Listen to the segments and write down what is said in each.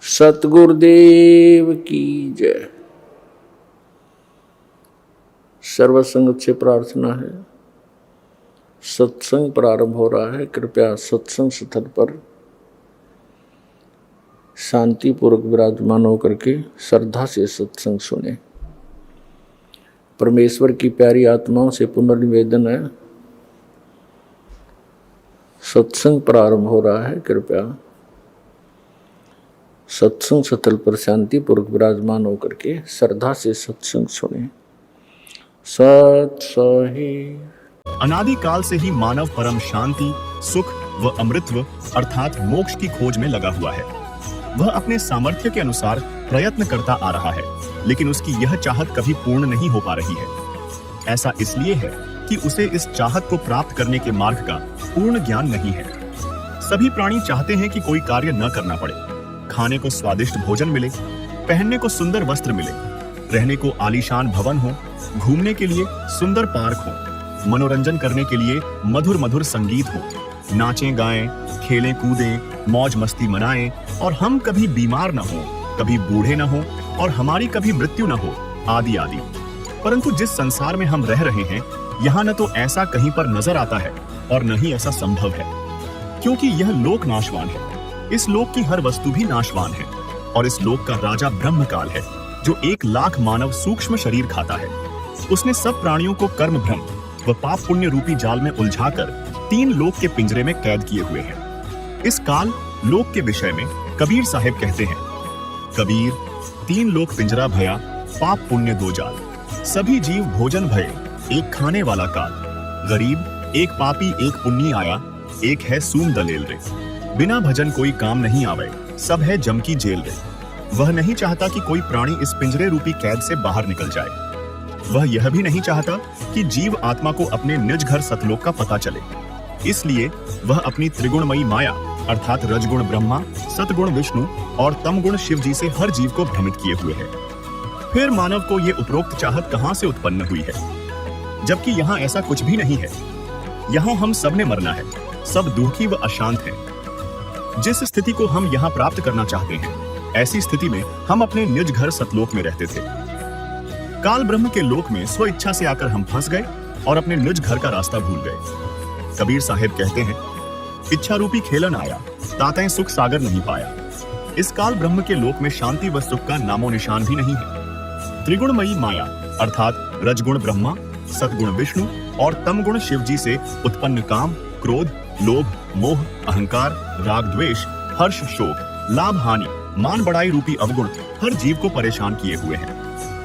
सतगुरुदेव की जय। सर्वसंगत से प्रार्थना है, सत्संग प्रारंभ हो रहा है। कृपया सत्संग स्थल पर शांतिपूर्वक विराजमान होकर के श्रद्धा से सत्संग सुने। परमेश्वर की प्यारी आत्माओं से पुनर्निवेदन है, सत्संग प्रारंभ हो रहा है। कृपया सत्संग स्थल पर शांतिपूर्वक विराजमान होकर के श्रद्धा से सत्संग सुने। सत सही। अनादि काल से ही मानव परम शांति, सुख व अमृतत्व अर्थात मोक्ष की खोज में लगा हुआ है। वह अपने सामर्थ्य के अनुसार प्रयत्न करता आ रहा है, लेकिन उसकी यह चाहत कभी पूर्ण नहीं हो पा रही है। ऐसा इसलिए है कि उसे इस चाहत को प्राप्त करने के मार्ग का पूर्ण ज्ञान नहीं है। सभी प्राणी चाहते हैं कि कोई कार्य न करना पड़े, खाने को स्वादिष्ट भोजन मिले, पहनने को सुंदर वस्त्र मिले, रहने को आलीशान भवन हो, घूमने के लिए सुंदर पार्क हो, मनोरंजन करने के लिए मधुर मधुर संगीत हो, नाचें गाएं, खेलें कूदें, मौज मस्ती मनाएं, और हम कभी बीमार न हो, कभी बूढ़े न हो, और हमारी कभी मृत्यु न हो, आदि आदि। परंतु जिस संसार में हम रह रहे हैं, यहाँ न तो ऐसा कहीं पर नजर आता है और न ही ऐसा संभव है, क्योंकि यह लोक नाशवान है। इस लोक की हर वस्तु भी नाशवान है, और इस लोक का राजा ब्रह्म काल है, जो 1 लाख मानव सूक्ष्म शरीर खाता है। उसने सब प्राणियों को कर्म भ्रम व पाप पुण्य रूपी जाल में उलझाकर 3 लोक के पिंजरे में कैद किए हुए है। इस काल लोक के विषय में कबीर साहिब कहते हैं, कबीर 3 लोक पिंजरा भया, पाप पुण्य 2 जाल, सभी जीव भोजन भये, एक खाने वाला काल, गरीब एक पापी एक पुण्य आया, एक है सूम दलेल रे, बिना भजन कोई काम नहीं आवे, सब है जम की जेल रे। वह नहीं चाहता कि कोई प्राणी इस पिंजरे रूपी कैद से बाहर निकल जाए। वह यह भी नहीं चाहता कि जीव आत्मा को अपने निज घर सतलोक का पता चले। इसलिए वह अपनी त्रिगुणमयी माया अर्थात रजगुण ब्रह्मा, सतगुण विष्णु और तमगुण शिव जी से हर जीव को भ्रमित किए हुए है। फिर मानव को ये उपरोक्त चाहत कहां से उत्पन्न हुई है, जबकि यहाँ ऐसा कुछ भी नहीं है। यहाँ हम सब ने मरना है, सब दुखी व अशांत हैं। जिस स्थिति को हम यहाँ प्राप्त करना चाहते हैं, ऐसी स्थिति में हम अपने निज घर सतलोक में रहते थे। काल ब्रह्म के लोक में स्व इच्छा से आकर हम फंस गए और अपने निज घर का रास्ता भूल गए। कबीर साहिब कहते हैं, इच्छा रूपी खेलन आया, तातें सुख सागर नहीं पाया। इस काल ब्रह्म के लोक में शांति व सुख का नामो निशान भी नहीं है। त्रिगुणमयी माया अर्थात रजगुण ब्रह्मा, सतगुण विष्णु और तमगुण शिव जी से उत्पन्न काम, क्रोध, लोभ, मोह, अहंकार, राग द्वेष, हर्ष शोक, लाभ हानि, मान बढ़ाई रूपी अवगुण हर जीव को परेशान किए हुए हैं।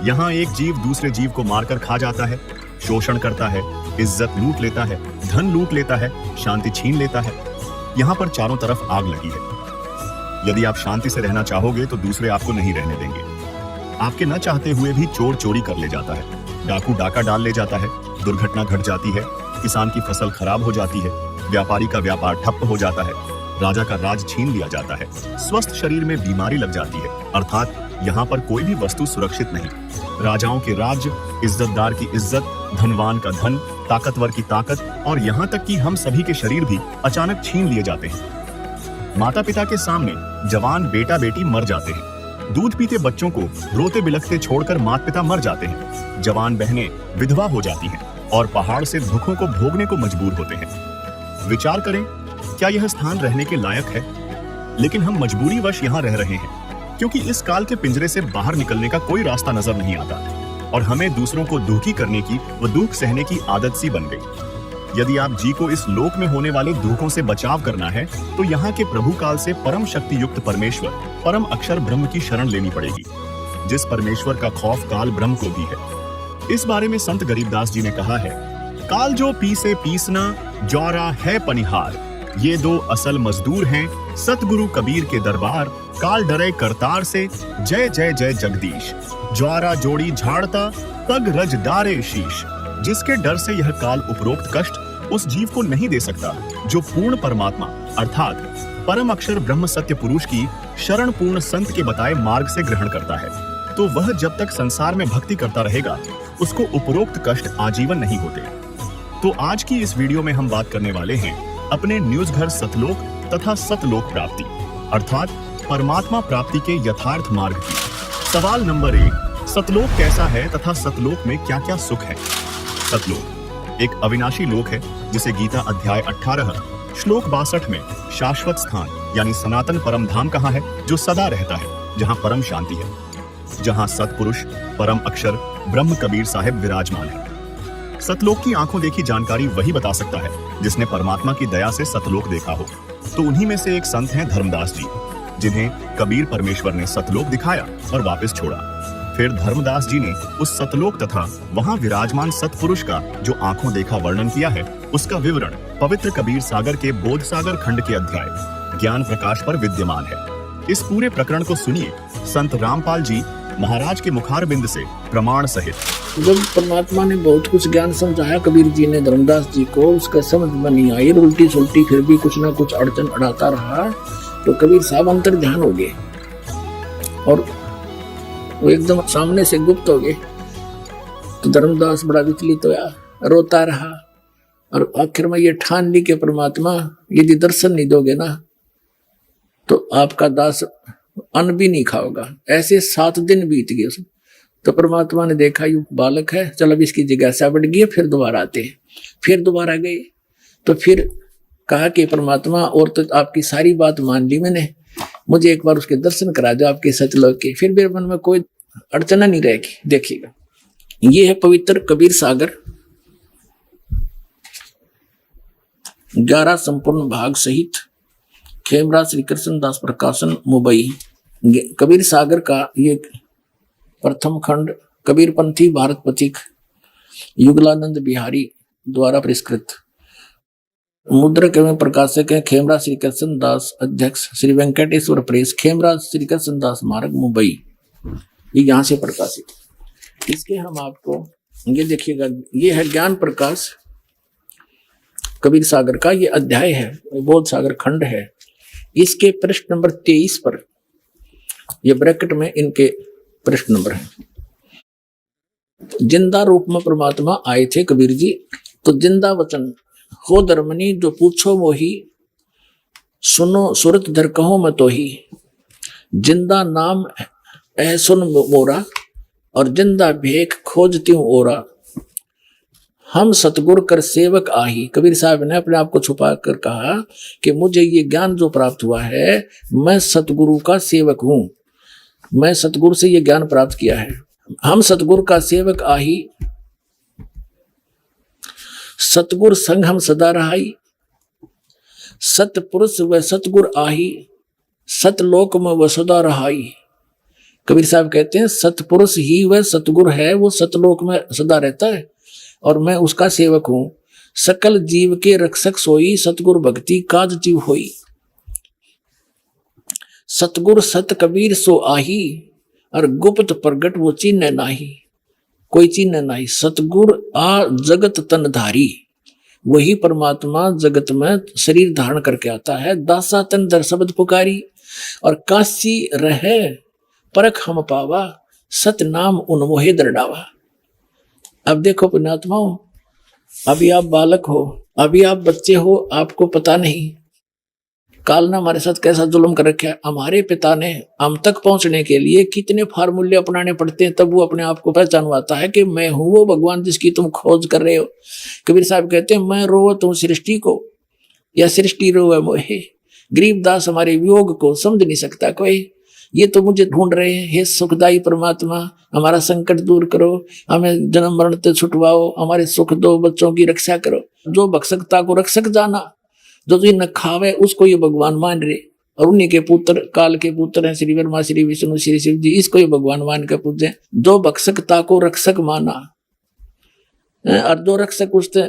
यहाँ एक जीव दूसरे जीव को मारकर खा जाता है, शोषण करता है, इज्जत लूट लेता है, धन लूट लेता है, शांति छीन लेता है। यहाँ पर चारों तरफ आग लगी है। यदि आप शांति से रहना चाहोगे तो दूसरे आपको नहीं रहने देंगे। आपके न चाहते हुए भी चोर चोरी कर ले जाता है, डाकू डाका डाल ले जाता है, दुर्घटना घट जाती है, किसान की फसल खराब हो जाती है, व्यापारी का व्यापार ठप्प हो जाता है, राजा का राज छीन लिया जाता है, स्वस्थ शरीर में बीमारी लग जाती है। अर्थात यहाँ पर कोई भी वस्तु सुरक्षित नहीं। राजाओं के राज्य, इज्जतदार की इज्जत, धनवान का धन, ताकतवर की ताकत, और यहाँ तक कि हम सभी के शरीर भी अचानक छीन लिए जाते हैं। माता पिता के सामने जवान बेटा बेटी मर जाते हैं। दूध पीते बच्चों को रोते बिलखते छोड़कर माता पिता मर जाते हैं। जवान बहनें विधवा हो जाती हैं और पहाड़ से दुखों को भोगने को मजबूर होते हैं। विचार करें, क्या यह स्थान रहने के लायक है? लेकिन हम मजबूरी वश यहाँ रह रहे हैं, क्योंकि इस काल के पिंजरे से बाहर निकलने का कोई रास्ता नजर नहीं आता, और हमें दूसरों को दुखी करने की व दुख सहने की आदत सी बन गई। यदि आप जी को इस लोक में होने वाले दुखों से बचाव करना है, तो यहाँ के प्रभु काल से परम शक्ति युक्त परमेश्वर, परम अक्षर ब्रह्म की शरण लेनी पड़ेगी, जिस परमेश्वर का खौफ काल ब्रह्म को भी है। इस बारे में संत गरीबदास जी ने कहा है, काल जो पीसे पीसना, जौरा है पनिहार, ये 2 असल मजदूर हैं, सतगुरु कबीर के दरबार, काल डरे करतार से, जय जय जय जगदीश, ज्वारा जोड़ी झाड़ता, पग रज डारे शीश। जिसके डर से यह काल उपरोक्त कष्ट उस जीव को नहीं दे सकता, जो पूर्ण परमात्मा अर्थात परम अक्षर ब्रह्म सत्य पुरुष की शरण पूर्ण संत के बताए मार्ग से ग्रहण करता है, तो वह जब तक संसार में भक्ति करता रहेगा, उसको उपरोक्त कष्ट आजीवन नहीं होते। तो आज की इस वीडियो में हम बात करने वाले हैं अपने न्यूज घर सतलोक तथा सतलोक प्राप्ति अर्थात परमात्मा प्राप्ति के यथार्थ मार्ग की। सवाल नंबर 1, सतलोक कैसा है तथा सतलोक में क्या क्या सुख है? सतलोक एक अविनाशी लोक है जिसे गीता अध्याय 18 श्लोक 62 में शाश्वत स्थान यानी सनातन परम धाम कहा है, जो सदा रहता है, जहाँ परम शांति है, जहाँ सतपुरुष परम अक्षर ब्रह्म कबीर साहिब विराजमान है। सतलोक की आंखों देखी जानकारी वही बता सकता है जिसने परमात्मा की दया से सतलोक देखा हो। तो उन्हीं में से एक संत हैं धर्मदास जी, जिन्हें कबीर परमेश्वर ने सतलोक दिखाया और वापस छोड़ा। फिर धर्मदास जी ने उस सतलोक तथा वहां विराजमान सतपुरुष का जो आंखों देखा वर्णन किया है, उसका विवरण पवित्र कबीर सागर के बोध सागर खंड के अध्याय ज्ञान प्रकाश पर विद्यमान है। इस पूरे प्रकरण को सुनिए संत रामपाल जी महाराज के मुखारबिंद से प्रमाण सहित। जब परमात्मा ने बहुत कुछ ज्ञान समझाया कबीर जी ने धर्मदास जी को, उसका समझ में नहीं आई, उल्टी सुल्टी फिर भी कुछ ना कुछ अड़चन अड़ाता रहा, तो कबीर साहब अंतर ध्यान हो गए और वो एकदम सामने से गुप्त हो गए। तो धर्मदास बड़ा विचलित होया, रोता रहा और आखिर में ये ठान ली कि परमात्मा यदि दर्शन नहीं दोगे ना तो आपका दास अन्न भी नहीं खाओगा। ऐसे 7 दिन बीत गए। तो परमात्मा ने देखा यू बालक है, चल अब इसकी जिज्ञासा बढ़ गई, फिर दोबारा आते हैं। फिर दोबारा गए तो फिर कहा कि परमात्मा और तो आपकी सारी बात मान ली मैंने, मुझे एक बार उसके दर्शन करा दो आपके सतलोक के, फिर मेरे मन में कोई अड़चन नहीं रहेगी। देखिएगा, ये है पवित्र कबीर सागर 11 संपूर्ण भाग सहित खेमराज श्री कृष्ण दास प्रकाशन मुंबई। कबीर सागर का ये प्रथम खंड कबीरपंथी भारत पथिक युगलानंद बिहारी द्वारा परिष्कृत। मुद्रक एवं प्रकाशक है खेमराज श्री कृष्ण दास, अध्यक्ष श्री वेंकटेश्वर प्रेस, खेमराज श्री कृष्ण दास मार्ग मुंबई। ये यहाँ से प्रकाशित। इसके हम आपको ये देखिएगा, ये है ज्ञान प्रकाश कबीर सागर का, ये अध्याय है, बोध सागर खंड है। इसके पृष्ठ नंबर 23 पर, ये ब्रैकेट में इनके पृष्ठ नंबर है। जिंदा रूप में परमात्मा आए थे कबीर जी, तो जिंदा वचन हो धर्मनी जो पूछो मोही, सुनो सुरत धर कहो मैं तो ही। जिंदा नाम ऐ सुन मोरा, और जिंदा भेख खोजती हूं ओरा। हम सतगुरु कर सेवक आही। कबीर साहब ने अपने आप को छुपा कर कहा कि मुझे ये ज्ञान जो प्राप्त हुआ है, मैं सतगुरु का सेवक हूं, मैं सतगुरु से ये ज्ञान प्राप्त किया है। हम सतगुरु का सेवक आही, सतगुरु संग हम सदा रहाई। सतपुरुष व सतगुरु आही, सतलोक में वह सदा रहाई। कबीर साहब कहते हैं सतपुरुष ही वह सतगुरु है, वो सतलोक में सदा रहता है और मैं उसका सेवक हूं। सकल जीव के रक्षक सोई, सतगुरु भक्ति काज जीव होई। सतगुरु सत कबीर सो आही, और गुप्त प्रगट वो चिन्ह नाही, कोई चिन्ह नहीं। सतगुरु आ जगत तन धारी, वही परमात्मा जगत में शरीर धारण करके आता है। दासा तन दर शब्द पुकारी, और काशी रहे परख हम पावा, सत नाम उन्मोहे दरडावा। अब देखो पुण्यात्माओं, अभी आप बालक हो, अभी आप बच्चे हो, आपको पता नहीं काल ने हमारे साथ कैसा जुल्म कर रखा है। हमारे पिता ने हम तक पहुंचने के लिए कितने फार्मूले अपनाने पड़ते हैं, तब वो अपने आप को पहचानवाता है कि मैं हूं वो भगवान जिसकी तुम खोज कर रहे हो। कबीर साहब कहते हैं मैं रोवत हूं सृष्टि को, या सृष्टि रोवे मोहे। गरीबदास हमारे वियोग को समझ नहीं सकता कोई, ये तो मुझे ढूंढ रहे हैं। हे सुखदाई परमात्मा, हमारा संकट दूर करो, हमें जन्म मरण से छुटवाओ, हमारे सुख दो, बच्चों की रक्षा करो। जो भक्षकता को रक्षक जाना, जो तुझे न खावे उसको ये भगवान मान रहे, और उन्हीं के पुत्र काल के पुत्र हैं श्री ब्रह्मा श्री विष्णु श्री शिव जी, इसको ये भगवान मान के पूजे। जो भक्षकता को रक्षक माना और जो रक्षक उससे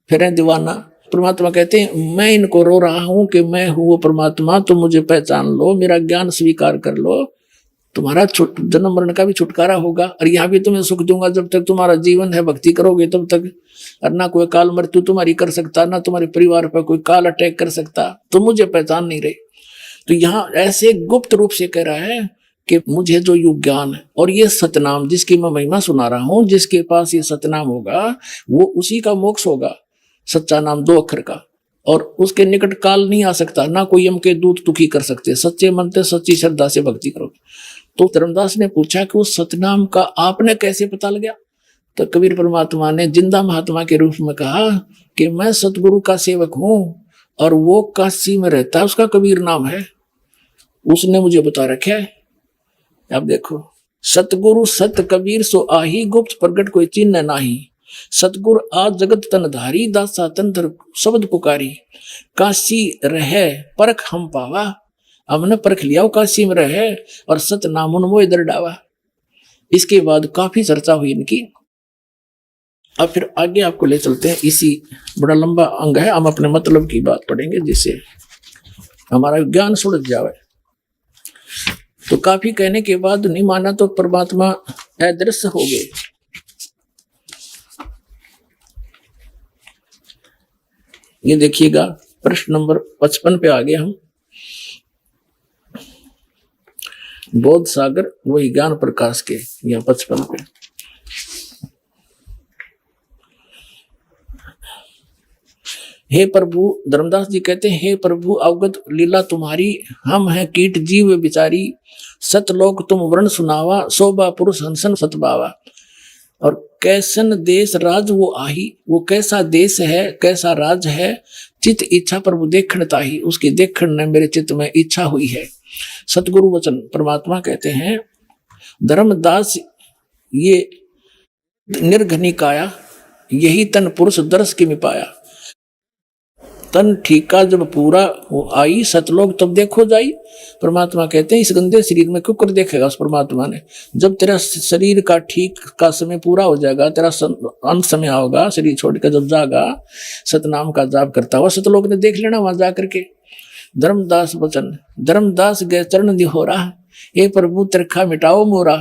फिर दीवाना। परमात्मा कहते हैं मैं इनको रो रहा हूं कि मैं हूं वो परमात्मा, तो मुझे पहचान लो, मेरा ज्ञान स्वीकार कर लो, तुम्हारा जन्म मरण का भी छुटकारा होगा, और यहाँ भी तुम्हें सुख दूंगा जब तक तुम्हारा जीवन है, भक्ति करोगे तब तक। और ना कोई काल मृत्यु तुम्हारी कर सकता, ना तुम्हारे परिवार पर कोई काल अटैक कर सकता, तो मुझे पहचान नहीं रही। तो यहाँ ऐसे गुप्त रूप से कह रहा है कि मुझे जो युग ज्ञान है और ये सतनाम जिसकी मैं महिमा सुना रहा हूं, जिसके पास ये सतनाम होगा वो उसी का मोक्ष होगा। सच्चा नाम 2 अक्षर का, और उसके निकट काल नहीं आ सकता, ना कोई यम के दूत दुखी कर सकते। सच्चे मन से सच्ची श्रद्धा से भक्ति करो। तो धर्मदास ने पूछा कि उस सतनाम का आपने कैसे पता लगा? तो कबीर परमात्मा ने जिंदा महात्मा के रूप में कहा कि मैं सतगुरु का सेवक हूं और वो काशी में रहता है, उसका कबीर नाम है, उसने मुझे बता रखा है। अब देखो, सतगुरु सत कबीर सो आही, गुप्त प्रगट कोई चिन्ह नाही। सतगुरु आ जगत तनधारी, दासा तंत्र शब्द पुकारी। काशी रहे परख हम पावा, हमने परख लिया काशी में रहे और सत नाम उनमोय दर डावा। इसके बाद काफी चर्चा हुई इनकी। अब फिर आगे आपको ले चलते हैं, इसी बड़ा लंबा अंग है, हम अपने मतलब की बात पढ़ेंगे जिससे हमारा ज्ञान सुलझ जाए। तो काफी कहने के बाद नहीं माना तो परमात्मा अदृश्य हो गए। ये देखिएगा प्रश्न नंबर 55 पे आ गए हम। बोध सागर वही ज्ञान प्रकाश के, या 55 पे। हे प्रभु, धर्मदास जी कहते हैं, हे प्रभु अवगत लीला तुम्हारी, हम हैं कीट जीव बिचारी। सतलोक तुम वर्ण सुनावा, शोभा पुरुष हंसन सतबावा। और कैसन देश राज वो आही, वो कैसा देश है कैसा राज है, चित इच्छा प्रभु देखण ताही, उसकी देखण ने मेरे चित्त में इच्छा हुई है। सतगुरु वचन परमात्मा कहते हैं, धर्मदास ये निर्घनी काया, यही तन पुरुष दर्श की मिपाया। तन ठीका जब पूरा वो आई, सतलोक तब देखो जाई। परमात्मा कहते हैं, इस गंदे शरीर में क्यों कर देखेगा उस परमात्मा ने? जब तेरा शरीर का ठीक का समय पूरा हो जाएगा, तेरा अंत समय होगा, शरीर छोड़कर जब जागा, सतनाम का जाप करता हुआ सतलोक ने देख लेना वहां जा करके। धर्मदास वचन, धर्मदास गए चरण दिहोरा, हे प्रभु तिरखा मिटाओ मोरा।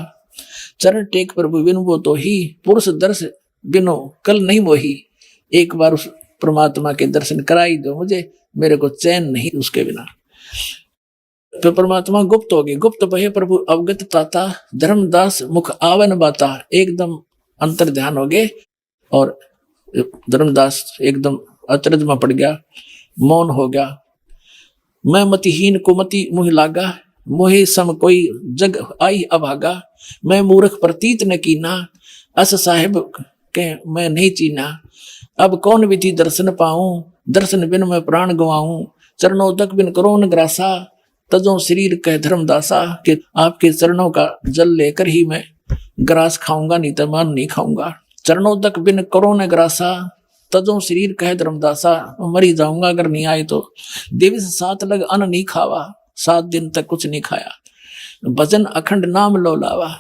चरण टेक प्रभु बिन वो तो ही, पुरुष दर्श बिनो कल नहीं मोही। एक बार उस परमात्मा के दर्शन कराई दो मुझे, मेरे को चैन नहीं उसके बिना। तो परमात्मा गुप्त हो गए। गुप्त भय प्रभु अवगत ताता, धर्मदास मुख आवन बाता। एकदम अंतर ध्यान हो गए और धर्मदास एकदम अचरज में पड़ गया, मौन हो गया। मैं मतिहीन को मति मुह लागा, मोहे सम कोई जग आई अभागा। मैं मूर्ख प्रतीत न कीना, अस साहिब के मैं नहीं चीना। अब कौन विधि दर्शन पाऊं, दर्शन बिन मैं प्राण गवाऊं। चरणों तक बिन करो न ग्रासा, तजो शरीर कह धर्मदासा। कि आपके चरणों का जल लेकर ही मैं ग्रास खाऊंगा, नहीं तो मान नहीं खाऊंगा। चरणों तक बिन करो न ग्रासा, तजो शरीर कह धर्मदासा। मरी जाऊंगा अगर नहीं आए तो। दिवस 7 लग अन्न नहीं खावा, 7 दिन तक कुछ नहीं खाया। भजन अखंड नाम लो लावा।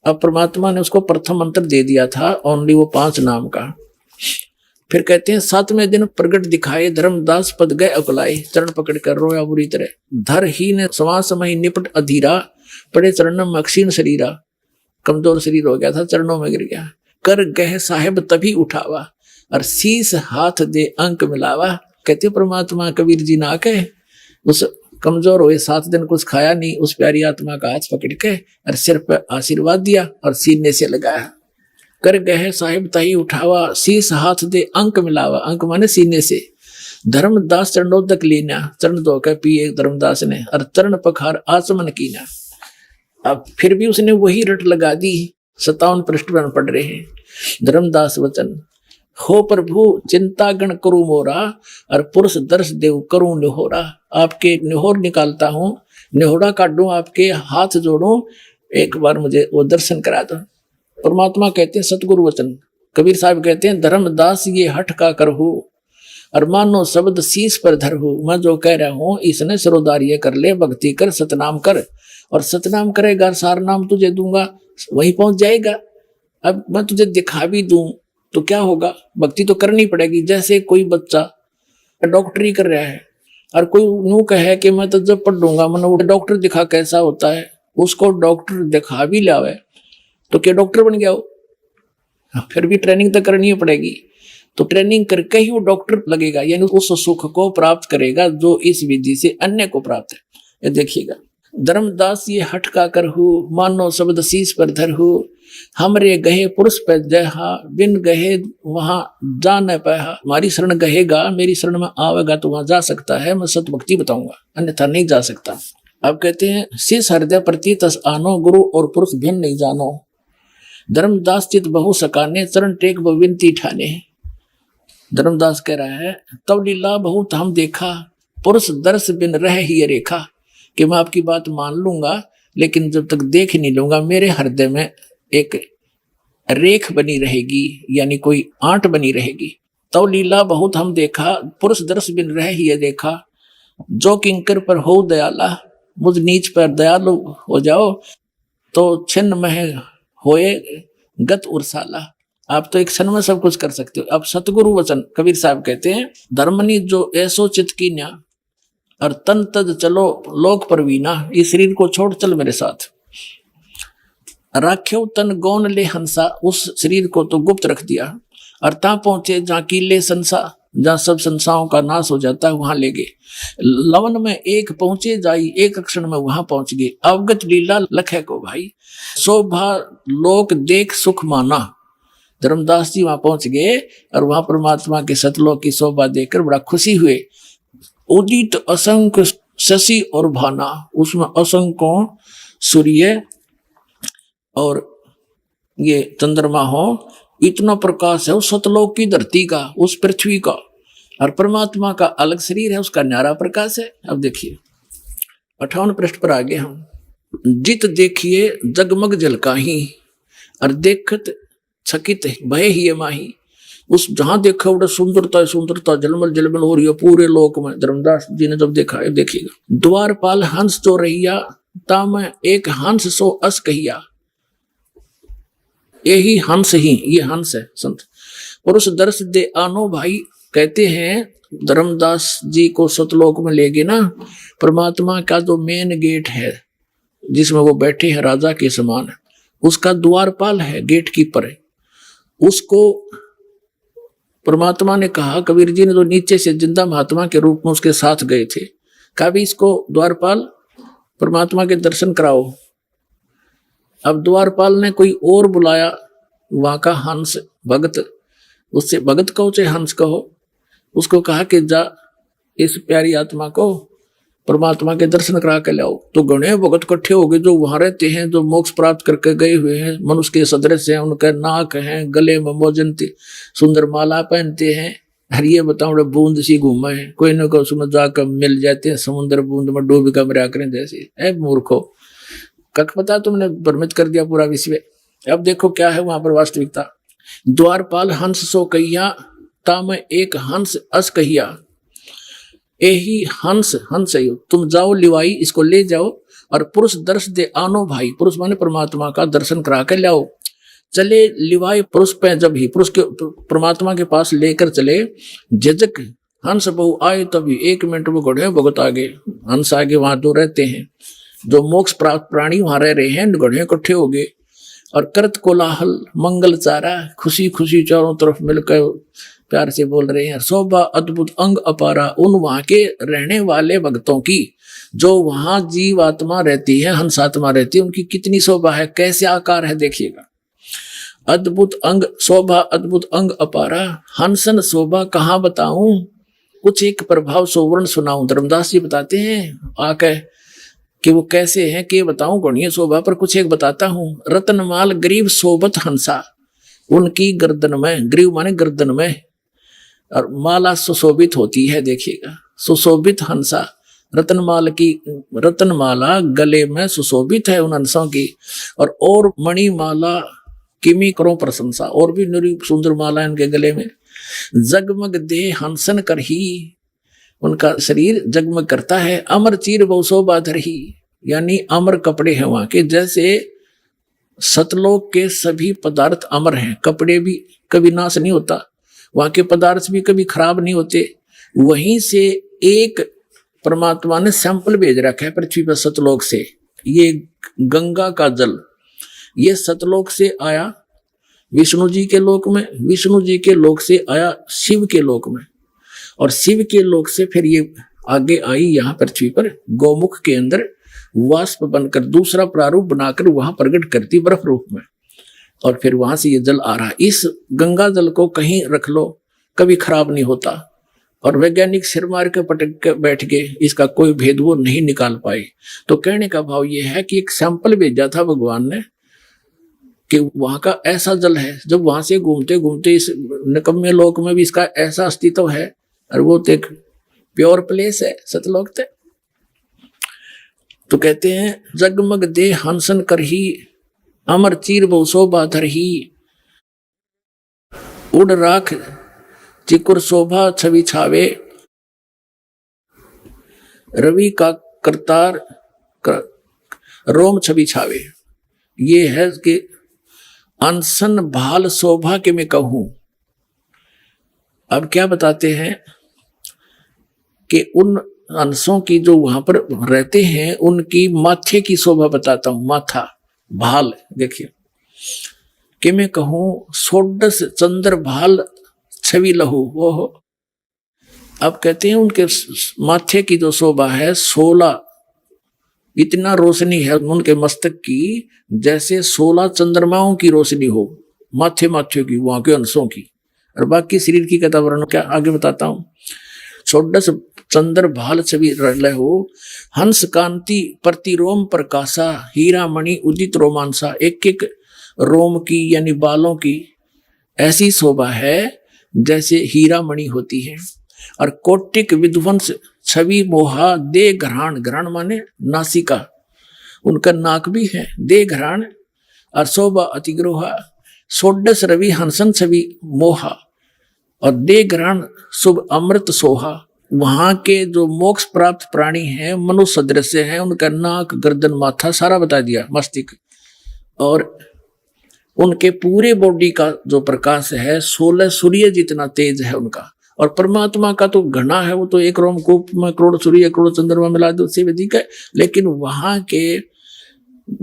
अब परमात्मा ने उसको प्रथम मंत्र दे दिया था, ओनली वो 5 नाम का। फिर कहते हैं, 7वें दिन प्रगट दिखाए, धर्मदास पद गए अकुलाए। चरण पकड़ कर रोया बुरी तरह, धर ही ने सवा समय निपट अधीरा। पड़े चरणों में अक्षीण शरीरा, कमजोर शरीर हो गया था, चरणों में गिर गया। कर गह साहेब तभी उठावा, और शीस हाथ दे अंक मिलावा। कहते परमात्मा कबीर जी ना कहे, उस कमजोर हुए 7 दिन कुछ खाया नहीं, उस प्यारी आत्मा का हाथ पकड़ के और सिर पर आशीर्वाद दिया और सीने से लगाया। कर गए साहिब ताही उठावा, शीस हाथ दे अंक मिलावा। अंक माने सीने से। धर्मदास चरणों तक लीना, चरण धो के पिए धर्मदास ने, और चरण पखार आचमन कीना। अब फिर भी उसने वही रट लगा दी। 57 पृष्ठ पर पढ़ रहे हैं। धर्मदास वचन, हो प्रभु चिंता गण करू मोरा, और पुरुष दर्श देव करूं निहोरा। आपके निहोर निकालता हूं, निहोरा काटूं, आपके हाथ जोड़ूं, एक बार मुझे वो दर्शन करा दो। परमात्मा कहते हैं सतगुरु वचन। कबीर साहब कहते हैं, धर्मदास ये हठ का करहु, और मानो शब्द शीश पर धरहु। मैं जो कह रहा हूं इसने सिरोदारिये कर ले, भक्ति कर, सतनाम कर। और सतनाम करेगा, सार नाम तुझे दूंगा, वहीं पहुंच जाएगा। अब मैं तुझे दिखा भी दूं तो क्या होगा? भक्ति तो करनी पड़ेगी। जैसे कोई बच्चा डॉक्टरी कर रहा है और कोई यूं कहे कि मैं तो जब पढ़ लूंगा, मैंने डॉक्टर दिखा कैसा होता है, उसको डॉक्टर दिखा भी लावे तो क्या डॉक्टर बन गया हो? फिर भी ट्रेनिंग तो करनी पड़ेगी। तो ट्रेनिंग करके ही वो डॉक्टर लगेगा, यानी उस सुख को प्राप्त करेगा जो इस विधि से अन्य को प्राप्त है। ये देखिएगा, धर्मदास ये हठ का करहु, मानो शब्द शीश पर धरहु। हमरे गहे पुरुष पे जहा, बिन गहे वहां जा न पाया। हमारी शरण गहेगा, मेरी शरण में आवेगा तो वहां जा सकता है, मैं सत भक्ति बताऊंगा, अन्यथा नहीं जा सकता। अब कहते हैं शीस हृदय प्रति तस आनो, गुरु और पुरुष भिन्न नहीं जानो। धर्मदास चित बहु सकाने, चरण टेक बहु विनती ठाने। धर्मदास कह रहा है तब लीला बहुत हम देखा, पुरुष दर्श बिन रह ही रेखा, कि मैं आपकी बात मान लूंगा लेकिन जब तक देख नहीं लूंगा मेरे हृदय में एक रेख बनी रहेगी, यानी कोई आंट बनी रहेगी। तब लीला बहुत हम देखा, पुरुष दर्श बिन रह ही देखा, जो किंकर पर हो दयाला, मुझ नीच पर दयालु हो जाओ, तो छिन्न में होए गत उर्साला। आप तो एक क्षण में सब कुछ कर सकते हो। अब सतगुरु वचन कबीर साहब कहते हैं, धर्मनी जो ऐसो चित कीन्या, और तन तज चलो लोक परवीना, इस शरीर को छोड़ चल मेरे साथ। राख्यो तन गौन ले हंसा, उस शरीर को तो गुप्त रख दिया। और ता पहुंचे जहाँ कीले संसा, जहाँ सब संसाओं का नाश हो जाता है वहां ले गए। लवन में एक पहुंचे जाई, एक क्षण में वहां पहुंच गए। अवगत लीला लखे को भाई, शोभा लोक देख सुख माना। धर्मदास जी वहां पहुंच गए और वहां परमात्मा के सतलोक की शोभा देखकर बड़ा खुशी हुए। उदित असंख्य शशि और भाना, उसमें असंख्यों सूर्य और ये चंद्रमा हो, इतना प्रकाश है उस सतलोक की धरती का, उस पृथ्वी का। और परमात्मा का अलग शरीर है, उसका न्यारा प्रकाश है। अब देखिए 58 पृष्ठ पर आगे हम, जित देखिए जगमग जलकाही, और देखत छकित भय ही माही। उस जहां देखा उड़ा सुंदरता सुंदरता जलमल जलमल हो रही है पूरे लोक में। धर्मदास जी ने जब देखा है, देखिएगा। द्वारपाल हंस जो रहिया, ताम एक हंस सो अस कहिया। यही हंस ही, ये हंस है संत। पुरुष दर्श दे आनो भाई, कहते हैं धर्मदास जी को सतलोक में ले गए ना, परमात्मा का जो मेन गेट है जिसमें वो बैठे हैं राजा के समान, उसका द्वारपाल है, गेट कीपर है। उसको परमात्मा ने कहा, कबीर जी ने तो नीचे से जिंदा महात्मा के रूप में उसके साथ गए थे, कहा भी इसको द्वारपाल परमात्मा के दर्शन कराओ। अब द्वारपाल ने कोई और बुलाया, वहां का हंस भगत, उससे भगत कहो चाहे हंस कहो, उसको कहा कि जा इस प्यारी आत्मा को परमात्मा के दर्शन करा के लाओ। तो गणे भगत इकट्ठे हो गए, जो वहां रहते हैं, जो मोक्ष प्राप्त करके गए हुए हैं, मनुष्य के सदृश हैं, उनके नाक हैं, गले में मोजनती सुंदर माला पहनते हैं। हर ये बताओ बूंद सी घूमे हैं, कोई न कोई उसमें जाकर मिल जाते हैं, समुद्र बूंद में डूब कर मरा करें जैसे। ऐ मूर्खो, कख पता तुमने भ्रमित कर दिया पूरा विश्व। अब देखो क्या है वहां पर वास्तविकता। द्वारपाल हंस सो कहिया, ताम एक हंस अस कहिया। यही हंस हंस है, तुम जाओ लिवाई, इसको ले जाओ, और पुरुष दर्श दे आनो भाई, पुरुष माने परमात्मा का दर्शन करा के लाओ। चले लिवाई पुरुष पे, जब ही पुरुष के परमात्मा के पास लेकर चले, जजक हंस बहु आए, तभी 1 मिनट में गढ़े भगत आगे, हंस आगे, वहां जो रहते हैं, जो मोक्ष प्राप्त प्राणी वहां रह रहे हैं, गढ़े इकट्ठे हो गए। और करत कोलाहल मंगल चारा, खुशी खुशी चारों तरफ मिलकर प्यार से बोल रहे हैं। शोभा अद्भुत अंग अपारा, उन वहां के रहने वाले भक्तों की, जो वहां जीव आत्मा रहती है, हंस आत्मा रहती है, उनकी कितनी शोभा है, कैसे आकार है देखिएगा। अद्भुत अंग शोभा, अद्भुत अंग अपारा, हंसन शोभा कहाँ बताऊं, कुछ एक प्रभाव सोवर्ण सुनाऊं। धर्मदास जी बताते हैं आके कि वो कैसे हैं, कि बताऊं गणीय शोभा पर कुछ एक बताता हूं। रत्नमाल गरीब शोभत हंसा, उनकी गर्दन में, ग्रीव माने गर्दन में, और माला सुशोभित होती है देखिएगा, सुशोभित हंसा। रत्नमाल की रत्नमाला गले में सुशोभित है उन हंसों की, और मणिमाला किमी करो प्रशंसा, और भी निरी सुंदर माला इनके गले में। जगमग दे हंसन कर ही, उनका शरीर जगमग करता है। अमर चीर बहु शोभा धरही, यानी अमर कपड़े हैं वहां के, जैसे सतलोक के सभी पदार्थ अमर हैं, कपड़े भी कभी नाश नहीं होता, वहां के पदार्थ भी कभी खराब नहीं होते। वहीं से एक परमात्मा ने सैंपल भेज रखा है पृथ्वी पर सतलोक से, ये गंगा का जल, ये सतलोक से आया विष्णु जी के लोक में, विष्णु जी के लोक से आया शिव के लोक में, और शिव के लोक से फिर ये आगे आई यहाँ पृथ्वी पर गौमुख के अंदर वाष्प बनकर दूसरा प्रारूप बनाकर वहां प्रकट करती बर्फ रूप में। और फिर वहां से ये जल आ रहा है। इस गंगा जल को कहीं रख लो, कभी खराब नहीं होता। और वैज्ञानिक सिर मार के पटक के बैठ गए, इसका कोई भेद वो नहीं निकाल पाए। तो कहने का भाव ये है कि एक सैंपल भेजा था भगवान ने कि वहां का ऐसा जल है। जब वहां से घूमते घूमते इस निकम्मे लोक में भी इसका ऐसा अस्तित्व है, और वो तो एक प्योर प्लेस है, सतलोक थे। तो कहते हैं जगमग दे हंसन करही, अमर चीर बहु शोभा धरही, उड़ राख चिकुर शोभा छवि छावे, रवि का करतार रोम छवि छावे। ये है कि अनसन भाल शोभा के मैं कहूं। अब क्या बताते हैं कि उन अंशों की जो वहां पर रहते हैं उनकी माथे की शोभा बताता हूं। माथा भाल, देखिए कि मैं कहूं सोडस चंद्र भाल छवि लहू वो हो। अब कहते हैं उनके माथे की जो शोभा है 16, इतना रोशनी है उनके मस्तक की जैसे 16 चंद्रमाओं की रोशनी हो, माथे माथे की वहां के अंशों की। और बाकी शरीर की कथा वर्णन क्या आगे बताता हूं। षोडश चंद्र भाल छवि लहो, हंस कांति प्रति रोम प्रकाशा, हीरा मणि उदित रोमांसा। एक एक रोम की यानी बालों की ऐसी शोभा है जैसे हीरा मणि होती है। और कोटिक विध्वंस छवि मोहा, दे घराण, घराण माने नासिका, उनका नाक भी है, दे घराण और शोभा अतिग्रोहा। षोडश रवि हंसन छवि मोहा और दे घराण शुभ अमृत सोहा। वहां के जो मोक्ष प्राप्त प्राणी हैं मनुष्य सदृश हैं, उनका नाक गर्दन माथा सारा बता दिया, मस्तिष्क। और उनके पूरे बॉडी का जो प्रकाश है 16 सूर्य जितना तेज है उनका। और परमात्मा का तो घना है, वो तो एक रोमकूप में करोड़ सूर्य करोड़ चंद्रमा मिला दो उससे अधिक है। लेकिन वहां के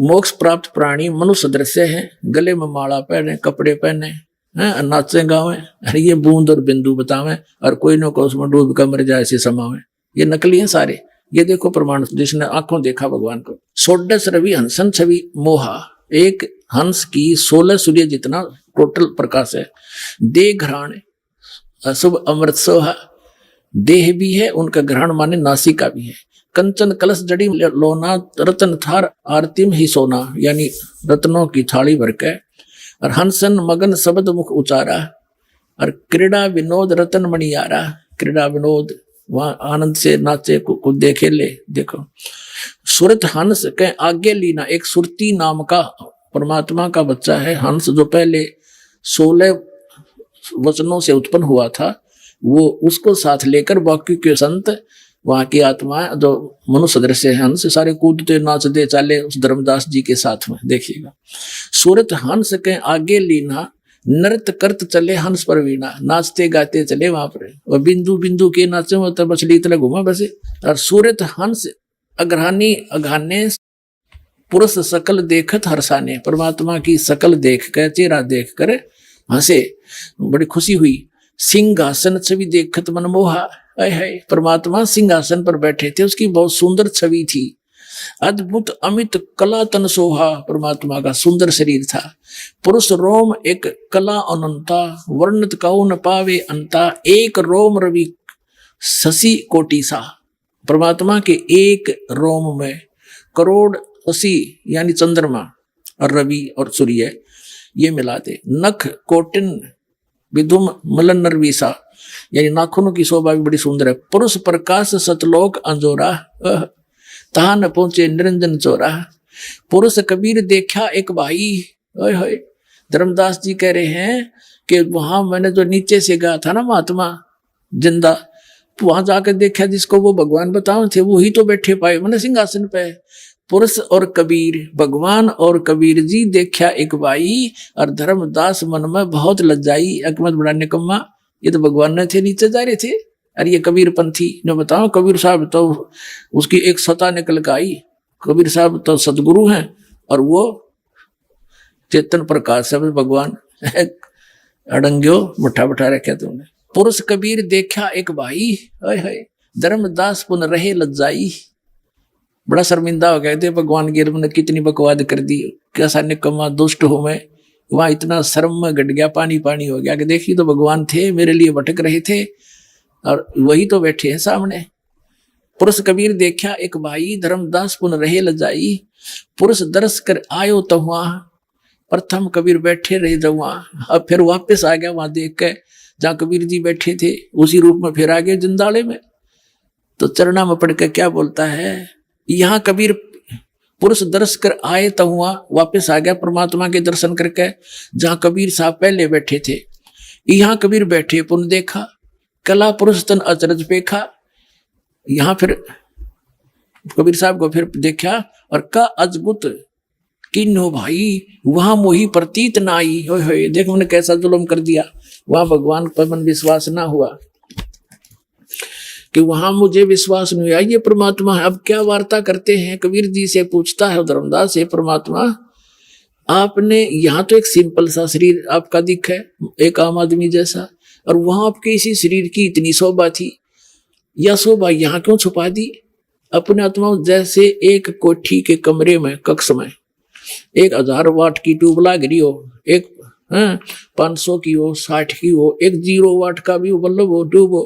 मोक्ष प्राप्त प्राणी मनुष्य सदृश्य हैं, गले में माला पहने, कपड़े पहने हैं, नाचे गावे, अरे ये बूंद और बिंदु बतावे और कोई न कोई उसमें डूब कर मर जाए ऐसे समावे। ये नकली हैं सारे। ये देखो प्रमाण जिसने आंखों देखा भगवान को। षोडश रवि हंसन छवि मोहा, एक हंस की 16 सूर्य जितना टोटल प्रकाश है। दे घराण शुभ अमृत सोहा, देह भी है उनका, घराण माने नासिका भी है। कंचन कलश जड़ी लोना, रतन थार आरतिम ही सोना, यानी रत्नों की थाली भर के। और हंसन मगन शब्द मुख उचारा, और क्रीड़ा विनोद रतन मणियारा। क्रीड़ा विनोद वहां आनंद से नाचे को देखे ले। देखो सुरत हंस के आगे लीना, एक सुरती नाम का परमात्मा का बच्चा है हंस, जो पहले 16 वचनों से उत्पन्न हुआ था, वो उसको साथ लेकर बाकी के संत वहां की आत्मा जो मनुष्य सदृश है हंस सारे कूदते नाचते चाले उस धर्मदास जी के साथ में। देखिएगा सूरत हंस के आगे लीना, नृत्य करत चले हंस पर वीणा, नाचते गाते चले वहां पर। और बिंदु बिंदु के नाचे वो तो मछली तले घुमा बसे। और सूरत हंस अग्रहानी अघाने, पुरुष सकल देखत हर्षाने। परमात्मा की सकल देख कर, चेहरा देख कर हंसे, बड़ी खुशी हुई। सिंहासन छवि देखत मनमोहा, है परमात्मा सिंहासन पर बैठे थे, उसकी बहुत सुंदर छवि थी। अद्भुत अमित कला तन सोहा, परमात्मा का सुंदर शरीर था। पुरुष रोम एक कला अनंता, वर्णित कहो न पावे अंता। एक रोम रवि शशि कोटि सा, परमात्मा के एक रोम में करोड़ शशि यानी चंद्रमा और रवि और सूर्य ये मिला दे। नख कोटिन विधुम मलन नरवीसा, यानी नाखूनों की शोभा भी बड़ी सुंदर है। पुरुष प्रकाश सतलोक अंजोरा, तहा न पहुंचे निरंजन चोरा। पुरुष कबीर देखा एक भाई, धर्मदास जी कह रहे हैं कि वहां मैंने जो नीचे से गया था ना महात्मा जिंदा, वहां जाकर देखा जिसको वो भगवान बताओ थे वही तो बैठे पाए मैंने सिंहासन पे। पुरुष और कबीर, भगवान और कबीर जी देखा एक भाई। और धर्मदास मन में बहुत लज्जाई, अकमत बड़ा निकम्मा, ये तो भगवान ने थे नीचे जा रहे थे। अरे ये कबीर पंथी जो बताओ, कबीर साहब तो उसकी एक सता निकल के आई। कबीर साहब तो सदगुरु हैं और वो चेतन प्रकाश है भगवान। अड़ंग्यो मठा बैठा रखे तुमने। पुरुष कबीर देखा एक भाई, धर्मदास पुन रहे लज्जाई। बड़ा शर्मिंदा हो गए थे भगवान की ने कितनी बकवाद कर दी, कैसा निकम्मा दुष्ट हो मैं, वहां इतना शर्म में गट गया, पानी पानी हो गया कि देखिए तो भगवान थे, मेरे लिए भटक रहे थे और वही तो बैठे हैं सामने। पुरुष कबीर देखा एक भाई, धर्मदास पुन रहे लजाई, पुरुष दर्श कर आयो तो वहां, प्रथम कबीर बैठे रहे जब वहां। अब फिर वापस आ गया वहां देख के जहाँ कबीर जी बैठे थे, उसी रूप में फिर आ गए जिंदाले में। तो चरणा में पढ़ के क्या बोलता है, यहाँ कबीर पुरुष दर्श कर आए तो हुआ, वापस आ गया परमात्मा के दर्शन करके जहाँ कबीर साहब पहले बैठे थे। यहाँ कबीर बैठे पुन देखा, कला पुरुष तन अचरज पेखा। यहाँ फिर कबीर साहब को फिर देखा और का अजगुत किन्हो भाई, वहां मोही प्रतीत ना आई। होए देख मैंने कैसा जुल्म कर दिया, वहां भगवान पर मन विश्वास ना हुआ कि वहां मुझे विश्वास नहीं हुआ ये परमात्मा है। अब क्या वार्ता करते हैं, कबीर जी से पूछता है धर्मदास से, परमात्मा आपने यहाँ तो एक सिंपल सा शरीर आपका दिखा है, एक आम आदमी जैसा, और वहां आपके इसी शरीर की इतनी शोभा थी, यह शोभा यहाँ क्यों छुपा दी? अपने आत्मा जैसे एक कोठी के कमरे में, कक्ष में 1000 वाट की ट्यूब लाग रही हो, एक 500 की हो, 60 की हो, एक 0 वाट का भी बल्ब हो, ट्यूब हो,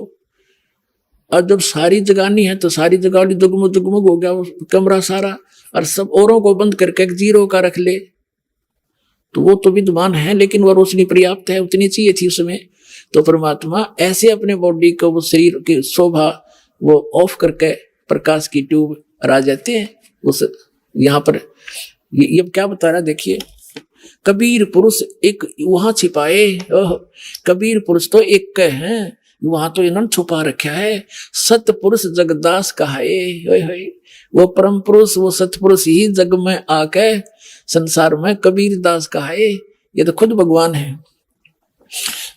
और जब सारी जगानी है तो सारी जगानी जगमग जगमग हो गया वो कमरा सारा, और सब औरों को बंद करके एक 0 का रख ले तो वो तो विद्वान है, लेकिन वो रोशनी पर्याप्त है, उतनी चाहिए थी उसमें। तो परमात्मा ऐसे अपने बॉडी को, वो शरीर की शोभा वो ऑफ करके प्रकाश की ट्यूब आ जाते हैं उस यहाँ पर। ये क्या बता रहा देखिए, कबीर पुरुष एक वहां छिपाए, कबीर पुरुष तो एक के हैं, वहां तो इन्होंने छुपा रखा है। सत पुरुष जगदास कहाए, वो परम पुरुष, वो सतपुरुष ही जग में आके संसार में कबीर दास कहाए। ये तो खुद भगवान है।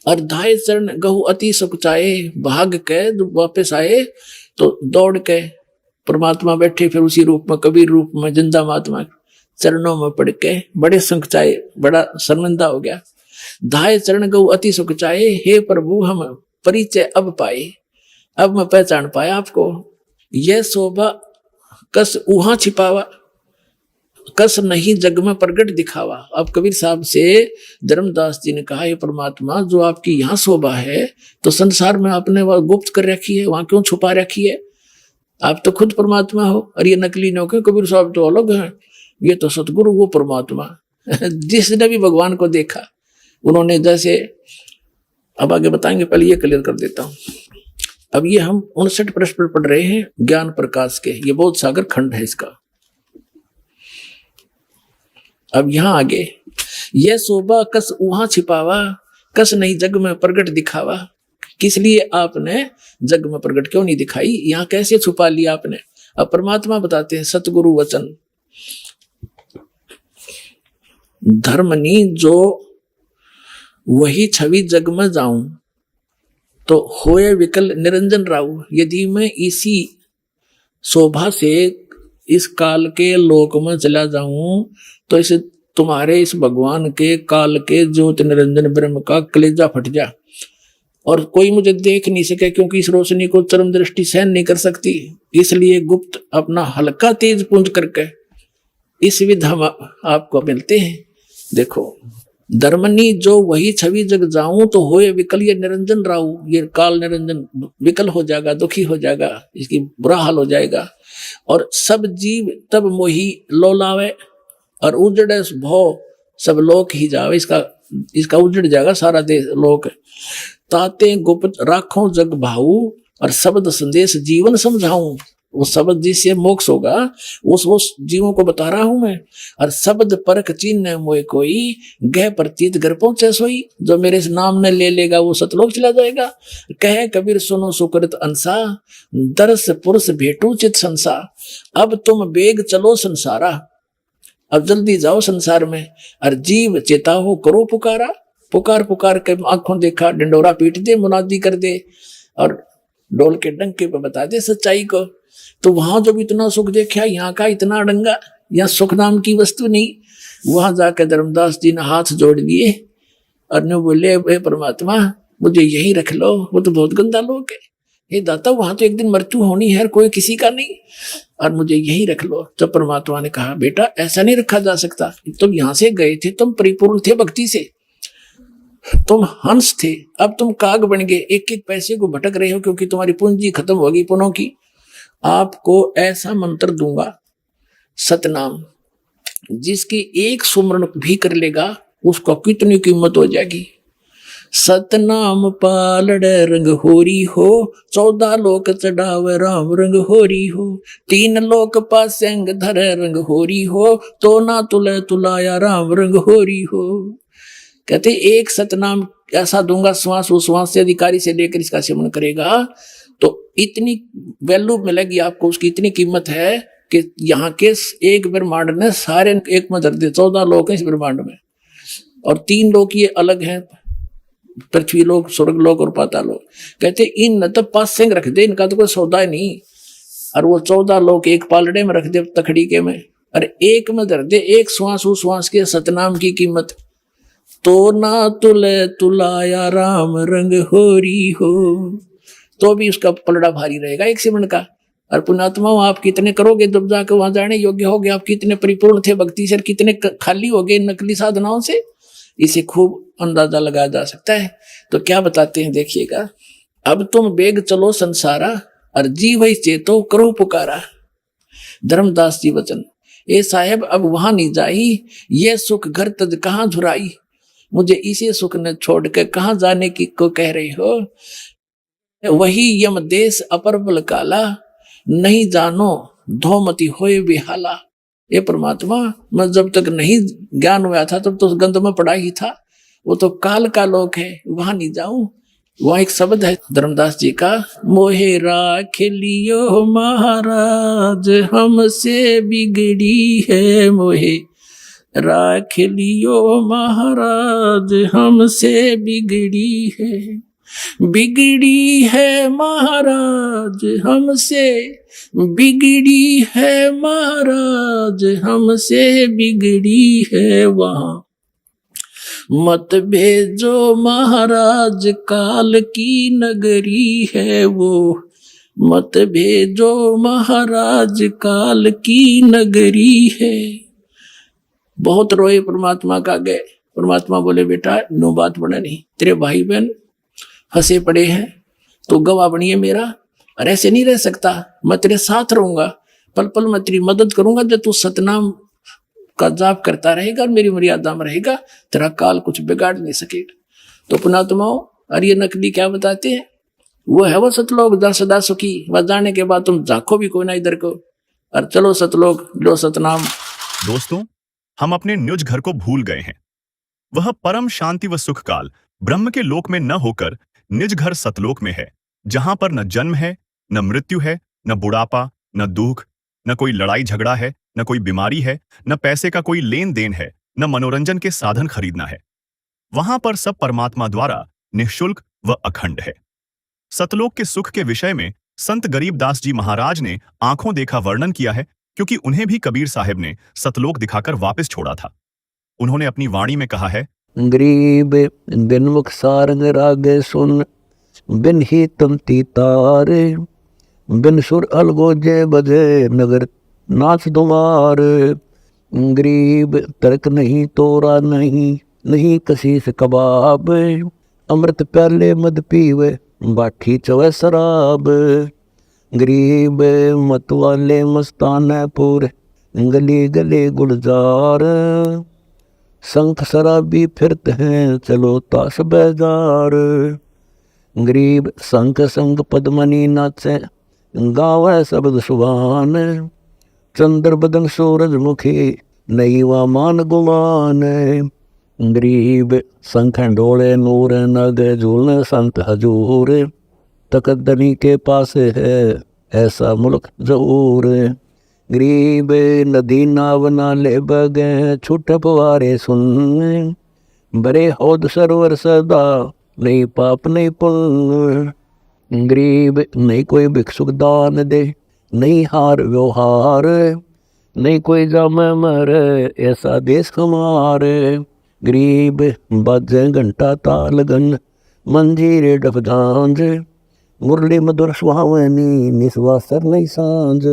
और धाय चरण गहु अति सुख चाहे, भाग के वापस आए तो दौड़ के परमात्मा बैठे फिर उसी रूप में, कबीर रूप में, जिंदा महात्मा चरणों में पड़ के बड़े सुख चाहे, बड़ा शर्मिंदा हो गया। धाय चरण गहु अति सुख चाहे, हे प्रभु हम परिचय अब पाए, अब मैं पहचान पाया आपको। यह शोभा कस उहा छिपावा, कस नहीं जग में प्रगट दिखावा। अब कबीर साहब से धर्मदास जी ने कहा, ये परमात्मा जो आपकी यहाँ शोभा है तो संसार में आपने वह गुप्त कर रखी है, वहां क्यों छुपा रखी है? आप तो खुद परमात्मा हो, और ये नकली नौके कबीर साहब तो अलग हैं, ये तो सतगुरु वो परमात्मा जिसने भी भगवान को देखा उन्होंने जैसे, अब आगे बताएंगे, पहले ये क्लियर कर देता हूं। अब ये हम 59 प्रश्न पढ़ रहे हैं ज्ञान प्रकाश के, ये बहुत सागर खंड है इसका। अब यहां आगे, यह शोभा कस वहां छिपावा, कस नहीं जग में प्रगट दिखावा। किस लिए आपने जग में प्रगट क्यों नहीं दिखाई, यहां कैसे छुपा लिया आपने? अब परमात्मा बताते हैं, सतगुरु वचन धर्मनी जो वही छवि जग में जाऊं, तो होए विकल निरंजन राहु। यदि मैं इसी शोभा से इस काल के लोक में चला जाऊं तो इस तुम्हारे इस भगवान के काल के ज्योति निरंजन ब्रह्म का कलेजा फट जा, और कोई मुझे देख नहीं सके, क्योंकि इस रोशनी को चरम दृष्टि सहन नहीं कर सकती। इसलिए गुप्त अपना हल्का तेज पुंज करके इस विध हम आपको मिलते हैं। देखो, धर्मनी जो वही छवि जग जाऊं, तो होए विकल ये निरंजन राहु, ये काल निरंजन विकल हो जाएगा, दुखी हो जाएगा, इसकी बुरा हाल हो जाएगा। और सब जीव तब मोही लोलावे, और उजड़े भव सब लोक ही जावे, इसका उजड़ जाएगा सारा देश लोक। ताते गुप्त राखों जग भाऊ, और शब्द संदेश जीवन समझाऊं। वो शब्द जिससे मोक्ष होगा वो जीवों को बता रहा हूं मैं। और शब्द परख चिन्ह मोए कोई, गह प्रतीत घर पहुंचे सोई। जो मेरे इस नाम ने ले लेगा वो सतलोक चला जाएगा। कहे कबीर सुनो सुकृत अंसा, दर्श पुरुष भेटू चित संसा। अब तुम बेग चलो संसारा, अब जल्दी जाओ संसार में। और जीव चेता हो करो पुकारा, पुकार पुकार के आंखों देखा, डंडोरा पीट दे, मुनादी कर दे, और डोल के डंके पे बता दे सच्चाई को। तो वहां जब इतना सुख देखा, यहाँ का इतना अड़ंगा, यहाँ सुख नाम की वस्तु नहीं। वहां जाकर धर्मदास जी ने हाथ जोड़ दिए और ने बोले, हे परमात्मा मुझे यही रख लो, वो तो बहुत गंदा लोग है, हे दाता वहां तो एक दिन मृत्यु होनी है, कोई किसी का नहीं, और मुझे यही रख लो। तब परमात्मा ने कहा बेटा ऐसा नहीं रखा जा सकता, तुम यहां से गए थे, तुम परिपूर्ण थे भक्ति से, तुम हंस थे, अब तुम काग बन गए, एक एक पैसे को भटक रहे हो क्योंकि तुम्हारी पूंजी खत्म होगी पुनों की। आपको ऐसा मंत्र दूंगा सतनाम, जिसकी एक सुमरण भी कर लेगा उसको कितनी कीमत हो जाएगी। सतनाम पालड़ रंग होरी हो, 14 लोक चढ़ावे राम रंग होरी हो, 3 लोक पासेंग धर रंग होरी हो, तो ना तुले तुलाया राम रंग होरी हो। कहते एक सतनाम ऐसा दूंगा, श्वास उश्वास से अधिकारी से लेकर इसका सेवन करेगा तो इतनी वैल्यू मिलेगी आपको, उसकी इतनी कीमत है कि यहाँ के एक ब्रह्मांड ने सारे एक में धर दे। 14 लोक है इस ब्रह्मांड में, और 3 लोक ये अलग हैं, पृथ्वी लोक, स्वर्ग लोक और पाताल लोक। कहते इन न तो पास सिंह रख दे, इनका तो कोई सौदा नहीं, और वो 14 लोक एक पालड़े में रख दे तखड़ी के में, और एक में धर दे, एक श्वास उश्वास के सतनाम की कीमत। तो ना तुले तुलाया राम रंग होरी हो, तो भी उसका पलड़ा भारी रहेगा एक सिमरण का। और पुण्यात्मा आप कितने करोगे जब जाकर वहां जाने योग्य हो गए, आप कितने परिपूर्ण थे भक्ति से, कितने खाली हो गए नकली साधनाओं से, इसे खूब अंदाजा लगाया जा सकता है। तो क्या बताते हैं देखिएगा, अब तुम बेग चलो संसारा, और जी वही चेतो करो पुकारा। धर्मदास जी वचन, ए साहेब अब वहां नहीं जाई, ये सुख घर तज कहाँ झुराई, मुझे इसी सुख ने छोड़ के कहाँ जाने की को कह रही हो। वही यम देश अपर बल काला, नहीं जानो धोमती होए बेहाला। ये परमात्मा, मैं जब तक नहीं ज्ञान हुआ था तब तो गंध में पड़ा ही था, वो तो काल का लोक है, वहां नहीं जाऊं। वहां एक शब्द है धर्मदास जी का, मोहे राख लियो महाराज हमसे बिगड़ी है, मोहे राख लियो महाराज हमसे बिगड़ी है, बिगड़ी है महाराज हमसे, बिगड़ी है महाराज हमसे बिगड़ी है, वहां मत भेजो महाराज काल की नगरी है वो, मत भेजो महाराज काल की नगरी है। बहुत रोए परमात्मा का गए, परमात्मा बोले बेटा नो बात बना नहीं, तेरे भाई बहन फंसे पड़े हैं, तो गवाह बनिए मेरा, और ऐसे नहीं रह सकता, मैं तेरे साथ रहूंगा, पल पल मैं तेरी मदद करूंगा, जब तू सतनाम का जाप करता रहेगा और मेरी मर्यादा में रहेगा, तेरा काल कुछ बिगाड़ नहीं सकेगा। तो पुणात्माओं, और ये नकली क्या बताते हैं, वो है वो सतलोक जहाँ सदा सुखी, वह जाने के बाद तुम झांको भी कोई ना इधर को, और चलो सतलोक लो सतनाम। दोस्तों, हम अपने निज घर को भूल गए हैं। वह परम शांति व सुख काल ब्रह्म के लोक में न होकर निज घर सतलोक में है, जहां पर न जन्म है, न मृत्यु है, न बुढ़ापा, न दुख, न कोई लड़ाई झगड़ा है, न कोई बीमारी है, न पैसे का कोई लेन देन है, न मनोरंजन के साधन खरीदना है। वहां पर सब परमात्मा द्वारा निःशुल्क व अखंड है। सतलोक के सुख के विषय में संत गरीबदास जी महाराज ने आंखों देखा वर्णन किया है, क्योंकि उन्हें भी कबीर साहब ने सतलोक दिखाकर वापस छोड़ा था। उन्होंने अपनी वाणी में कहा है, गरीब बिन मुख सारंग रागे सुन, बिन ही तमती तारे, बिन सुर अलगोजे बजे नगर नाच तुम्हार। गरीब तर्क नहीं तोरा नहीं, नहीं कसीस कबाब, अमृत प्याले मद पीवे बाठी चवे शराब। गरीब मतवाले मस्ताना पूरे, गली गली गुलजार, संख शराबी फिरते हैं चलो ताश बाजार। गरीब संख संग पद्मनी नाचे, गावे शब्द सुभान, चंद्र बदन सूरजमुखी नहीं वा मान गुमान। गरीब संख डोले नूर नग झूलने संत हजूर, तकदनी के पास है ऐसा मुल्क जरूर। गरीब नदी नाव नाले बगे छूट पवारे सुन, बरे हौद सरोवर सदा नहीं पाप नहीं पुण्य। गरीब नहीं कोई भिक्षुक दान दे, नहीं हार व्यवहार, नहीं कोई जामे मरे ऐसा देश हमारे। गरीब बाजे घंटा ताल गन, मंजीरे डफ झांझ, मुरली मधुर सुहावनी निस्वासर नहीं सांझ,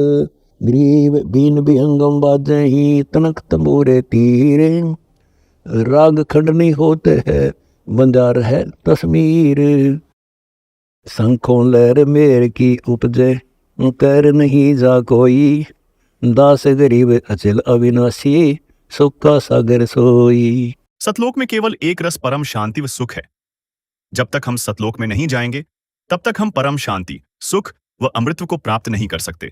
ग्रीव बीन विहंगम बाजे ही तनक तंबूरे तीरे, राग खंडनी होते हैं बंजार है तस्मीर, शंखों लहर मेर की उपजे कर नहीं जा कोई, दास गरीब अचल अविनाशी सुख का सागर सोई। सतलोक में केवल एक रस परम शांति व सुख है। जब तक हम सतलोक में नहीं जाएंगे तब तक हम परम शांति, सुख व अमृतत्व को प्राप्त नहीं कर सकते।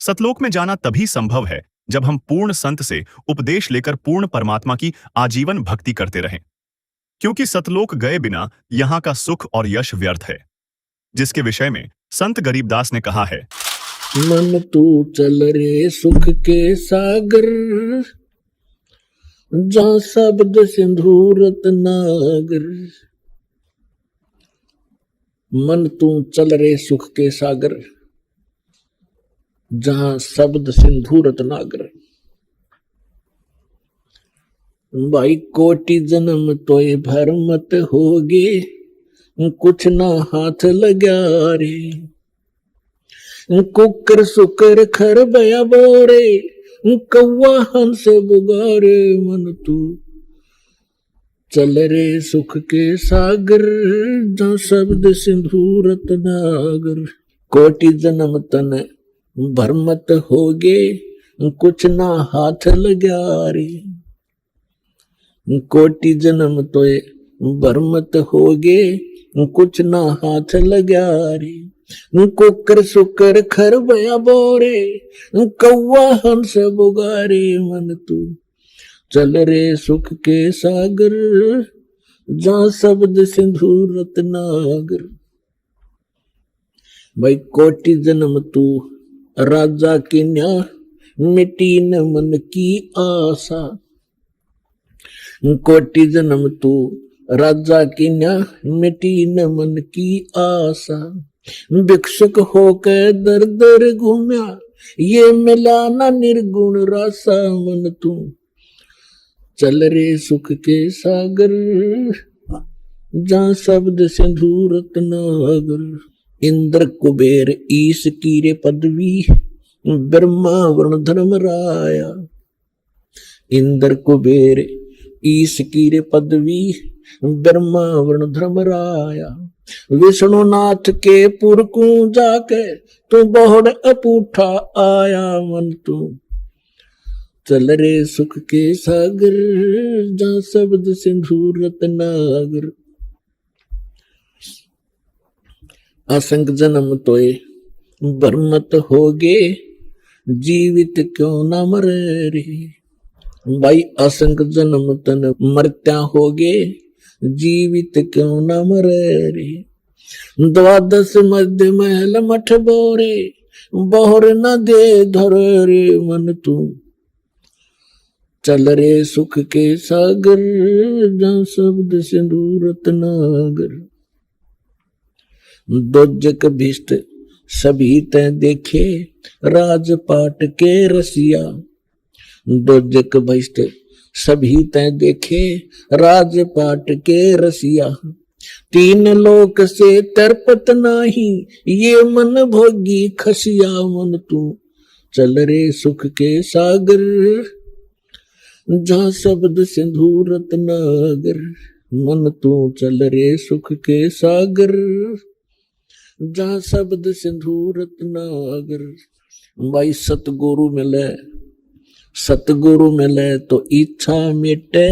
सतलोक में जाना तभी संभव है जब हम पूर्ण संत से उपदेश लेकर पूर्ण परमात्मा की आजीवन भक्ति करते रहें, क्योंकि सतलोक गए बिना यहां का सुख और यश व्यर्थ है, जिसके विषय में संत गरीबदास ने कहा है, मन तू चल रे सुख के सागर, जहाँ शब्द सिंधु रत्नागर। मन तू चल रे सुख के सागर, जहाँ शब्द सिंधु रत्नागर। भाई कोटि जन्म तोय भर मत होगे, कुछ ना हाथ लगा रे, कुकर सुकर खर बया बोरे, कौवा हंस बुगारे। मन तू चल रे सुख के सागर, जहाँ शब्द सिंधु रत्नागर। कोटि जन्म तन भर मत होगे, कुछ ना हाथ लगा रे, कोटि जन्म तोय भर मत होगे, कुछ ना हाथ लगा रे, कुकर सुकर खर बया बोरे, कौवा हंस बुगारे। मन तू चल रे सुख के सागर, जहाँ शब्द सिंधु रत्नागर। भाई कोटि जन्म तू राजा की न्या, मिटी न मन की आशा। कोटि जन्म तू राजा की न्या, मिटी न मन की आशा। भिक्षुक होकर दर दर घूम्या, ये मिला ना निर्गुण रासा। मन तू चल रे सुख के सागर, जहाँ शब्द सिंधु रत्नागर। इंद्र कुबेर ईश कीरे पदवी, ब्रह्मा वर्ण धर्म राया। इंद्र कुबेर ईश कीरे पदवी, ब्रह्मा वर्ण धर्म राया। विष्णुनाथ के पुर को जाके, तू बहुड़ अपूठा आया। मन तू चल रे सुख के सागर, जहाँ शब्द सिंधु रत्नागर। असंग जन्म तोय भरमत होगे, जीवित क्यों न मरे रे। भाई असंग जन्म तन मरत्या होगे, जीवित क्यों न मरे रे। द्वादश मध्य महल मठ बोरे, बहुर न दे धर रे। मन तू चल रे सुख के सागर, जहाँ शब्द सिंधु रत्नागर। दोजक भिष्ट सभी तय देखे, राजपाट के रसिया। दोजक भिष्ट सभी तय देखे, राजपाट के रसिया। तीन लोक से तरपत नाही, ये मन भोगी खसिया। मन तू चल रे सुख के सागर, जहाँ शब्द सिंधु रत्नागर। मन तू चल रे सुख के सागर, जहाँ शब्द सिंधु रत्नागर। भाई सतगुरु मिले, सतगुरु मिले तो इच्छा मिटे,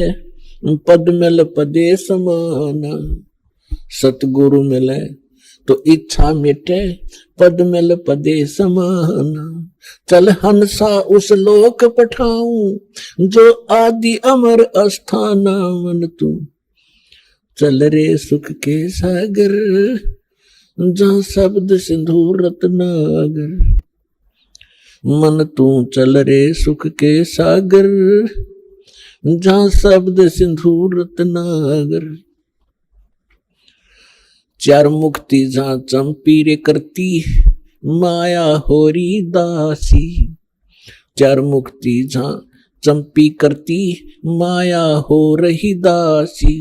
पद मिल पदे समाना। सतगुरु मिले तो इच्छा मिटे, पद मिल पदे समाना। चल हंसा उस लोक पठाऊं, जो आदि अमर अस्थाना। मन तू चल रे सुख के सागर, जहाँ शब्द सिंधु रत्नागर। मन तू चल रे सुख के सागर, जहाँ शब्द सिंधु रत्नागर। चार मुक्ति जहाँ चंपी रे करती, माया होरी दासी। चार मुक्ति जहाँ चंपी करती, माया हो रही दासी।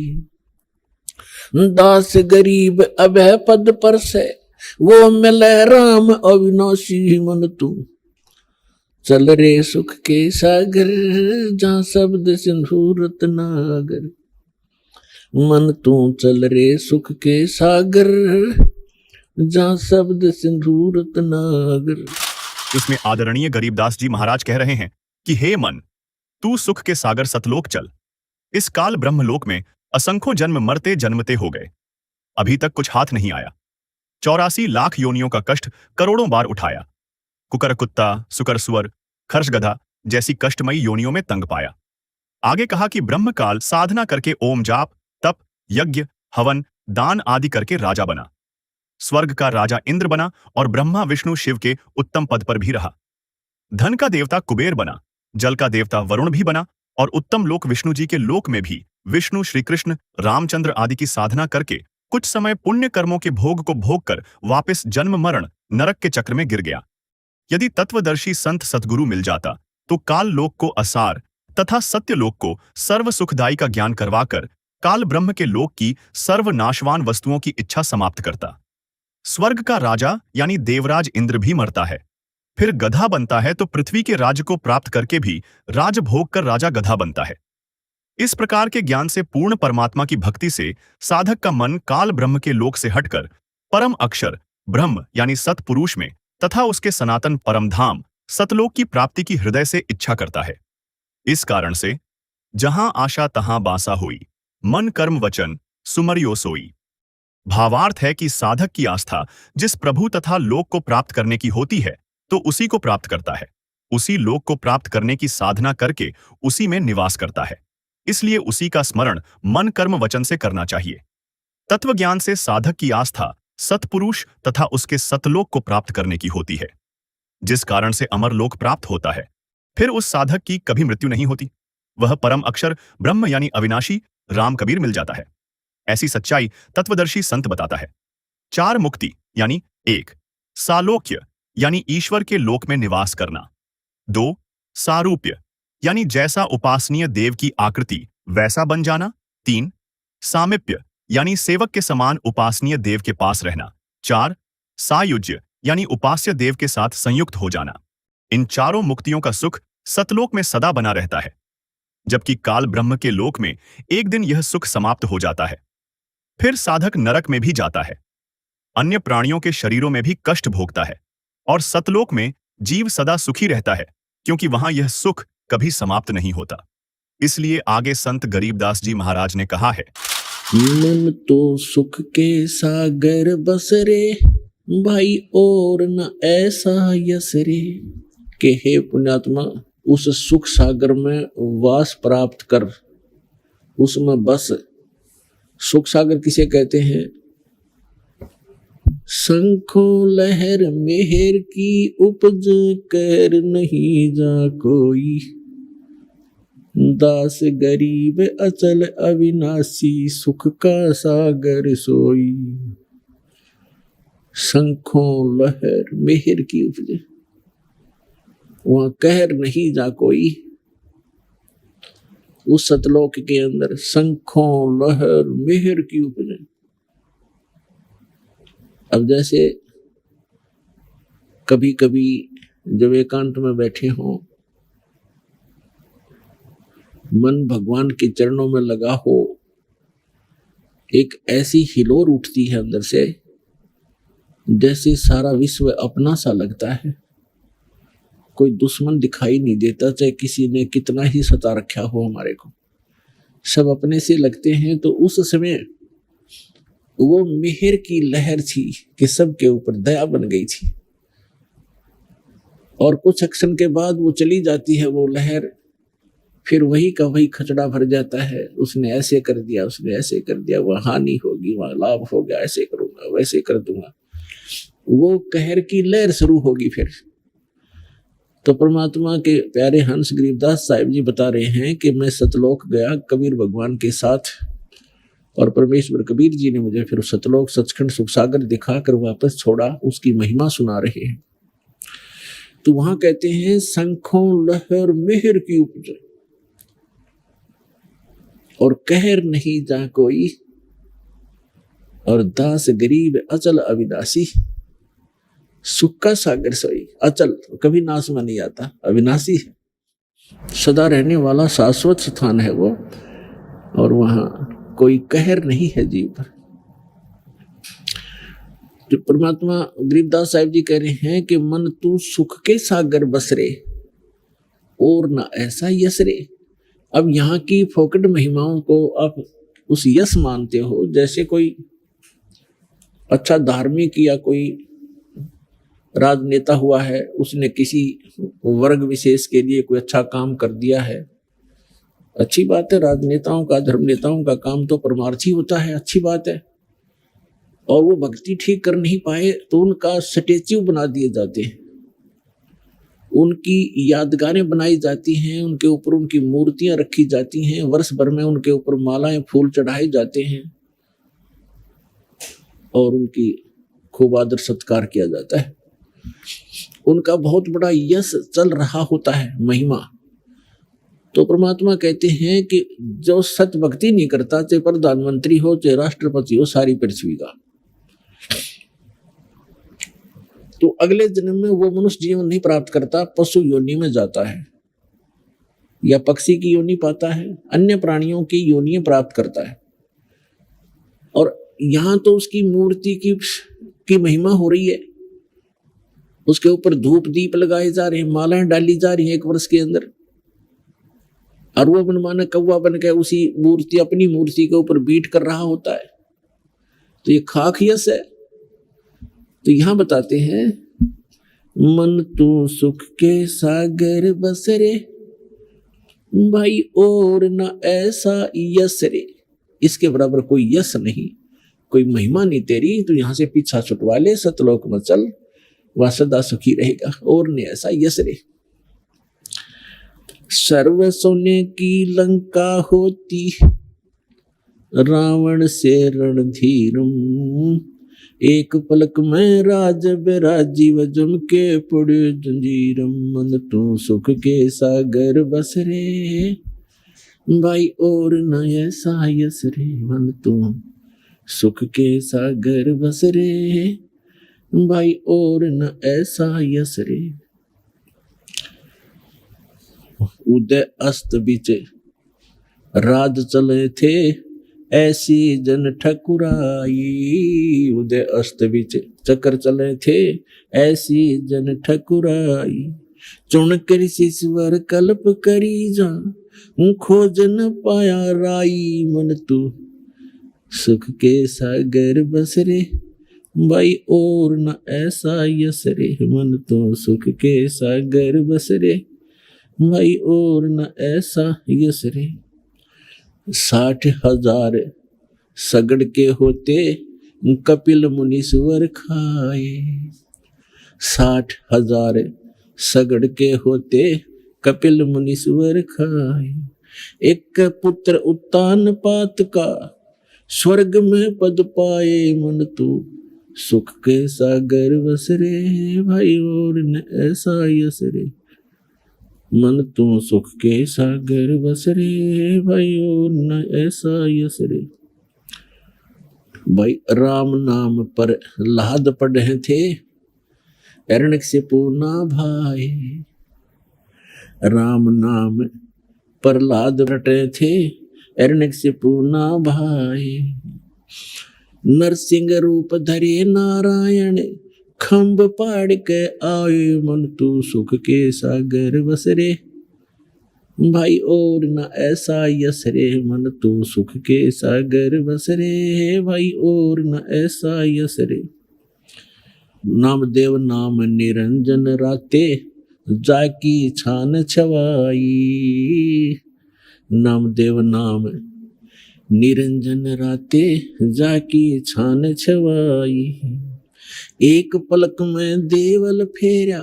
दास गरीब अभय पद पर से, वो मिले राम अविनाशी मन तू चल रे सुख के सागर जहाँ शब्द सिंधु रत्नागर मन तू चल रे सुख के सागर जहाँ शब्द सिंधु रत्नागर। इसमें आदरणीय गरीबदास जी महाराज कह रहे हैं कि हे मन, तू सुख के सागर सतलोक चल। इस काल ब्रह्मलोक में असंख्यों जन्म मरते जन्मते हो गए, अभी तक कुछ हाथ नहीं आया। 84 लाख योनियों का कष्ट करोड़ों बार उठाया, कुकर कुत्ता, सुकर सुअर, खर्ष गधा जैसी कष्टमयी योनियों में तंग पाया। आगे कहा कि ब्रह्मकाल साधना करके ओम जाप, तप, यज्ञ, हवन, दान आदि करके राजा बना। स्वर्ग का राजा इंद्र बना और ब्रह्मा विष्णु शिव के उत्तम पद पर भी रहा। धन का देवता कुबेर बना, जल का देवता वरुण भी बना और उत्तम लोक विष्णु जी के लोक में भी विष्णु, श्री कृष्ण, रामचंद्र आदि की साधना करके कुछ समय पुण्य कर्मों के भोग को भोग कर वापस जन्म मरण नरक के चक्र में गिर गया। यदि तत्वदर्शी संत सतगुरु मिल जाता तो काल लोक को असार तथा सत्य लोक को सर्व सुखदायी का ज्ञान करवाकर काल ब्रह्म के लोक की सर्वनाशवान वस्तुओं की इच्छा समाप्त करता। स्वर्ग का राजा यानी देवराज इंद्र भी मरता है, फिर गधा बनता है तो पृथ्वी के राज्य को प्राप्त करके भी राजभोग कर राजा गधा बनता है। इस प्रकार के ज्ञान से पूर्ण परमात्मा की भक्ति से साधक का मन काल ब्रह्म के लोक से हटकर परम अक्षर ब्रह्म यानी सतपुरुष में तथा उसके सनातन परम धाम सतलोक की प्राप्ति की हृदय से इच्छा करता है। इस कारण से जहां आशा तहां बासा हुई, मन कर्म वचन सुमरियो सोई। भावार्थ है कि साधक की आस्था जिस प्रभु तथा लोक को प्राप्त करने की होती है तो उसी को प्राप्त करता है, उसी लोक को प्राप्त करने की साधना करके उसी में निवास करता है। इसलिए उसी का स्मरण मन कर्म वचन से करना चाहिए। तत्व ज्ञान से साधक की आस्था सतपुरुष तथा उसके सतलोक को प्राप्त करने की होती है, जिस कारण से अमर लोक प्राप्त होता है। फिर उस साधक की कभी मृत्यु नहीं होती, वह परम अक्षर ब्रह्म यानी अविनाशी राम कबीर मिल जाता है। ऐसी सच्चाई तत्वदर्शी संत बताता है। 4 मुक्ति यानी 1 सालोक्य यानी ईश्वर के लोक में निवास करना, 2 सारूप्य यानी जैसा उपासनीय देव की आकृति वैसा बन जाना, 3 सामिप्य यानी सेवक के समान उपासनीय देव के पास रहना, 4 सायुज्य यानी उपास्य देव के साथ संयुक्त हो जाना। इन चारों मुक्तियों का सुख सतलोक में सदा बना रहता है, जबकि काल ब्रह्म के लोक में एक दिन यह सुख समाप्त हो जाता है। फिर साधक नरक में भी जाता है, अन्य प्राणियों के शरीरों में भी कष्ट भोगता है और सतलोक में जीव सदा सुखी रहता है, क्योंकि वहां यह सुख कभी समाप्त नहीं होता। इसलिए आगे संत गरीबदास जी महाराज ने कहा है, मन तो सुख के सागर बस रे भाई और न ऐसा यस रे। के हे पुण्यात्मा, उस सुख सागर में वास प्राप्त कर, उसमें बस। सुख सागर किसे कहते हैं? शंखों लहर मेहर की उपज कर नहीं जा कोई, दास गरीब अचल अविनाशी सुख का सागर सोई। शंखों लहर मेहर की उपज, वहां कहर नहीं जा कोई। उस सतलोक के अंदर शंखों लहर मेहर की उपज। अब जैसे कभी कभी जब एकांत में बैठे हों, मन भगवान के चरणों में लगा हो, एक ऐसी हिलोर उठती है अंदर से जैसे सारा विश्व अपना सा लगता है। कोई दुश्मन दिखाई नहीं देता, चाहे किसी ने कितना ही सता रखा हो हमारे को, सब अपने से लगते हैं। तो उस समय वो मेहर की लहर थी कि सबके ऊपर दया बन गई थी, और कुछ क्षण के बाद वो चली जाती है वो लहर, फिर वही का वही खचड़ा भर जाता है। उसने ऐसे कर दिया, उसने ऐसे कर दिया, वहां हानि होगी, वहां लाभ होगा, ऐसे करूंगा, वैसे कर दूंगा। वो कहर की लहर शुरू होगी फिर। तो परमात्मा के प्यारे हंस गरीबदास साहिब जी बता रहे हैं कि मैं सतलोक गया कबीर भगवान के साथ, और परमेश्वर कबीर जी ने मुझे फिर सतलोक सचखंड सुख सागर दिखाकर वापस छोड़ा, उसकी महिमा सुना रहे हैं। तो वहां कहते हैं शंखों लहर मेहर की उपज, और कहर नहीं जा कोई, और दास गरीब अचल अविनाशी। सुख का सागर सोई, अचल कभी नाश में नहीं आता, अविनाशी है, सदा रहने वाला शाश्वत स्थान है वो, और वहां कोई कहर नहीं है जीव पर। तो परमात्मा गरीबदास साहिब जी कह रहे हैं कि मन तू सुख के सागर बसरे और ना ऐसा यश रे। अब यहाँ की फोकट महिमाओं को आप उस यश मानते हो, जैसे कोई अच्छा धार्मिक या कोई राजनेता हुआ है, उसने किसी वर्ग विशेष के लिए कोई अच्छा काम कर दिया है, अच्छी बात है। राजनेताओं का, धर्म नेताओं का काम तो परमार्थी होता है, अच्छी बात है। और वो भक्ति ठीक कर नहीं पाए तो उनका स्टेच्यू बना दिए जाते हैं, उनकी यादगारें बनाई जाती हैं, उनके ऊपर उनकी मूर्तियां रखी जाती हैं, वर्ष भर में उनके ऊपर मालाएं फूल चढ़ाए जाते हैं और उनकी खूब आदर सत्कार किया जाता है। उनका बहुत बड़ा यश चल रहा होता है, महिमा। तो परमात्मा कहते हैं कि जो सत्य भक्ति नहीं करता, चाहे प्रधानमंत्री हो चाहे राष्ट्रपति हो सारी पृथ्वी का, तो अगले जन्म में वो मनुष्य जीवन नहीं प्राप्त करता, पशु योनि में जाता है या पक्षी की योनि पाता है, अन्य प्राणियों की योनि प्राप्त करता है। और यहां तो उसकी मूर्ति की महिमा हो रही है, उसके ऊपर धूप दीप लगाए जा रहे हैं, मालाएं डाली जा रही हैं एक वर्ष के अंदर, और वो मनमाना कौवा बन के उसी मूर्ति, अपनी मूर्ति के ऊपर बीट कर रहा होता है। तो ये खाक यश है। तो यहां बताते हैं मन तू सुख के सागर बसरे भाई और न ऐसा यश रे। इसके बराबर कोई यश नहीं, कोई महिमा नहीं तेरी, तो यहां से पीछा छुटवा ले, सतलोक में चल, वह सदा सुखी रहेगा, और न ऐसा यश रे। सर्व सोने की लंका होती रावण से रणधीरम, एक पलक में राज बेराजीव जम के पड़े जंजीरम। मन तू सुख के सागर बसरे भाई और न ऐसा यश रे। मन तू सुख के सागर बसरे भाई और न ऐसा यश रे। उदय अस्त बीच राज चले थे ऐसी जन ठकुराई। उदय अस्त बीच चक्कर चले थे ऐसी जन ठकुराई। चुन कर ईश्वर कल्प करी जा खोज न पाया राई। मन तू सुख के सागर बसरे भाई और न ऐसा यश रे। मन तू सुख के सागर बसरे भाई और न ऐसा यश रे। 60,000 सगड़ के होते कपिल मुनीश्वर खाए। 60,000 सगड़ के होते कपिल मुनीश्वर खाए। एक पुत्र उत्तान पात का स्वर्ग में पद पाए। मन तू सुख के सागर बसरे भाई और न ऐसा यश रे। मन तू सुख के सागर बसरे भाई और न ऐसा यश रे। भाई राम नाम पर लाद पढ़े थे हिरण्य से पूना भाई। राम नाम पर लाद रटे थे हिरण्य से पूना भाई। नरसिंह रूप धरे नारायण खम्ब पाड़ के आए। मन तू सुख के सागर बसरे भाई और न ऐसा यश रे। मन तू सुख के सागर बसरे भाई और न ऐसा यश रे। नामदेव नाम निरंजन राते जाकी छान छवाई। नामदेव नाम निरंजन राते जाकी छान छवाई। एक पलक में देवल फेरा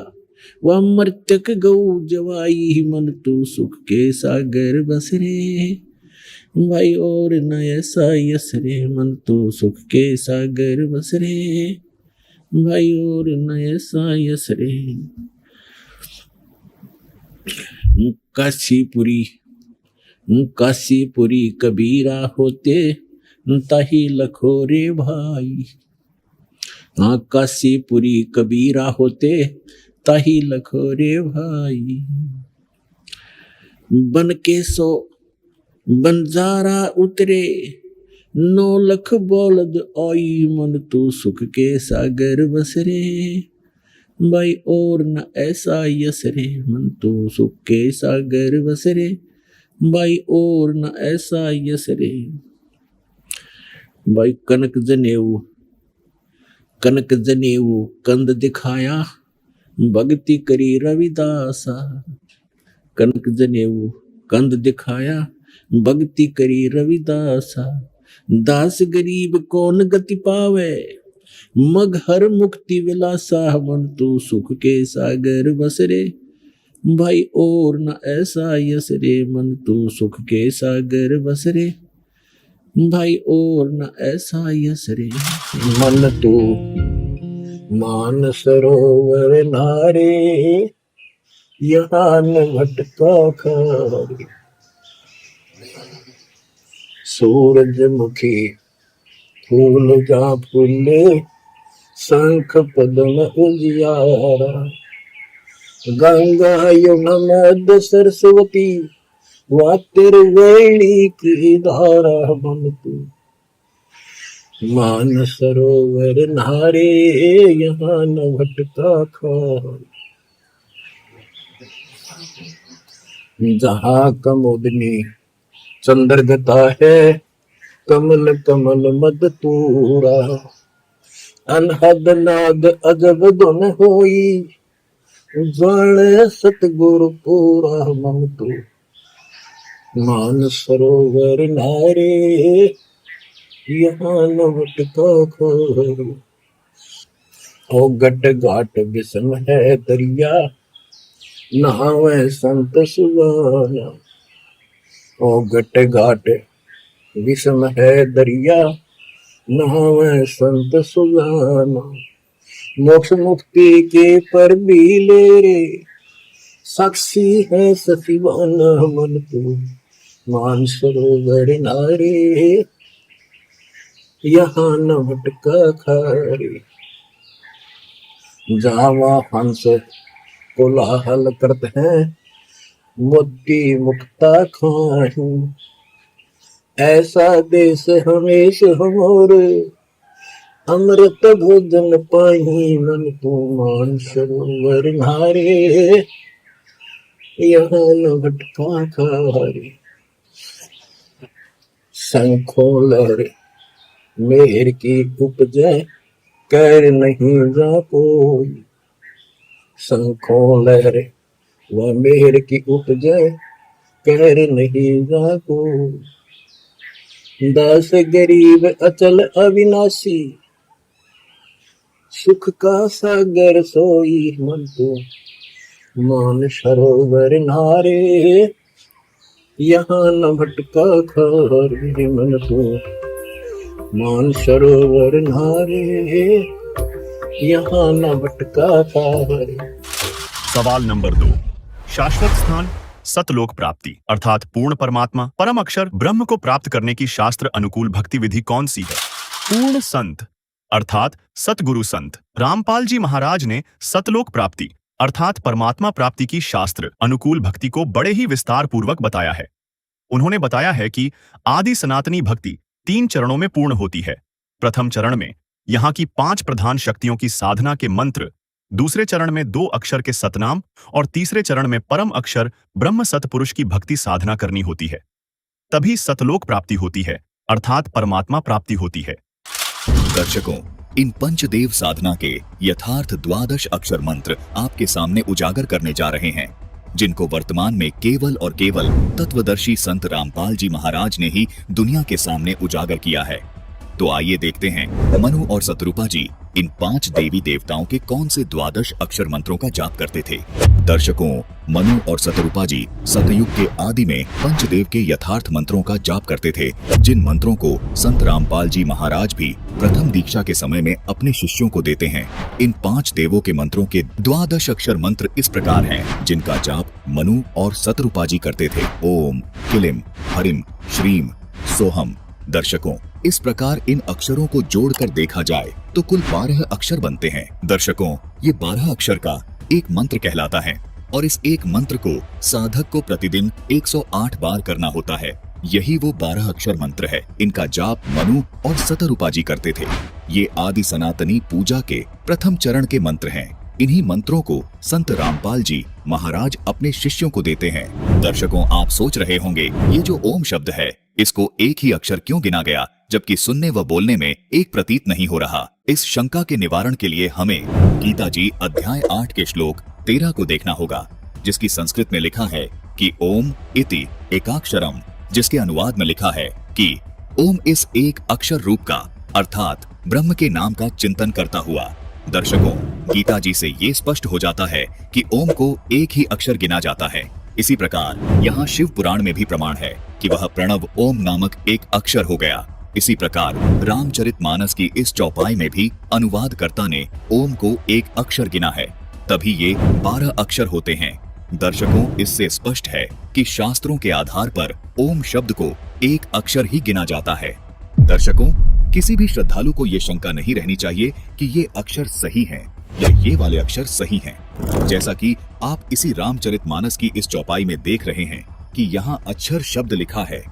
वह मृतक गौ जवाई। मन तू सुख के सागर बसरे भाई और न ऐसा यश रे। मन तू सुख के सागर बसरे भाई और न ऐसा यश रे। काशीपुरी कबीरा होते ताही लखो रे भाई। हाँ काशीपुरी कबीरा होते ताही लखो रे भाई। बन के सो बंजारा उतरे 9 लख बोलद आई मन तू सुख के सागर बसरे। भाई और न ऐसा यसरे मन तू सुख के सागर बसरे। भाई और न ऐसा यसरे। भाई कनक जनेऊ कंद दिखाया भक्ति करी रविदासा। कनक जनेऊ कंद दिखाया भक्ति करी रविदासा। दास गरीब कौन गति पावे मग हर मुक्ति विलासा। मन तू सुख के सागर बसरे। भाई और न ऐसा यसरे मन तू सुख के सागर बसरे। भाई और न ऐसा यसरे। मन तू मान सरोवर नारे यहाँ न भटका खारे। सूरजमुखी फूल जा फूले शंख पद्म उजियारा। गंगा यमुना मध्य सरस्वती वातिर वेणी की धारा। मन तू मान सरोवर नारे यहाँ न भटका खारे। जहाँ कमोदनी चंद्रगता है कमल कमल मद तूरा। अनहद नाद अजब धुन होई जाने सतगुरु पूरा। मन तू मान सरोवर नारे यहाँ न भटका खारे। ओ गट घाट विषम है दरिया नहावे संत सुजाना। ओ गट घाट विषम है दरिया नहावे संत सुजाना। मोक्ष मुक्ति के पर भी ले रे साक्षी है सतीवाना। मन तू मान सरोवर नारे यहाँ न भटका खारे। जावा हंस कोलाहल करते हैं मोती मुक्ता खाऊं। ऐसा देश हमेश हमोरे अमृत भोजन पाई। मन तू मान सरोवर नारे यहाँ न भटका खारे। शंखों लहरे मेहर की उपजे कर नहीं जा कोई। शंखों लहरे वह मेहर की उपजे कर नहीं जा कोई। दास गरीब अचल अविनाशी सुख का सागर सोई। मन तू मान सरोवर नारे यहाँ न भटका खारे। मन तू मान सरोवर नारे यहाँ न भटका खारे। सवाल नंबर 2। शाश्वत स्थान सतलोक प्राप्ति अर्थात पूर्ण परमात्मा परम अक्षर ब्रह्म को प्राप्त करने की शास्त्र अनुकूल भक्ति विधि कौन सी है? पूर्ण संत अर्थात सतगुरु संत रामपाल जी महाराज ने सतलोक प्राप्ति अर्थात परमात्मा प्राप्ति की शास्त्र अनुकूल भक्ति को बड़े ही विस्तार पूर्वक बताया है। उन्होंने बताया है कि आदि सनातनी भक्ति 3 चरणों में पूर्ण होती है। प्रथम चरण में यहाँ की 5 प्रधान शक्तियों की साधना के मंत्र, दूसरे चरण में 2 अक्षर के सतनाम और तीसरे चरण में परम अक्षर ब्रह्म सतपुरुष की भक्ति साधना करनी होती है। तभी सतलोक प्राप्ति होती है अर्थात परमात्मा प्राप्ति होती है। दर्शकों, इन पंचदेव साधना के यथार्थ 12 अक्षर मंत्र आपके सामने उजागर करने जा रहे हैं, जिनको वर्तमान में केवल और केवल तत्वदर्शी संत रामपाल जी महाराज ने ही दुनिया के सामने उजागर किया है। तो आइए देखते हैं मनु और सतरूपा जी इन 5 देवी देवताओं के कौन से 12 अक्षर मंत्रों का जाप करते थे। दर्शकों, मनु और सतरूपा जी सतयुग के आदि में पंचदेव के यथार्थ मंत्रों का जाप करते थे, जिन मंत्रों को संत रामपाल जी महाराज भी प्रथम दीक्षा के समय में अपने शिष्यों को देते हैं। इन 5 देवों के मंत्रों के 12 अक्षर मंत्र इस प्रकार हैं, जिनका जाप मनु और सतरूपा जी करते थे। ओम किलिम हरिम श्रीम सोहम। दर्शकों, इस प्रकार इन अक्षरों को जोड़कर देखा जाए तो कुल 12 अक्षर बनते हैं। दर्शकों, ये 12 अक्षर का एक मंत्र कहलाता है और इस एक मंत्र को साधक को प्रतिदिन 108 बार करना होता है। यही वो 12 अक्षर मंत्र है। इनका जाप मनु और सतरूपा जी करते थे। ये आदि सनातनी पूजा के प्रथम चरण के मंत्र हैं। इन्हीं मंत्रों को संत रामपाल जी महाराज अपने शिष्यों को देते हैं। दर्शकों, आप सोच रहे होंगे ये जो ओम शब्द है इसको एक ही अक्षर क्यों गिना गया, जबकि सुनने व बोलने में एक प्रतीत नहीं हो रहा। इस शंका के निवारण के लिए हमें गीता जी अध्याय 8 के श्लोक 13 को देखना होगा, जिसकी संस्कृत में लिखा है कि ओम इति एकाक्षरम, जिसके अनुवाद में लिखा है कि ओम इस एक अक्षर रूप का अर्थात ब्रह्म के नाम का चिंतन करता हुआ। दर्शकों, गीता जी से ये स्पष्ट हो जाता है कि ओम को एक ही अक्षर गिना जाता है। इसी प्रकार यहाँ शिव पुराण में भी प्रमाण है कि वह प्रणव ओम नामक एक अक्षर हो गया। इसी प्रकार रामचरितमानस की इस चौपाई में भी अनुवादकर्ता ने ओम को एक अक्षर गिना है, तभी ये 12 अक्षर होते हैं। दर्शकों, इससे स्पष्ट है कि शास्त्रों के आधार पर ओम शब्द को एक अक्षर ही गिना जाता है। दर्शकों, किसी भी श्रद्धालु को ये शंका नहीं रहनी चाहिए कि ये अक्षर सही हैं या ये वाले अक्षर सही हैं। जैसा कि आप इसी रामचरितमानस की इस चौपाई में देख रहे हैं कि यहाँ अक्षर शब्द लिखा है,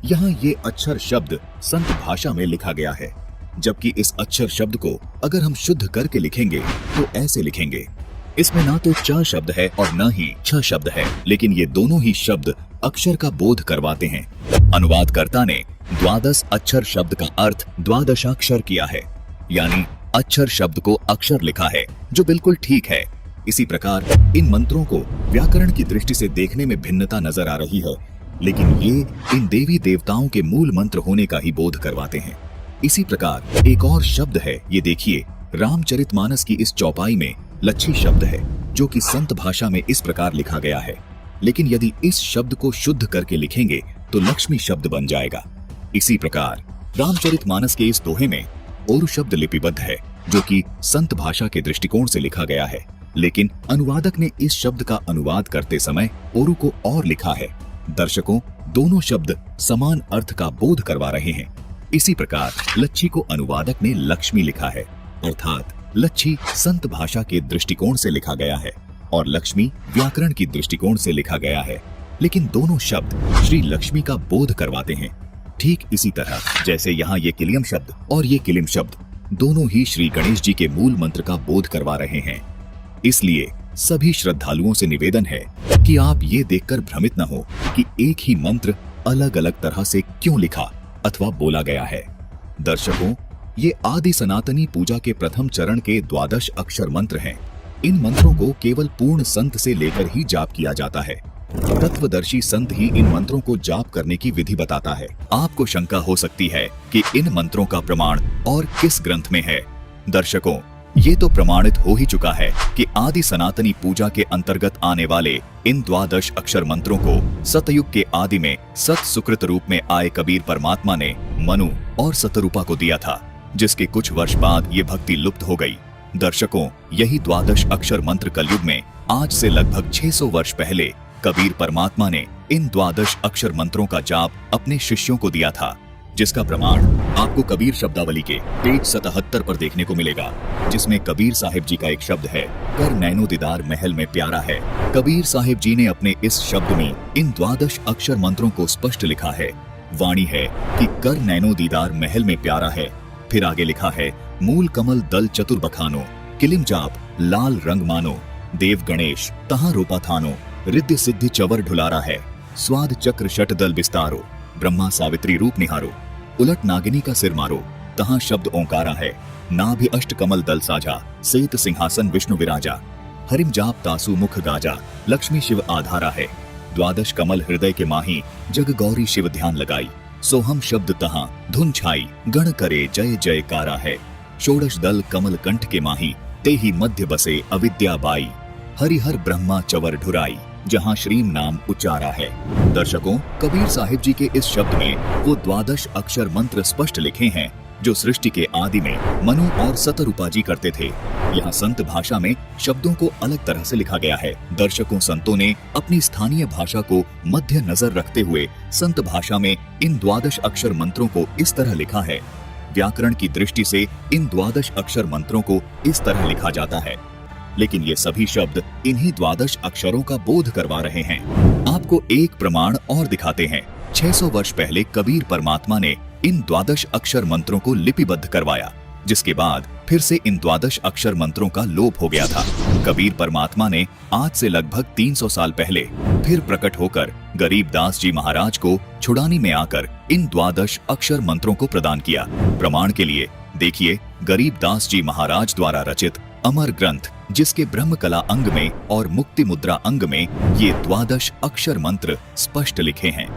यहाँ ये अक्षर शब्द संत भाषा में लिखा गया है, जबकि इस अक्षर शब्द को अगर हम शुद्ध करके लिखेंगे तो ऐसे लिखेंगे। इसमें ना तो च शब्द है और न ही छ शब्द है, लेकिन ये दोनों ही शब्द अक्षर का बोध करवाते हैं। अनुवादकर्ता ने द्वादश अक्षर शब्द का अर्थ द्वादशाक्षर किया है, यानी अक्षर शब्द को अक्षर लिखा है, जो बिल्कुल ठीक है। इसी प्रकार इन मंत्रों को व्याकरण की दृष्टि से देखने में भिन्नता नजर आ रही है, लेकिन ये इन देवी देवताओं के मूल मंत्र होने का ही बोध करवाते हैं। इसी प्रकार एक और शब्द है, ये देखिए, रामचरितमानस की इस चौपाई में लच्छी शब्द है, जो कि संत भाषा में इस प्रकार लिखा गया है, लेकिन यदि इस शब्द को शुद्ध करके लिखेंगे तो लक्ष्मी शब्द बन जाएगा। इसी प्रकार रामचरितमानस के इस दोहे में ओरु शब्द लिपिबद्ध है, जो कि संत भाषा के दृष्टिकोण से लिखा गया है, लेकिन अनुवादक ने इस शब्द का अनुवाद करते समय ओरु को और लिखा है। दर्शकों, दोनों शब्द समान अर्थ का बोध करवा रहे हैं। इसी प्रकार लच्छी को अनुवादक ने लक्ष्मी लिखा है, अर्थात लच्छी संत भाषा के दृष्टिकोण से लिखा गया है और लक्ष्मी व्याकरण की दृष्टिकोण से लिखा गया है, लेकिन दोनों शब्द श्री लक्ष्मी का बोध करवाते हैं। ठीक इसी तरह जैसे यहाँ ये किलियम शब्द और ये किलिम शब्द दोनों ही श्री गणेश जी के मूल मंत्र का बोध करवा रहे हैं। इसलिए सभी श्रद्धालुओं से निवेदन है कि आप ये देखकर भ्रमित न हो कि एक ही मंत्र अलग अलग तरह से क्यों लिखा अथवा बोला गया है। दर्शकों, ये आदि सनातनी पूजा के प्रथम चरण के द्वादश अक्षर मंत्र हैं। इन मंत्रों को केवल पूर्ण संत से लेकर ही जाप किया जाता है। तत्वदर्शी संत ही इन मंत्रों को जाप करने की विधि बताता है। आपको शंका हो सकती है कि इन मंत्रों का प्रमाण और किस ग्रंथ में है। दर्शकों, ये तो प्रमाणित हो ही चुका है कि आदि सनातनी पूजा के अंतर्गत आने वाले इन द्वादश अक्षर मंत्रों को सतयुग के आदि में सत सुकृत रूप में आए कबीर परमात्मा ने मनु और सतरूपा को दिया था, जिसके कुछ वर्ष बाद ये भक्ति लुप्त हो गई। दर्शकों, यही द्वादश अक्षर मंत्र कलयुग में आज से लगभग 600 वर्ष पहले कबीर परमात्मा ने इन द्वादश अक्षर मंत्रों का जाप अपने शिष्यों को दिया था, जिसका प्रमाण आपको कबीर शब्दावली के पेज 77 पर देखने को मिलेगा, जिसमें कबीर साहिब जी का एक शब्द है, कर नैनो दीदार महल में प्यारा है। कबीर साहिब जी ने अपने इस शब्द में इन द्वादश अक्षर मंत्रों को स्पष्ट लिखा है। वाणी है कि कर नैनो दीदार महल में प्यारा है। फिर आगे लिखा है, मूल कमल दल चतुर बखानो, किलिम जाप लाल रंग मानो, देव गणेश तहाँ रूपा थानो, रिद्धि सिद्धि चवर ढुलारा है, स्वाद चक्र शट दल विस्तारो, ब्रह्मा सावित्री रूप निहारो, उलट नागिनी का सिर मारो, तहाँ शब्द ओंकारा है, नाभि अष्ट कमल दल साजा, सेत सिंहासन विष्णु विराजा, हरिम जाप तासु मुख गाजा, लक्ष्मी शिव आधारा है, द्वादश कमल हृदय के माही, जग गौरी शिव ध्यान लगाई, सोहम शब्द तहाँ धुन छाई, गण करे जय जयकारा है, षोडश दल कमल कंठ के माही, ते ही मध्य बसे अविद्या बाई, हरिहर ब्रह्मा चवर ढुराई, जहाँ श्रीम नाम उच्चारा है। दर्शकों, कबीर साहिब जी के इस शब्द में वो द्वादश अक्षर मंत्र स्पष्ट लिखे हैं जो सृष्टि के आदि में मनु और सतरूपाजी करते थे। यहाँ संत भाषा में शब्दों को अलग तरह से लिखा गया है। दर्शकों, संतों ने अपनी स्थानीय भाषा को मध्य नजर रखते हुए संत भाषा में इन 12 अक्षर मंत्रों को इस तरह लिखा है। व्याकरण की दृष्टि से इन 12 अक्षर मंत्रों को इस तरह लिखा जाता है, लेकिन ये सभी शब्द इन्हीं 12 अक्षरों का बोध करवा रहे हैं। आपको एक प्रमाण और दिखाते हैं। 600 वर्ष पहले कबीर परमात्मा ने इन 12 अक्षर मंत्रों को लिपिबद्ध करवाया, जिसके बाद फिर से इन 12 अक्षर मंत्रों का लोप हो गया था। कबीर परमात्मा ने आज से लगभग 300 साल पहले फिर प्रकट होकर गरीबदास जी महाराज को छुड़ानी में आकर इन 12 अक्षर मंत्रों को प्रदान किया। प्रमाण के लिए देखिए गरीबदास जी महाराज द्वारा रचित अमर ग्रंथ, जिसके ब्रह्म कला अंग में और मुक्ति मुद्रा अंग में ये 12 अक्षर मंत्र स्पष्ट लिखे हैं।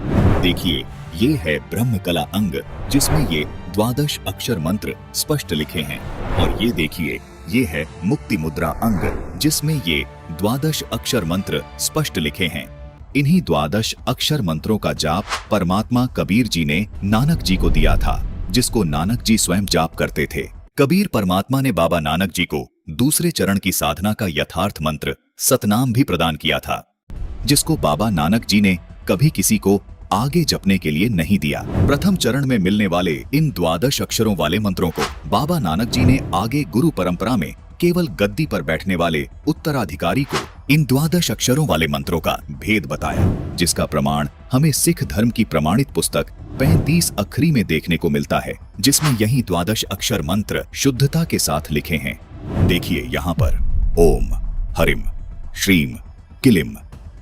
देखिए, ये है ब्रह्म कला अंग, जिसमें ये 12 अक्षर मंत्र स्पष्ट लिखे हैं, और ये देखिए, ये है मुक्ति मुद्रा अंग, जिसमें ये 12 अक्षर मंत्र स्पष्ट लिखे हैं। इन्हीं 12 अक्षर मंत्रों का जाप परमात्मा कबीर जी ने नानक जी को दिया था, जिसको नानक जी स्वयं जाप करते थे। कबीर परमात्मा ने बाबा नानक जी को दूसरे चरण की साधना का यथार्थ मंत्र सतनाम भी प्रदान किया था, जिसको बाबा नानक जी ने कभी किसी को आगे जपने के लिए नहीं दिया। प्रथम चरण में मिलने वाले इन 12 अक्षरों वाले मंत्रों को बाबा नानक जी ने आगे गुरु परंपरा में केवल गद्दी पर बैठने वाले उत्तराधिकारी को इन 12 अक्षरों वाले मंत्रों का भेद बताया, जिसका प्रमाण हमें सिख धर्म की प्रमाणित पुस्तक 35 अखरी में देखने को मिलता है, जिसमें यही 12 अक्षर मंत्र शुद्धता के साथ लिखे हैं। देखिए यहाँ पर ओम, हरिम, श्रीम, किलिम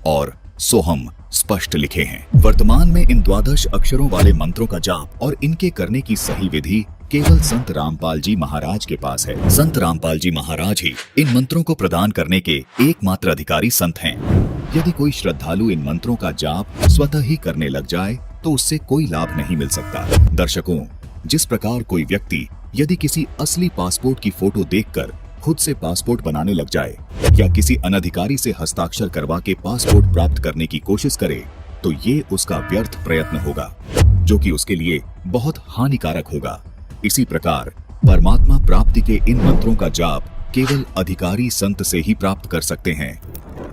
और सोहम स्पष्ट लिखे हैं। वर्तमान में इन 12 अक्षरों वाले मंत्रों का जाप और इनके करने की सही विधि केवल संत रामपाल जी महाराज के पास है। संत रामपाल जी महाराज ही इन मंत्रों को प्रदान करने के एकमात्र अधिकारी संत हैं। यदि कोई श्रद्धालु इन मंत्रों का जाप स्वतः ही करने लग जाए तो उससे कोई लाभ नहीं मिल सकता। दर्शकों, जिस प्रकार कोई व्यक्ति यदि किसी असली पासपोर्ट की फोटो देखकर खुद से पासपोर्ट बनाने लग जाए या किसी अनधिकारी से हस्ताक्षर करवा के पासपोर्ट प्राप्त करने की कोशिश करे, तो ये उसका व्यर्थ प्रयत्न होगा, जो कि उसके लिए बहुत हानिकारक होगा। इसी प्रकार परमात्मा प्राप्ति के इन मंत्रों का जाप केवल अधिकारी संत से ही प्राप्त कर सकते हैं,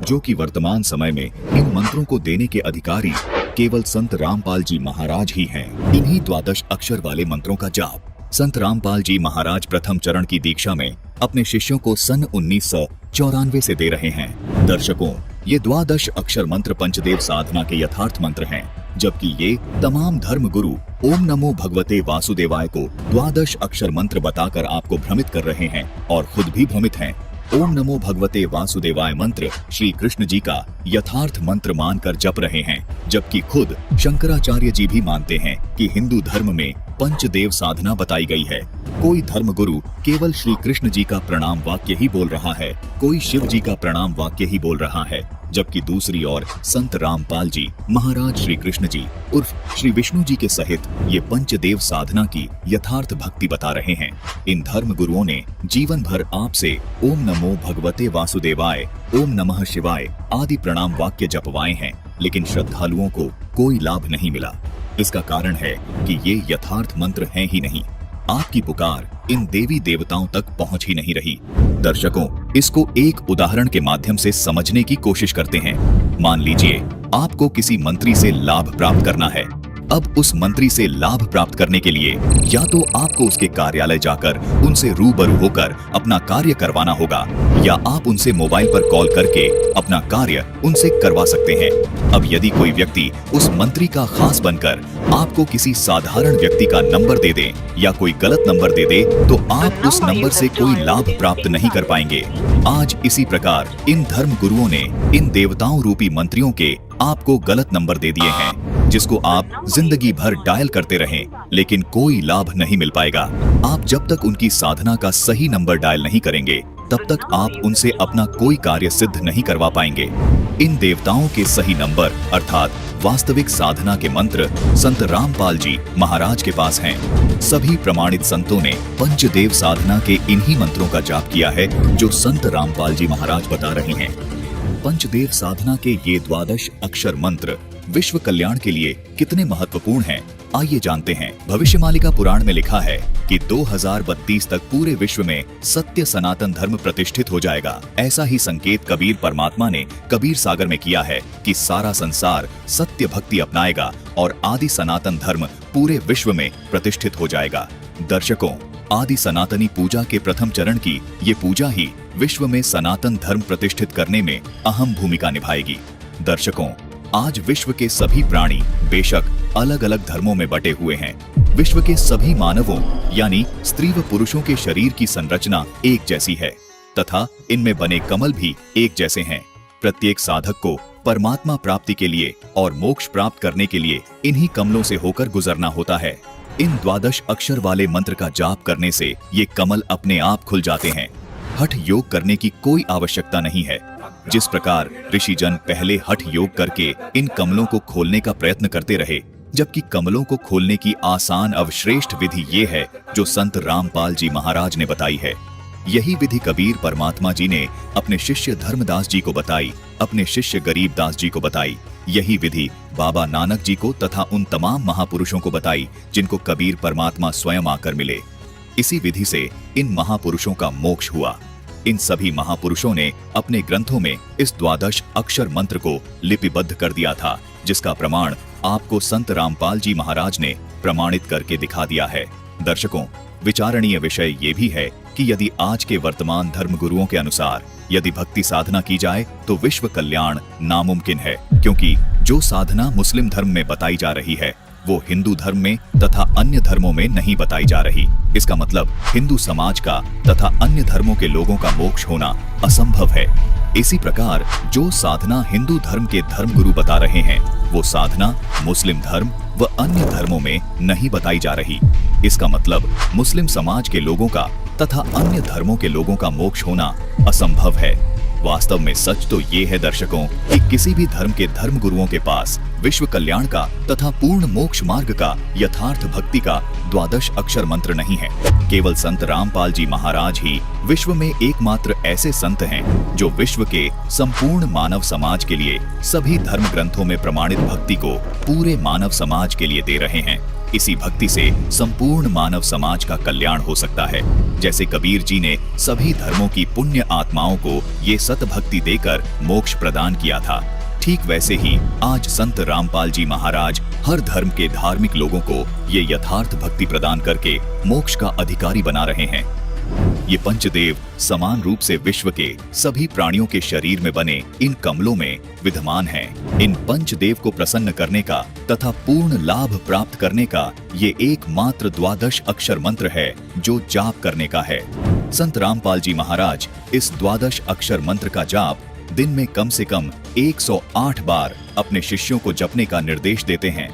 जो कि वर्तमान समय में इन मंत्रों को देने के अधिकारी केवल संत रामपाल जी महाराज ही हैं। इन्हीं 12 अक्षर वाले मंत्रों का जाप संत रामपाल जी महाराज प्रथम चरण की दीक्षा में अपने शिष्यों को सन 1994 से दे रहे हैं। दर्शकों, ये 12 अक्षर मंत्र पंचदेव साधना के यथार्थ मंत्र हैं, जबकि ये तमाम धर्म गुरु ओम नमो भगवते वासुदेवाय को 12 अक्षर मंत्र बताकर आपको भ्रमित कर रहे हैं और खुद भी भ्रमित हैं। ओम नमो भगवते वासुदेवाय मंत्र श्री कृष्ण जी का यथार्थ मंत्र मानकर जप रहे हैं, जबकि खुद शंकराचार्य जी भी मानते हैं कि हिंदू धर्म में पंचदेव साधना बताई गई है। कोई धर्मगुरु केवल श्री कृष्ण जी का प्रणाम वाक्य ही बोल रहा है, कोई शिव जी का प्रणाम वाक्य ही बोल रहा है, जबकि दूसरी ओर संत रामपाल जी महाराज श्री कृष्ण जी उर्फ श्री विष्णु जी के सहित ये पंचदेव साधना की यथार्थ भक्ति बता रहे हैं। इन धर्म गुरुओं ने जीवन भर आपसे ओम नमो भगवते वासुदेवाय, ओम नमः शिवाय आदि प्रणाम वाक्य जपवाए हैं, लेकिन श्रद्धालुओं को कोई लाभ नहीं मिला। इसका कारण है कि ये यथार्थ मंत्र हैं ही नहीं। आपकी पुकार इन देवी देवताओं तक पहुंच ही नहीं रही। दर्शकों, इसको एक उदाहरण के माध्यम से समझने की कोशिश करते हैं। मान लीजिए आपको किसी मंत्री से लाभ प्राप्त करना है। अब उस मंत्री से लाभ प्राप्त करने के लिए या तो आपको उसके कार्यालय जाकर उनसे रूबरू होकर अपना कार्य करवाना होगा, या आप उनसे मोबाइल पर कॉल करके अपना कार्य उनसे करवा सकते हैं। अब यदि कोई व्यक्ति उस मंत्री का खास बनकर आपको किसी साधारण व्यक्ति का नंबर दे दे या कोई गलत नंबर दे दे, तो आप उस नंबर से कोई लाभ प्राप्त नहीं कर पाएंगे। आज इसी प्रकार इन धर्म गुरुओं ने इन देवताओं रूपी मंत्रियों के आपको गलत नंबर दे दिए हैं, जिसको आप जिंदगी भर डायल करते रहें, लेकिन कोई लाभ नहीं मिल पाएगा। आप जब तक उनकी साधना का सही नंबर डायल नहीं करेंगे, तब तक आप उनसे अपना कोई कार्य सिद्ध नहीं करवा पाएंगे। इन देवताओं के सही नंबर अर्थात वास्तविक साधना के मंत्र संत रामपाल जी महाराज के पास हैं। सभी प्रमाणित संतों ने पंचदेव साधना के इन्हीं मंत्रों का जाप किया है, जो संत रामपाल जी महाराज बता रहे हैं। पंचदेव साधना के ये 12 अक्षर मंत्र विश्व कल्याण के लिए कितने महत्वपूर्ण हैं, आइए जानते हैं। भविष्यमालिका पुराण में लिखा है कि 2032 तक पूरे विश्व में सत्य सनातन धर्म प्रतिष्ठित हो जाएगा। ऐसा ही संकेत कबीर परमात्मा ने कबीर सागर में किया है कि सारा संसार सत्य भक्ति अपनाएगा और आदि सनातन धर्म पूरे विश्व में प्रतिष्ठित हो जाएगा। दर्शकों, आदि सनातनी पूजा के प्रथम चरण की ये पूजा ही विश्व में सनातन धर्म प्रतिष्ठित करने में अहम भूमिका निभाएगी। दर्शकों, आज विश्व के सभी प्राणी बेशक अलग अलग धर्मों में बटे हुए हैं। विश्व के सभी मानवों यानी स्त्री व पुरुषों के शरीर की संरचना एक जैसी है तथा इनमें बने कमल भी एक जैसे हैं। प्रत्येक साधक को परमात्मा प्राप्ति के लिए और मोक्ष प्राप्त करने के लिए इन्हीं कमलों से होकर गुजरना होता है। इन 12 अक्षर वाले मंत्र का जाप करने से ये कमल अपने आप खुल जाते हैं। हठ योग करने की कोई आवश्यकता नहीं है। जिस प्रकार ऋषिजन पहले हठ योग करके इन कमलों को खोलने का प्रयत्न करते रहे, जबकि कमलों को खोलने की आसान अवश्रेष्ठ विधि ये है जो संत रामपाल जी महाराज ने बताई है। यही विधि कबीर परमात्मा जी ने अपने शिष्य धर्मदास जी को बताई, अपने शिष्य गरीबदास जी को बताई। यही विधि बाबा नानक जी को तथा उन तमाम महापुरुषों को बताई जिनको कबीर परमात्मा स्वयं आकर मिले। इसी विधि से इन महापुरुषों का मोक्ष हुआ। इन सभी महापुरुषों ने अपने ग्रंथों में इस 12 अक्षर मंत्र को लिपिबद्ध कर दिया था, जिसका प्रमाण आपको संत रामपाल जी महाराज ने प्रमाणित करके दिखा दिया है। दर्शकों, विचारणीय विषय ये भी है कि यदि आज के वर्तमान धर्म गुरुओं के अनुसार यदि भक्ति साधना की जाए तो विश्व कल्याण नामुमकिन है, क्योंकि जो साधना मुस्लिम धर्म में बताई जा रही है वो हिंदू धर्म में तथा अन्य धर्मों में नहीं बताई जा रही। इसका मतलब हिंदू समाज का तथा अन्य धर्मों के लोगों का मोक्ष होना असंभव है। इसी प्रकार जो साधना हिंदू धर्म के धर्मगुरु बता रहे हैं वो साधना मुस्लिम धर्म व अन्य धर्मों में नहीं बताई जा रही। इसका मतलब मुस्लिम समाज के लोगों का तथा अन्य धर्मों के लोगों का मोक्ष होना असंभव है। वास्तव में सच तो ये है दर्शकों कि किसी भी धर्म के धर्म गुरुओं के पास विश्व कल्याण का तथा पूर्ण मोक्ष मार्ग का यथार्थ भक्ति का 12 अक्षर मंत्र नहीं है। केवल संत रामपाल जी महाराज ही विश्व में एकमात्र ऐसे संत हैं जो विश्व के संपूर्ण मानव समाज के लिए सभी धर्म ग्रंथों में प्रमाणित भक्ति को पूरे मानव समाज के लिए दे रहे हैं। इसी भक्ति से संपूर्ण मानव समाज का कल्याण हो सकता है। जैसे कबीर जी ने सभी धर्मों की पुण्य आत्माओं को ये सत भक्ति देकर मोक्ष प्रदान किया था, ठीक वैसे ही आज संत रामपाल जी महाराज हर धर्म के धार्मिक लोगों को ये यथार्थ भक्ति प्रदान करके मोक्ष का अधिकारी बना रहे हैं। ये पंचदेव समान रूप से विश्व के सभी प्राणियों के शरीर में बने इन कमलों में विद्यमान हैं। इन पंचदेव को प्रसन्न करने का तथा पूर्ण लाभ प्राप्त करने का ये एकमात्र 12 अक्षर मंत्र है जो जाप करने का है। संत रामपाल जी महाराज इस 12 अक्षर मंत्र का जाप दिन में कम से कम 108 बार अपने शिष्यों को जपने का निर्देश देते हैं,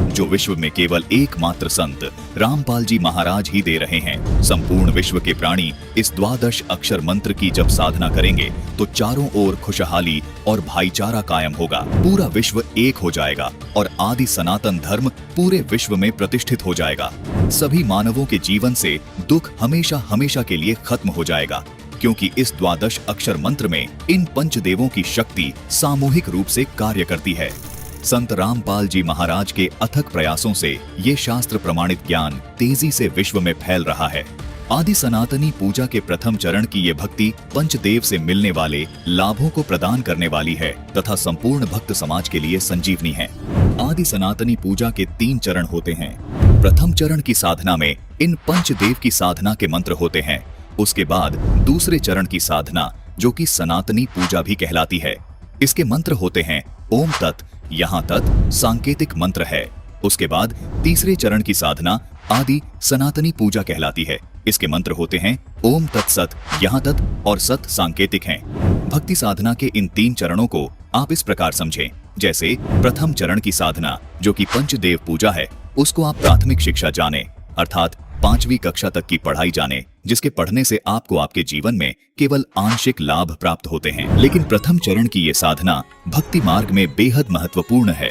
जो विश्व में केवल एकमात्र संत रामपाल जी महाराज ही दे रहे हैं। संपूर्ण विश्व के प्राणी इस 12 अक्षर मंत्र की जब साधना करेंगे तो चारों ओर खुशहाली और भाईचारा कायम होगा। पूरा विश्व एक हो जाएगा और आदि सनातन धर्म पूरे विश्व में प्रतिष्ठित हो जाएगा। सभी मानवों के जीवन से दुख हमेशा हमेशा के लिए खत्म हो जाएगा, क्योंकि इस 12 अक्षर मंत्र में इन पंचदेवों की शक्ति सामूहिक रूप से कार्य करती है। संत रामपाल जी महाराज के अथक प्रयासों से ये शास्त्र प्रमाणित ज्ञान तेजी से विश्व में फैल रहा है। आदि सनातनी पूजा के प्रथम चरण की ये भक्ति पंचदेव से मिलने वाले लाभों को प्रदान करने वाली है तथा संपूर्ण भक्त समाज के लिए संजीवनी है। आदि सनातनी पूजा के 3 चरण होते हैं। प्रथम चरण की साधना में इन पंचदेव की साधना के मंत्र होते हैं। उसके बाद दूसरे चरण की साधना जो कि सनातनी पूजा भी कहलाती है, इसके मंत्र होते हैं ओम तत्, यहाँ तत् सांकेतिक मंत्र है। उसके बाद तीसरे चरण की साधना आदि सनातनी पूजा कहलाती है। इसके मंत्र होते हैं ओम तत्सत, यहाँ तत् और सत सांकेतिक हैं। भक्ति साधना के इन 3 चरणों को आप इस प्रकार समझें, जैसे प्रथम चरण की साधना जो कि पंचदेव पूजा है, उसको आप प्राथमिक शिक्षा जाने अर्थात 5वीं कक्षा तक की पढ़ाई जाने, जिसके पढ़ने से आपको आपके जीवन में केवल आंशिक लाभ प्राप्त होते हैं। लेकिन प्रथम चरण की ये साधना भक्ति मार्ग में बेहद महत्वपूर्ण है।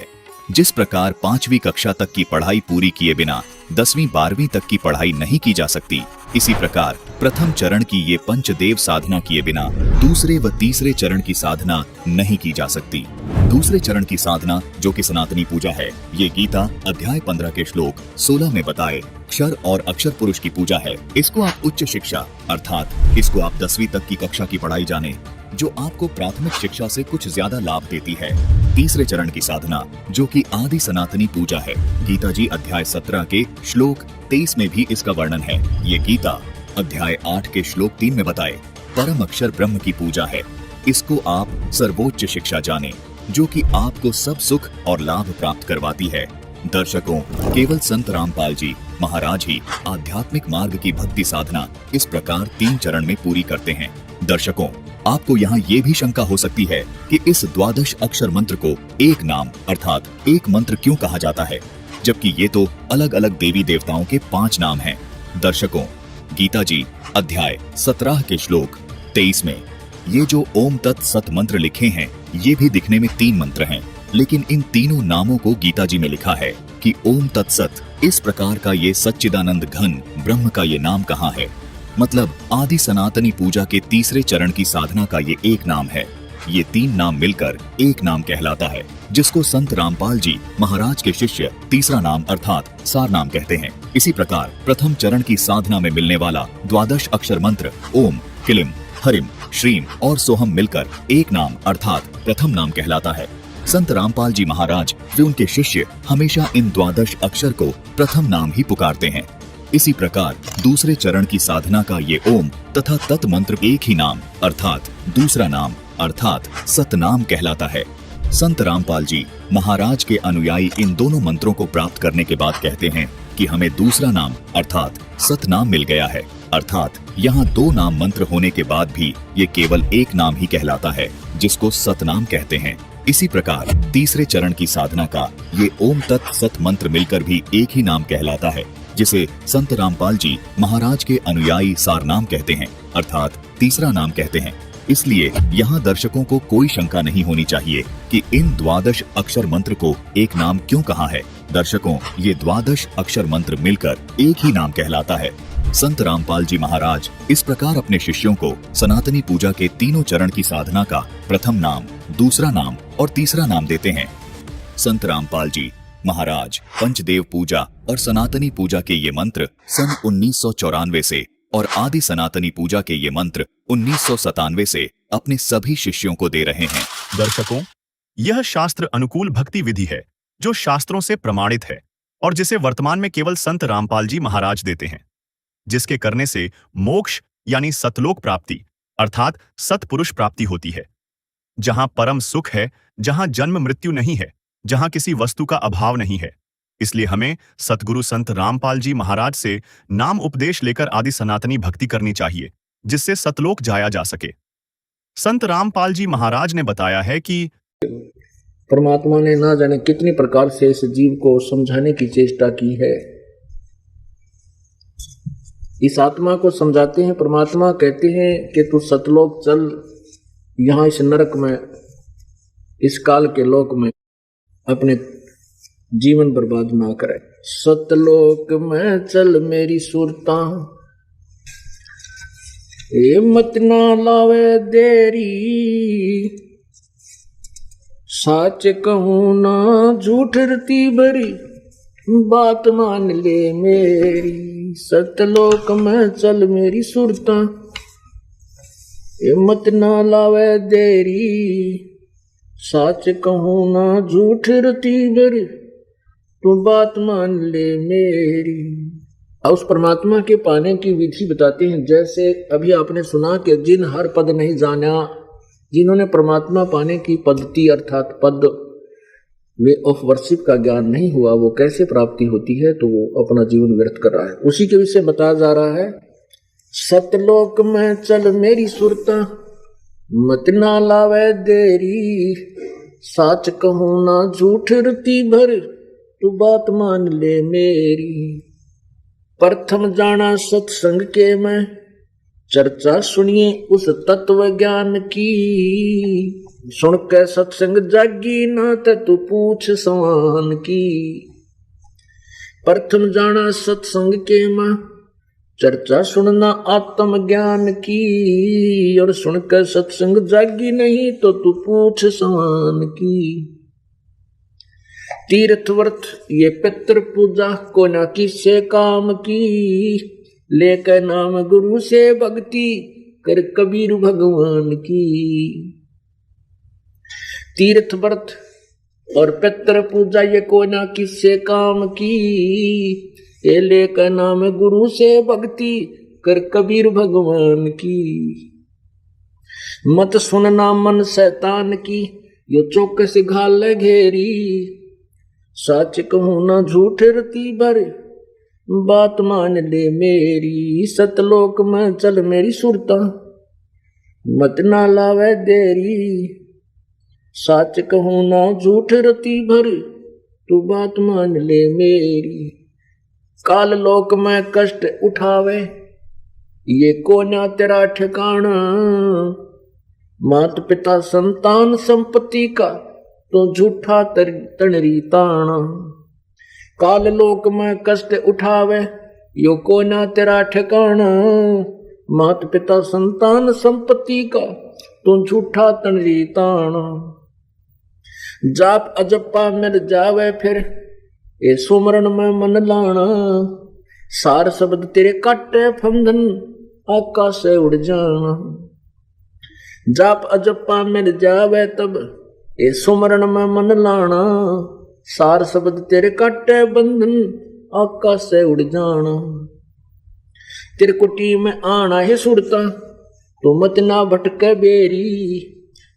जिस प्रकार 5वीं कक्षा तक की पढ़ाई पूरी किए बिना 10वीं 12वीं तक की पढ़ाई नहीं की जा सकती, इसी प्रकार प्रथम चरण की ये पंचदेव साधना किए बिना दूसरे व तीसरे चरण की साधना नहीं की जा सकती। दूसरे चरण की साधना जो कि सनातनी पूजा है, ये गीता अध्याय 15 के श्लोक 16 में बताए क्षर और अक्षर पुरुष की पूजा है। इसको आप उच्च शिक्षा अर्थात इसको आप 10वीं तक की कक्षा की पढ़ाई जाने, जो आपको प्राथमिक शिक्षा से कुछ ज्यादा लाभ देती है। तीसरे चरण की साधना जो कि आदि सनातनी पूजा है, गीता जी अध्याय 17 के श्लोक 23 में भी इसका वर्णन है। ये गीता अध्याय 8 के श्लोक 3 में बताए परम अक्षर ब्रह्म की पूजा है। इसको आप सर्वोच्च शिक्षा जाने, जो कि आपको सब सुख और लाभ प्राप्त करवाती है। दर्शकों, केवल संत रामपाल जी महाराज ही आध्यात्मिक मार्ग की भक्ति साधना इस प्रकार 3 चरण में पूरी करते हैं। दर्शकों, आपको यहाँ ये भी शंका हो सकती है कि इस द्वादश अक्षर मंत्र को एक नाम अर्थात एक मंत्र क्यों कहा जाता है, जबकि ये तो अलग अलग देवी देवताओं के 5 नाम हैं। दर्शकों, गीता जी अध्याय 17 के श्लोक 23 में ये जो ओम तत् सत मंत्र लिखे हैं, ये भी दिखने में 3 मंत्र हैं, लेकिन इन तीनों नामों को गीता जी में लिखा है कि ओम तत्सत। इस प्रकार का ये सच्चिदानंद घन ब्रह्म का ये नाम कहाँ है? मतलब आदि सनातनी पूजा के तीसरे चरण की साधना का ये एक नाम है। ये 3 नाम मिलकर एक नाम कहलाता है, जिसको संत रामपाल जी महाराज के शिष्य तीसरा नाम अर्थात सार नाम कहते हैं। इसी प्रकार प्रथम चरण की साधना में मिलने वाला द्वादश अक्षर मंत्र ओम, किलिम, हरिम, श्रीम और सोहम मिलकर एक नाम अर्थात प्रथम नाम कहलाता है। संत रामपाल जी महाराज वे उनके शिष्य हमेशा इन द्वादश अक्षर को प्रथम नाम ही पुकारते हैं। इसी प्रकार दूसरे चरण की साधना का ये ओम तथा तत् मंत्र एक ही नाम अर्थात दूसरा नाम अर्थात सतनाम कहलाता है। संत रामपाल जी महाराज के अनुयायी इन दोनों मंत्रों को प्राप्त करने के बाद कहते हैं कि हमें दूसरा नाम अर्थात सतनाम मिल गया है। अर्थात यहाँ 2 नाम मंत्र होने के बाद भी ये केवल एक नाम ही कहलाता है, जिसको सतनाम कहते हैं। इसी प्रकार तीसरे चरण की साधना का ये ओम तत् सत मंत्र मिलकर भी एक ही नाम कहलाता है, जिसे संत रामपाल जी महाराज के अनुयायी सार नाम कहते हैं अर्थात तीसरा नाम कहते हैं। इसलिए यहाँ दर्शकों को कोई शंका नहीं होनी चाहिए कि इन द्वादश अक्षर मंत्र को एक नाम क्यों कहा है। दर्शकों, ये द्वादश अक्षर मंत्र मिलकर एक ही नाम कहलाता है। संत रामपाल जी महाराज इस प्रकार अपने शिष्यों को सनातनी पूजा के तीनों चरण की साधना का प्रथम नाम, दूसरा नाम और तीसरा नाम देते हैं। संत रामपाल जी महाराज पंचदेव पूजा और सनातनी पूजा के ये मंत्र सन 1994 से और आदि सनातनी पूजा के ये मंत्र 1997 से अपने सभी शिष्यों को दे रहे हैं। दर्शकों, यह शास्त्र अनुकूल भक्ति विधि है जो शास्त्रों से प्रमाणित है और जिसे वर्तमान में केवल संत रामपाल जी महाराज देते हैं, जिसके करने से मोक्ष यानी सतलोक प्राप्ति अर्थात सतपुरुष प्राप्ति होती है, जहां परम सुख है, जहां जन्म मृत्यु नहीं है, जहां किसी वस्तु का अभाव नहीं है। इसलिए हमें सतगुरु संत रामपाल जी महाराज से नाम उपदेश लेकर आदि सनातनी भक्ति करनी चाहिए, जिससे सतलोक जाया जा सके। संत रामपाल जी महाराज ने बताया है कि परमात्मा ने ना जाने कितनी प्रकार से इस जीव को समझाने की चेष्टा की है। इस आत्मा को समझाते हैं, परमात्मा कहते हैं कि तू सतलोक चल, यहाँ इस नरक में, इस काल के लोक में अपने जीवन बर्बाद ना करे। सतलोक में चल मेरी सुरता, ए मत ना लावे देरी, साच कहूं ना झूठ रती भरी, बात मान ले मेरी। सतलोक में चल मेरी सुरता, ए मत ना लावे देरी, साच कहूं ना झूठ रती भरी, तू बात मान ले मेरी। और उस परमात्मा के पाने की विधि बताते हैं। जैसे अभी आपने सुना कि जिन हर पद नहीं जाना, जिन्होंने परमात्मा पाने की पद्धति अर्थात पद वे ऑफ वर्शिप का ज्ञान नहीं हुआ, वो कैसे प्राप्ति होती है, तो वो अपना जीवन व्यर्थ कर रहा है। उसी के विषय बताया जा रहा है। सतलोक में चल मेरी सुरता, मत ना लावे देरी, साच कहूं ना झूठ रती भर, तू बात मान ले मेरी। प्रथम जाना सत्संग के मैं, चर्चा सुनिए उस तत्व ज्ञान की, सुन के सत्संग जागी ना तू पूछ सवान की। प्रथम जाना सत्संग के मैं, चर्चा सुनना आत्म ज्ञान की, और सुनकर सत्संग जागी नहीं तो तू पूछ समान की। तीर्थ व्रत ये पितृ पूजा को न किसे काम की, लेकर नाम गुरु से भक्ति कर कबीर भगवान की। तीर्थ व्रत और पितृ पूजा ये को न किसे काम की, ये लेकर नाम गुरु से भक्ति कर कबीर भगवान की। मत सुनना मन शैतान की, यो चौकस घाल घेरी, सच कहूं ना झूठ रती भर बात मान ले मेरी। सतलोक में चल मेरी सुरता मत ना लावे देरी, सच कहूं ना झूठ रती भर तू बात मान ले मेरी। काल लोक में कष्ट उठावे ये कोना तेरा ठिकाना, मात पिता संतान संपत्ति का तो झूठा तणरी ताना। काल लोक में कष्ट उठावे यो कोना तेरा ठिकाना, मात पिता संतान संपत्ति का तो झूठा तणरी ताना। जाप अजप्पा मिल जावे फिर ए सुमरण में मन लाना, सार शब्द तेरे काटे फंदन आकाश से उड़ जाना। जाप अजप्पा मिल जावे तब ए सुमरण में मन लाना, सार शब्द तेरे काटे बंधन आकाश से उड़ जाना। त्रिकुटी में आना है सुरता तो मत ना भटके बेरी,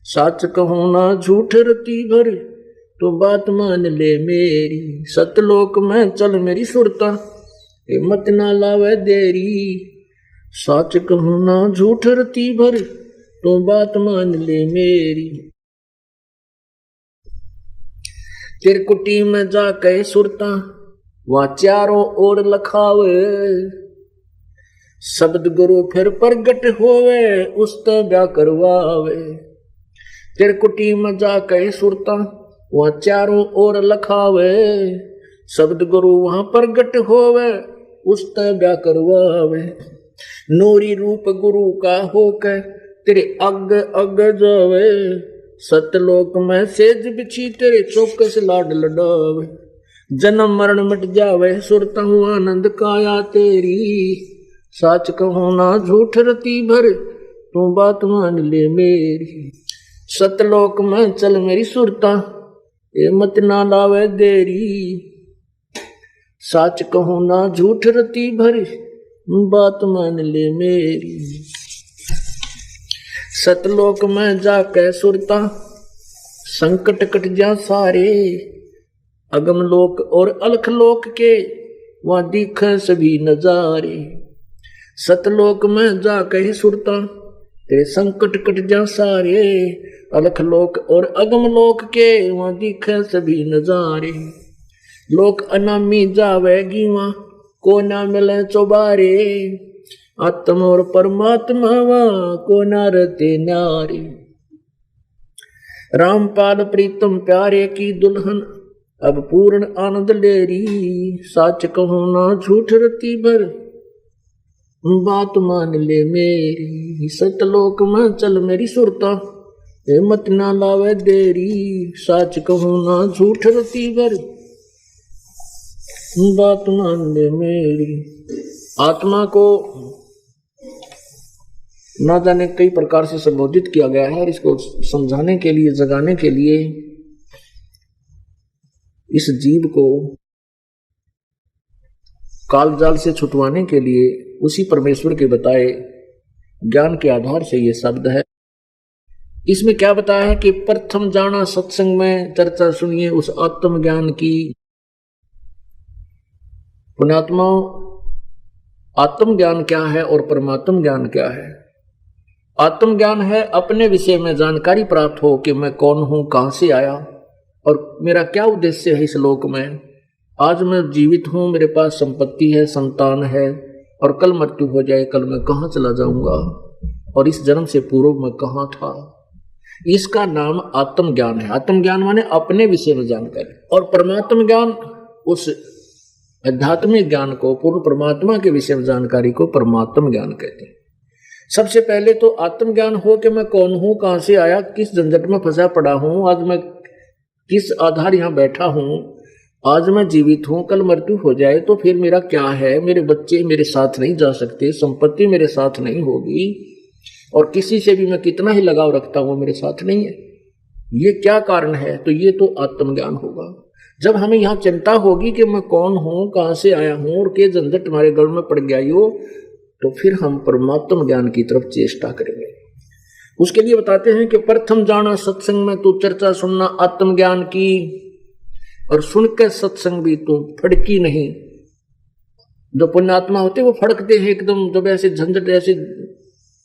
सच कहूं ना झूठ रती भर तो बात मान ले मेरी। सतलोक में चल मेरी सुरता ए मत ना लावे देरी, सच कहूं ना झूठ रती भर तो बात मान ले मेरी। त्रिकुटी में जाके सुरता वहां चारों ओर लखावे, शब्द गुरु फिर प्रगट होवे उसते ब्याह करवावे। त्रिकुटी में जाके सुरता वहां चारों ओर लखावे, शब्द गुरु वहां प्रगट होवे उसते ब्याह करवावे। नूरी रूप गुरु का होके तेरे अग अग जावे, सतलोक में सेज बिछी तेरे चौकस लाड लडावे। जन्म मरण मिट जावे सुरता हूँ आनंद काया तेरी, सच कहूं ना झूठ रती भर तू बात मान ले मेरी। सतलोक में चल मेरी सुरता ए मत ना लावे देरी, सच कहूं ना झूठ रती भर बात मान ले मेरी। सतलोक में जाके सुरता संकट कट जा सारे, अगम लोक और अलख लोक के वहां दिखे सभी नजारे। सतलोक में जाके सुरता तेरे संकट कट जा सारे, अलख लोक और अगम लोक के वहां दिखे सभी नजारे। लोक अनामी जावेगी वहां को ना मिले चौबारे, आत्मा और परमात्मा वहां को ना रहते नारे। रामपाल प्रीतम प्यारे की दुल्हन अब पूर्ण आनंद लेरी, सच कहूं ना झूठ रती भर बात मान ले मेरी। सतलोक में चल मेरी सुरता ए मत ना लावे देरी, सच कहूं ना झूठ रती भर बात मान ले मेरी। आत्मा को ना जाने कई प्रकार से संबोधित किया गया है, और इसको समझाने के लिए जगाने के लिए इस जीव को काल जाल से छुटवाने के लिए उसी परमेश्वर के बताए ज्ञान के आधार से ये शब्द है। इसमें क्या बताया है कि प्रथम जाना सत्संग में चर्चा सुनिए उस आत्म ज्ञान की। पुण्यात्मा, आत्म ज्ञान क्या है और परमात्म ज्ञान क्या है? आत्म ज्ञान है अपने विषय में जानकारी प्राप्त हो कि मैं कौन हूं, कहां से आया और मेरा क्या उद्देश्य है इस लोक में। आज मैं जीवित हूं, मेरे पास संपत्ति है, संतान है, और कल मृत्यु हो जाए, कल मैं कहां चला जाऊंगा, और इस जन्म से पूर्व मैं कहां था। इसका नाम आत्म ज्ञान है। आत्म ज्ञान माने अपने विषय में जानकारी। और परमात्म ज्ञान उस आध्यात्मिक ज्ञान को, पूर्ण परमात्मा के विषय में जानकारी को परमात्म ज्ञान कहते हैं। सबसे पहले तो आत्मज्ञान हो कि मैं कौन हूं, कहां से आया, किस झंझट में फंसा पड़ा हूं, आज मैं किस आधार यहां बैठा हूं, आज मैं जीवित हूं, कल मृत्यु हो जाए तो फिर मेरा क्या है, मेरे बच्चे मेरे साथ नहीं जा सकते, संपत्ति मेरे साथ नहीं होगी, और किसी से भी मैं कितना ही लगाव रखता हूं मेरे साथ नहीं है, ये क्या कारण है। तो ये तो आत्मज्ञान होगा। जब हमें यहाँ चिंता होगी कि मैं कौन हूं, कहां से आया हूं और के झंझट तुम्हारे गल में पड़ गया यो, तो फिर हम परमात्म ज्ञान की तरफ चेष्टा करेंगे। उसके लिए बताते हैं कि प्रथम जाना सत्संग में तू चर्चा सुनना आत्मज्ञान की, और सुन के सत्संग भी तू फड़की नहीं। जो पुण्यात्मा होते वो फड़कते हैं एकदम, जब ऐसे झंझट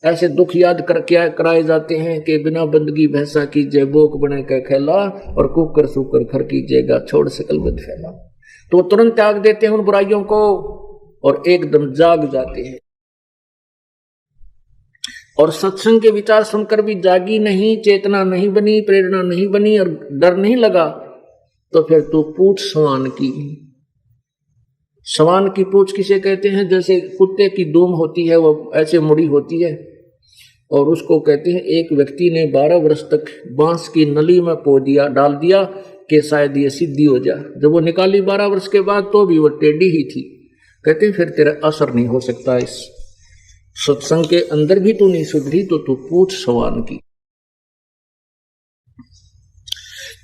ऐसे दुख याद कराए जाते हैं कि बिना बंदगी भैंसा कीजिए, बोक बने के खेला, और कुकर सुकर खर कीजिएगा, छोड़ सकल बद फैला। तो तुरंत त्याग देते हैं उन बुराइयों को और एकदम जाग जाते हैं। और सत्संग के विचार सुनकर भी जागी नहीं, चेतना नहीं बनी, प्रेरणा नहीं बनी और डर नहीं लगा, तो फिर तू पूछ सवान की। सवान की पूछ किसे कहते हैं? जैसे कुत्ते की दूम होती है, वो ऐसे मुड़ी होती है, और उसको कहते हैं एक व्यक्ति ने 12 वर्ष तक बांस की नली में डाल दिया कि शायद ये सिद्धि हो जाए। जब वो निकाली 12 वर्ष के बाद तो भी वो टेढ़ी ही थी। कहते हैं फिर तेरा असर नहीं हो सकता, इस सत्संग के अंदर भी तू नहीं सुधरी तो तू पूछ सवान की।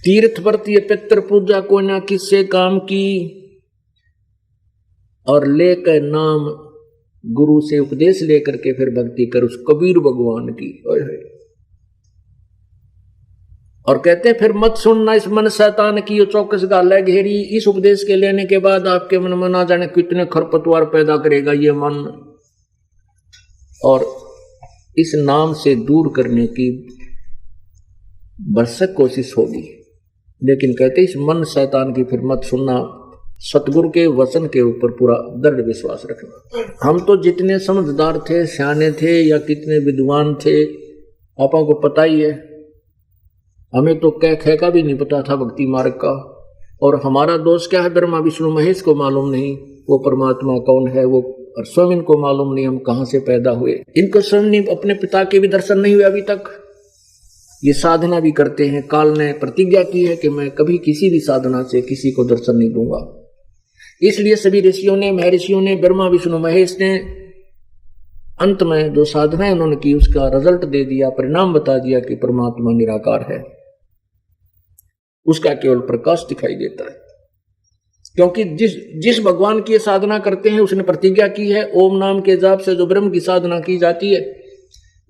तीर्थ व्रत ये पितृ पूजा को ना किससे काम की, और लेकर नाम गुरु से उपदेश लेकर के फिर भक्ति कर उस कबीर भगवान की। और कहते हैं फिर मत सुनना इस मन शैतान की, ये चौकस गाल घेरी। इस उपदेश के लेने के बाद आपके मन में ना जाने कितने खरपतवार पैदा करेगा ये मन, और इस नाम से दूर करने की भरसक कोशिश होगी। लेकिन कहते इस मन शैतान की फिर मत सुनना, सतगुरु के वचन के ऊपर पूरा दृढ़ विश्वास रखना। हम तो जितने समझदार थे, सियाने थे या कितने विद्वान थे, आपा को पता ही है। हमें तो कह का भी नहीं पता था भक्ति मार्ग का। और हमारा दोष क्या है? ब्रह्मा विष्णु महेश को मालूम नहीं वो परमात्मा कौन है, वो और स्वयं इनको मालूम नहीं हम कहां से पैदा हुए। इनको स्वयं नहीं, अपने पिता के भी दर्शन नहीं हुए अभी तक। ये साधना भी करते हैं। काल ने प्रतिज्ञा की है कि मैं कभी किसी भी साधना से किसी को दर्शन नहीं दूंगा। इसलिए सभी ऋषियों ने, महर्षियों ने, ब्रह्मा विष्णु महेश ने अंत में जो साधना उन्होंने की उसका रिजल्ट दे दिया, परिणाम बता दिया कि परमात्मा निराकार है, उसका केवल प्रकाश दिखाई देता है। क्योंकि जिस भगवान की साधना करते हैं उसने प्रतिज्ञा की है, ओम नाम के जाप से जो ब्रह्म की साधना की जाती है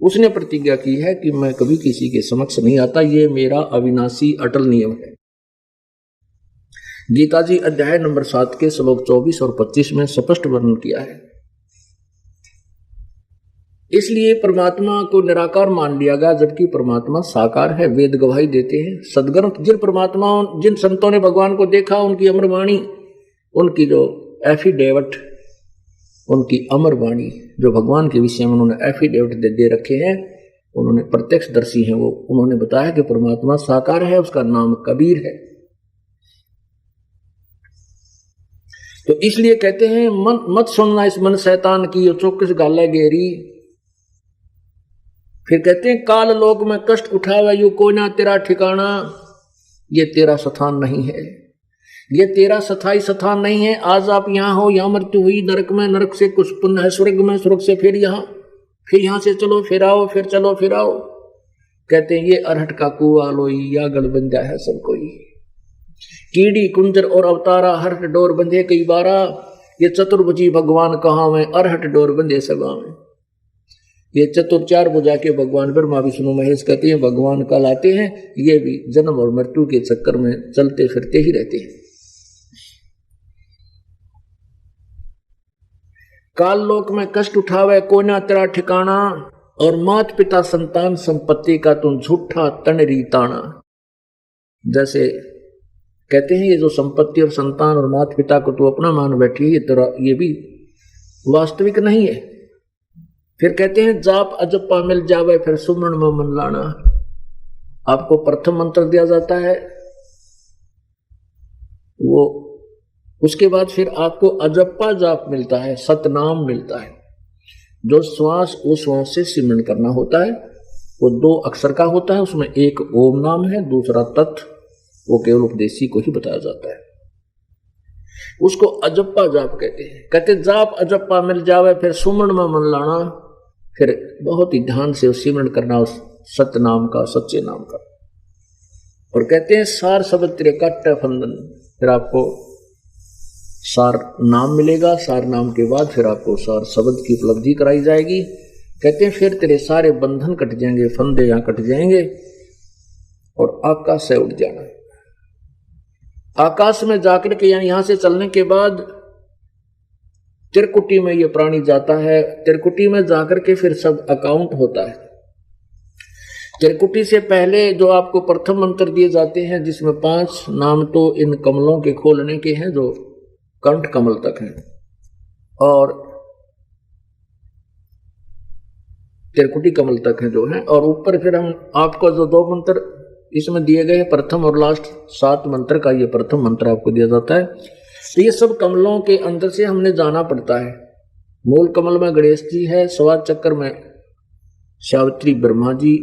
उसने प्रतिज्ञा की है कि मैं कभी किसी के समक्ष नहीं आता, ये मेरा अविनाशी अटल नियम है। गीता जी अध्याय नंबर 7 के श्लोक 24 और 25 में स्पष्ट वर्णन किया है। इसलिए परमात्मा को निराकार मान लिया गया, जबकि परमात्मा साकार है। वेद गवाही देते हैं। सदग्रंथ जिन संतों ने भगवान को देखा, उनकी अमर वाणी, उनकी जो एफिडेविट, उनकी अमर वाणी जो भगवान के विषय में उन्होंने एफिडेविट दे रखे हैं, उन्होंने प्रत्यक्षदर्शी हैं, वो उन्होंने बताया कि परमात्मा साकार है, उसका नाम कबीर है। तो इसलिए कहते हैं मत सुनना इस मन शैतान की, चौकस गाला गेरी। फिर कहते हैं काल लोक में कष्ट उठावा यू कोई ना तेरा ठिकाना, ये तेरा स्थान नहीं है, ये तेरा स्थाई स्थान नहीं है। आज आप यहाँ हो, यहाँ मृत्यु हुई, नरक में, नरक से कुछ पुण्य है, स्वर्ग में, स्वर्ग से फिर यहाँ से चलो फिर आओ, फिर चलो फिर आओ। कहते हैं ये अरहट का कुआ लोई, या गढ़ बन जाए है सब कोई। कीड़ी कुंजर और अवतारा, हरहट डोर बंधे कई बारा, ये चतुर्भुजी भगवान कहाँ में, अरहट डोर बंधे सगा में। ये चतुर चार भुजा के भगवान ब्रह्मा विष्णु महेश कहते हैं भगवान कल आते हैं, ये भी जन्म और मृत्यु के चक्कर में चलते फिरते ही रहते हैं। काल लोक में कष्ट उठावे कोना तेरा ठिकाना, और मात पिता संतान संपत्ति का तुम झूठा तनरी ताना। जैसे कहते हैं ये जो संपत्ति और संतान और मात पिता को तू अपना मान बैठी है, ये भी वास्तविक नहीं है। फिर कहते हैं जाप अजप्पा मिल जावे, फिर सुमरण में मन लाना। आपको प्रथम मंत्र दिया जाता है, वो उसके बाद फिर आपको अजप्पा जाप मिलता है, सतनाम मिलता है, जो श्वास उश्वास से सिमरन करना होता है। वो 2 अक्षर का होता है, उसमें एक ओम नाम है, दूसरा तत्, वो केवल उपदेशी को ही बताया जाता है। उसको अजप्पा जाप कहते हैं। कहते जाप अजप्पा मिल जावे फिर सुमन में मन लाना, फिर बहुत ही ध्यान से सिमरन करना उस सत्य नाम का, सच्चे नाम का। और कहते हैं सार शब्द तेरे काटे फंदन, फिर आपको सार नाम मिलेगा। सार नाम के बाद फिर आपको सार शब्द की उपलब्धि कराई जाएगी। कहते हैं फिर तेरे सारे बंधन कट जाएंगे, फंदे यहां कट जाएंगे और आकाश से उड़ जाना। आकाश में जाकर के यानी यहां से चलने के बाद त्रिकुटी में ये प्राणी जाता है। त्रिकुटी में जाकर के फिर सब अकाउंट होता है। त्रिकुटी से पहले जो आपको प्रथम मंत्र दिए जाते हैं, जिसमें 5 नाम तो इन कमलों के खोलने के हैं जो कंठ कमल तक हैं, और त्रिकुटी कमल तक हैं जो हैं, और ऊपर फिर हम आपको जो 2 मंत्र इसमें दिए गए हैं, प्रथम और लास्ट 7 मंत्र का ये प्रथम मंत्र आपको दिया जाता है। तो ये सब कमलों के अंदर से हमने जाना पड़ता है। मूल कमल में गणेश जी है, स्वाद चक्र में सावित्री ब्रह्मा जी,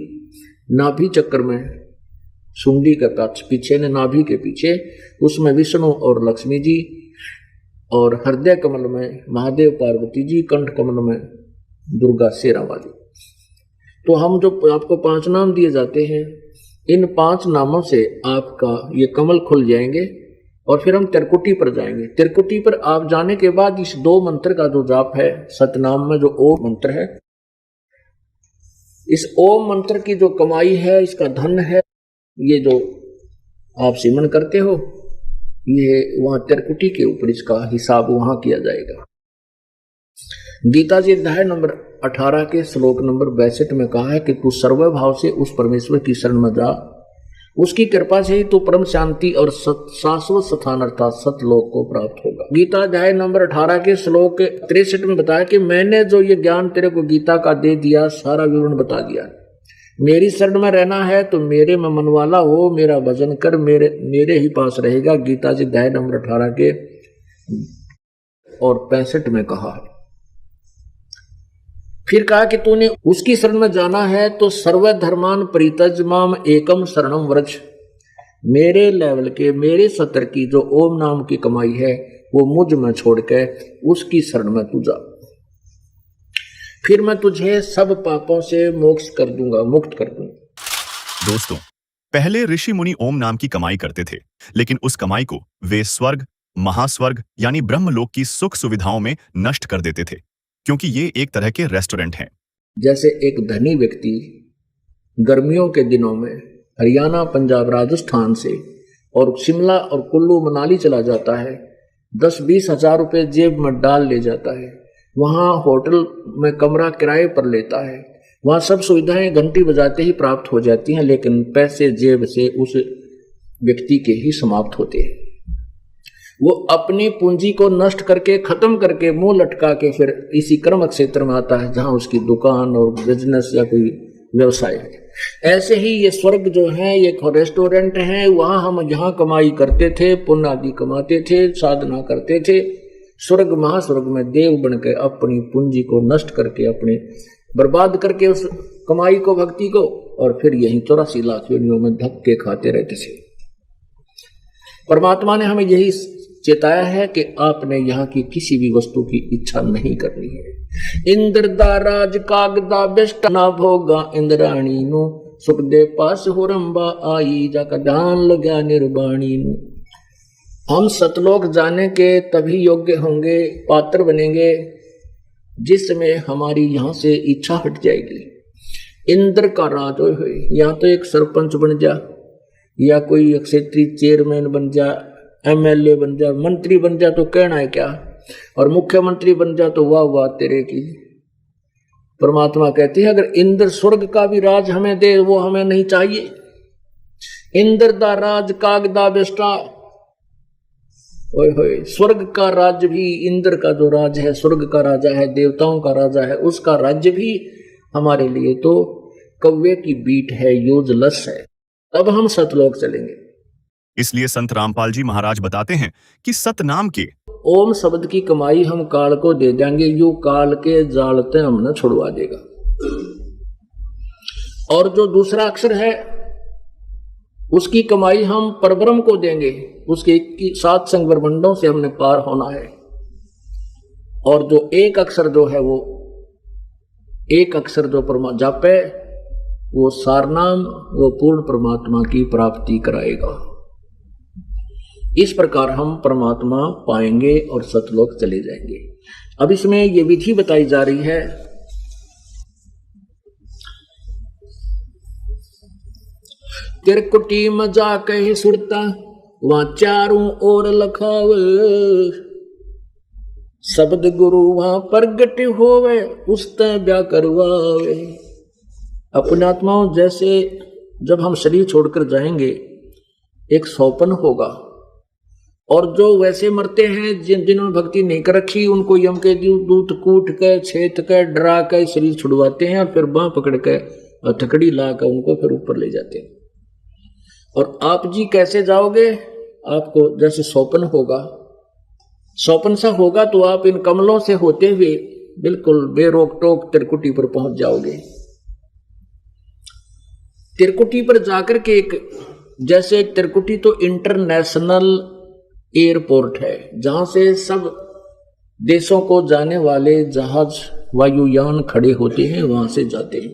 नाभि चक्र में सुंडी के पीछे ने नाभि के पीछे उसमें विष्णु और लक्ष्मी जी, और हृदय कमल में महादेव पार्वती जी, कंठ कमल में दुर्गा शेरा वाली। तो हम जो आपको 5 नाम दिए जाते हैं, इन 5 नामों से आपका ये कमल खुल जाएंगे और फिर हम त्रिकुटी पर जाएंगे। त्रिकुटी पर आप जाने के बाद इस 2 मंत्र का जो जाप है, सतनाम में जो ओम मंत्र है, इस ओम मंत्र की जो कमाई है, इसका धन है, ये जो आप सिमरन करते हो, ये वहां त्रिकुटी के ऊपर इसका हिसाब वहां किया जाएगा। गीता जी अध्याय नंबर 18 के श्लोक नंबर 62 में कहा है कि तू सर्वभाव से उस परमेश्वर की शरण में जा, उसकी कृपा से ही तो परम शांति और शाश्वत स्थान अर्थात सतलोक को प्राप्त होगा। गीता अध्याय नंबर 18 के श्लोक 63 में बताया कि मैंने जो ये ज्ञान तेरे को गीता का दे दिया, सारा विवरण बता दिया। मेरी शरण में रहना है तो मेरे में मनवाला हो, मेरा भजन कर, मेरे ही पास रहेगा। गीता जी अध्याय नंबर 18 के और 65 में कहा है। फिर कहा कि तूने उसकी शरण में जाना है तो सर्व धर्मान परित्यज माम एकम शरणम व्रज, मेरे लेवल के, मेरे सत्र की जो ओम नाम की कमाई है वो मुझ में छोड़ के उसकी शरण में तू जा, फिर मैं तुझे सब पापों से मोक्ष कर दूंगा, मुक्त कर दूंगा। दोस्तों, पहले ऋषि मुनि ओम नाम की कमाई करते थे, लेकिन उस कमाई को वे स्वर्ग, महास्वर्ग यानी ब्रह्मलोक की सुख सुविधाओं में नष्ट कर देते थे, क्योंकि ये एक तरह के रेस्टोरेंट हैं। जैसे एक धनी व्यक्ति गर्मियों के दिनों में हरियाणा, पंजाब, राजस्थान से और शिमला और कुल्लू मनाली चला जाता है, 10-20 हजार रुपए जेब में डाल ले जाता है, वहां होटल में कमरा किराए पर लेता है, वहां सब सुविधाएं घंटी बजाते ही प्राप्त हो जाती हैं, लेकिन पैसे जेब से उस व्यक्ति के ही समाप्त होते हैं। वो अपनी पूंजी को नष्ट करके, खत्म करके, मुंह लटका के फिर इसी कर्म क्षेत्र में आता है जहां उसकी दुकान और बिजनेस या कोई व्यवसाय है। ऐसे ही ये स्वर्ग जो है ये रेस्टोरेंट है, वहां हम यहाँ कमाई करते थे, पुण्य आदि कमाते थे, साधना करते थे, स्वर्ग महास्वर्ग में देव बन के अपनी पूंजी को नष्ट करके, अपने बर्बाद करके उस कमाई को, भक्ति को, और फिर यही 84 लाख योनियों में धक्के खाते रहते थे। परमात्मा ने हमें यही चेताया है कि आपने यहाँ की किसी भी वस्तु की इच्छा नहीं करनी है। इंद्र दा राज कागदा बेस्ट ना भोगा, इंद्राणी नु सुख दे पास हो रंबा आई, जाका ध्यान लगा निर्वाणी नु। हम सतलोक जाने के तभी योग्य होंगे, पात्र बनेंगे, जिसमें हमारी यहाँ से इच्छा हट जाएगी। इंद्र का राज हो, या तो एक सरपंच बन जा, या कोई क्षेत्रीय चेयरमैन बन जा, एमएलए बन जा, मंत्री बन जा तो कहना है क्या, और मुख्यमंत्री बन जा तो वाह वाह तेरे की। परमात्मा कहती है अगर इंद्र स्वर्ग का भी राज हमें दे, वो हमें नहीं चाहिए। इंद्र दा राज कागदा बेस्टा, ओए होए, स्वर्ग का राज्य भी, इंद्र का जो राज है, स्वर्ग का राजा है, देवताओं का राजा है, उसका राज्य भी हमारे लिए तो कौवे की बीट है, यूजलेस है। अब हम सतलोक चलेंगे। इसलिए संत रामपाल जी महाराज बताते हैं कि सतनाम के ओम शब्द की कमाई हम काल को दे देंगे, यू काल के जालते हमने छुड़वा देगा। और जो दूसरा अक्षर है उसकी कमाई हम परब्रह्म को देंगे, उसके 7 संग ब्रह्मंडों से हमने पार होना है। और जो एक अक्षर जो है वो एक अक्षर जो परमा जापे वो सारनाम, वो पूर्ण परमात्मा की प्राप्ति कराएगा। इस प्रकार हम परमात्मा पाएंगे और सतलोक चले जाएंगे। अब इसमें ये विधि बताई जा रही है। तिरकुटी में जाके ही सुरता वहां चारों ओर लखावे, शब्द गुरु वहां प्रगट होवे उसते ब्याह करवावे। अपने आत्माओं, जैसे जब हम शरीर छोड़कर जाएंगे एक सौपन होगा, और जो वैसे मरते हैं जिन्होंने भक्ति नहीं कर रखी उनको यम के दूत कूट के छेद के डरा के शरीर छुड़वाते हैं और फिर बांह पकड़ के हथकड़ी ला कर उनको फिर ऊपर ले जाते हैं। और आप जी कैसे जाओगे? आपको जैसे सौपन होगा, सौपन सा होगा तो आप इन कमलों से होते हुए बिल्कुल बेरोक टोक तिरकुटी पर पहुंच जाओगे। तिरकुटी पर जाकर के एक, जैसे तिरकुटी तो इंटरनेशनल एयरपोर्ट है जहां से सब देशों को जाने वाले जहाज वायुयान खड़े होते हैं, वहां से जाते हैं।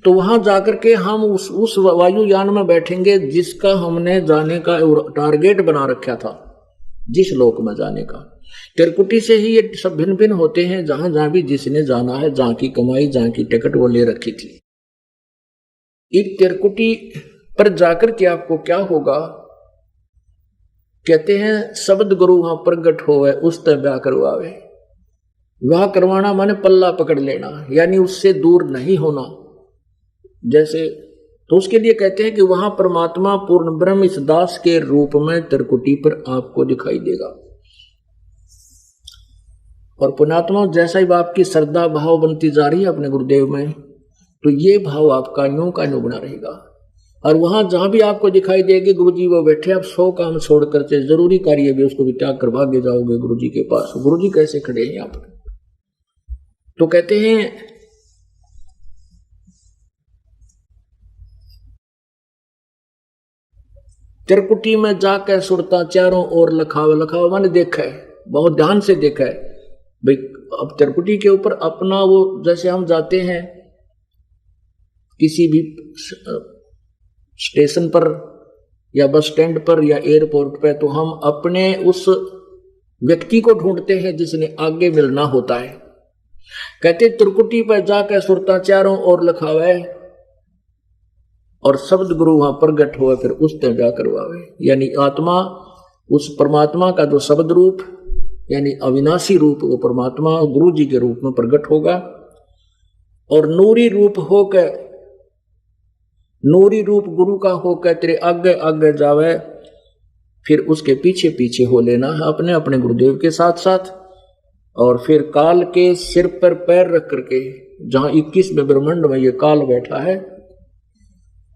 तो वहां जाकर के हम उस वायुयान में बैठेंगे जिसका हमने जाने का टारगेट बना रखा था, जिस लोक में जाने का। तिरकुटी से ही ये सब भिन्न भिन्न होते हैं, जहां जहां भी जिसने जाना है, जहां की कमाई, जहां की टिकट वो ले रखी थी। एक तिरकुटी पर जाकर के आपको क्या होगा? कहते हैं शब्द गुरु वहां प्रगट होवे उसते ब्याह करवावे। ब्याह करवाना माने पल्ला पकड़ लेना, यानी उससे दूर नहीं होना। जैसे तो उसके लिए कहते हैं कि वहां परमात्मा पूर्ण ब्रह्म इस दास के रूप में तिरकुटी पर आपको दिखाई देगा। और पुण्यात्मा, जैसा ही आपकी श्रद्धा भाव बनती जा रही है अपने गुरुदेव में, तो ये भाव आपका यूं का यूं बना रहेगा। और वहां जहां भी आपको दिखाई देगी गुरु जी वो बैठे, आप 100 काम छोड़कर के जरूरी कार्य भी उसको भी त्याग कर भागे जाओगे गुरु जी के पास। गुरु जी कैसे खड़े हैं यहाँ पर? तो कहते हैं तिरकुटी में जाकर सुरता चारों ओर लखावा। लखावा मैंने देखा है, बहुत ध्यान से देखा है भाई। अब तिरकुटी के ऊपर अपना वो, जैसे हम जाते हैं किसी भी स्टेशन पर या बस स्टैंड पर या एयरपोर्ट पे, तो हम अपने उस व्यक्ति को ढूंढते हैं जिसने आगे मिलना होता है। कहते तिरकुटी पर जाकर सुरता चारों ओर लखावे और शब्द गुरु वहां प्रगट हुए फिर उसते ब्याह करवावे। यानी आत्मा उस परमात्मा का जो शब्द रूप यानी अविनाशी रूप, वो परमात्मा गुरु जी के रूप में प्रगट होगा और नूरी रूप होकर, नूरी रूप गुरु का होकर तेरे आगे आगे जावे। फिर उसके पीछे पीछे हो लेना है अपने अपने गुरुदेव के साथ साथ। और फिर काल के सिर पर पैर रख करके, जहां 21वें ब्रह्मांड में ये काल बैठा है,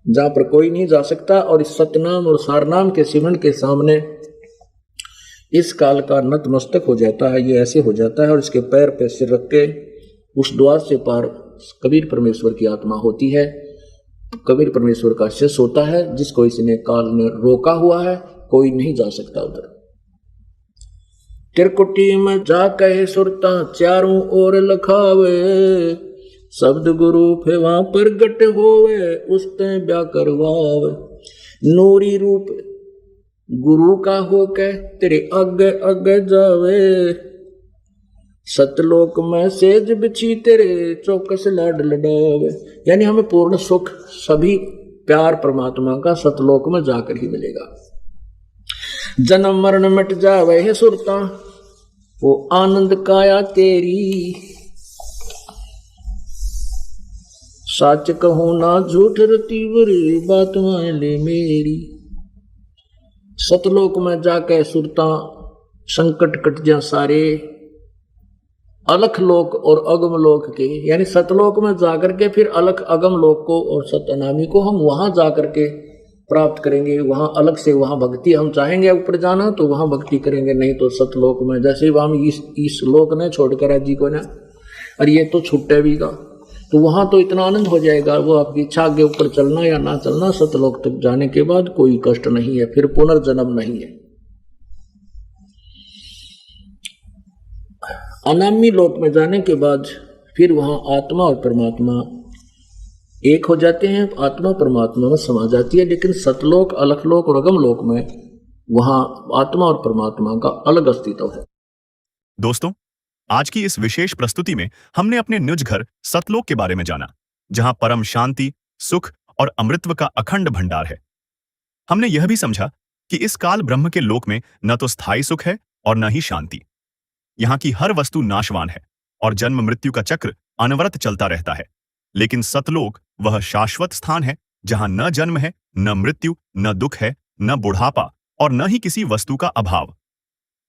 जहां पर कोई नहीं जा सकता, और इस सतनाम और सारनाम के सिमरन के सामने इस काल का नतमस्तक हो जाता है। ये ऐसे हो जाता है और इसके पैर पे सिर रख के उस द्वार से पार कबीर परमेश्वर की आत्मा होती है। कबीर परमेश्वर का शिष्य होता है जिसको इसने काल ने रोका हुआ है, कोई नहीं जा सकता उधर। तिरकुटी में जा कहे सुरता चारों ओर लखावे, शब्द गुरु फिर वहां प्रगट होवे उसते ब्याह करवावे। नूरी रूप गुरु का होके तेरे आगे आगे जावे, सतलोक में सेज बिछी तेरे चौकस लाड लडावे। यानी हमें पूर्ण सुख, सभी प्यार परमात्मा का सतलोक में जाकर ही मिलेगा। जन्म मरण मिट जावे है सुरता, वो आनंद काया तेरी, सच कहूं ना झूठ रती बुरी बात मान ले मेरी। सतलोक में जाके सुरता संकट कट जा सारे, अलख लोक और अगम लोक के, यानी सतलोक में जाकर के फिर अलख अगम लोक को और सतनामी को हम वहां जाकर के प्राप्त करेंगे। वहां अलग से वहां भक्ति, हम चाहेंगे ऊपर जाना तो वहां भक्ति करेंगे, नहीं तो सतलोक में। जैसे हम इस लोक ने छोड़कर जी को ना, और ये तो छुट्टे भी का, तो वहां तो इतना आनंद हो जाएगा। वो आपकी इच्छा, आगे ऊपर चलना या ना चलना, सतलोक तक जाने के बाद कोई कष्ट नहीं है, फिर पुनर्जन्म नहीं है। अनामी लोक में जाने के बाद फिर वहां आत्मा और परमात्मा एक हो जाते हैं, आत्मा परमात्मा में समा जाती है। लेकिन सतलोक, अलखलोक और अगम लोक में वहां आत्मा और परमात्मा का अलग अस्तित्व है। दोस्तों, आज की इस विशेष प्रस्तुति में हमने अपने निज घर सतलोक के बारे में जाना, जहां परम शांति, सुख और अमृतत्व का अखंड भंडार है। हमने यह भी समझा कि इस काल ब्रह्म के लोक में न तो स्थायी सुख है और न ही शांति। यहाँ की हर वस्तु नाशवान है और जन्म मृत्यु का चक्र अनवरत चलता रहता है। लेकिन सतलोक वह शाश्वत स्थान है जहां न जन्म है, न मृत्यु, न दुख है, न बुढ़ापा और न ही किसी वस्तु का अभाव।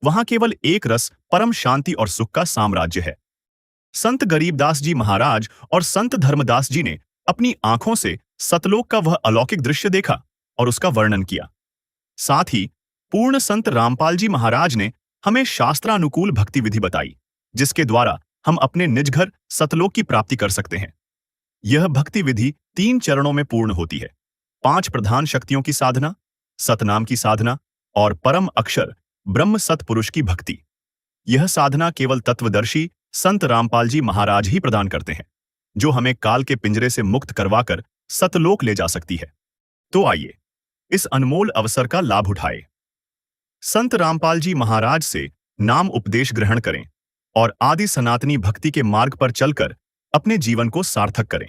वहां केवल एक रस, परम शांति और सुख का साम्राज्य है। संत गरीबदास जी महाराज और संत धर्मदास जी ने अपनी आंखों से सतलोक का वह अलौकिक दृश्य देखा और उसका वर्णन किया। साथ ही पूर्ण संत रामपाल जी महाराज ने हमें शास्त्रानुकूल भक्ति विधि बताई, जिसके द्वारा हम अपने निज घर सतलोक की प्राप्ति कर सकते हैं। यह भक्ति विधि 3 चरणों में पूर्ण होती है। 5 प्रधान शक्तियों की साधना, सतनाम की साधना और परम अक्षर ब्रह्म सतपुरुष की भक्ति। यह साधना केवल तत्वदर्शी संत रामपाल जी महाराज ही प्रदान करते हैं, जो हमें काल के पिंजरे से मुक्त करवाकर सतलोक ले जा सकती है। तो आइए इस अनमोल अवसर का लाभ उठाएं। संत रामपाल जी महाराज से नाम उपदेश ग्रहण करें और आदि सनातनी भक्ति के मार्ग पर चलकर अपने जीवन को सार्थक करें।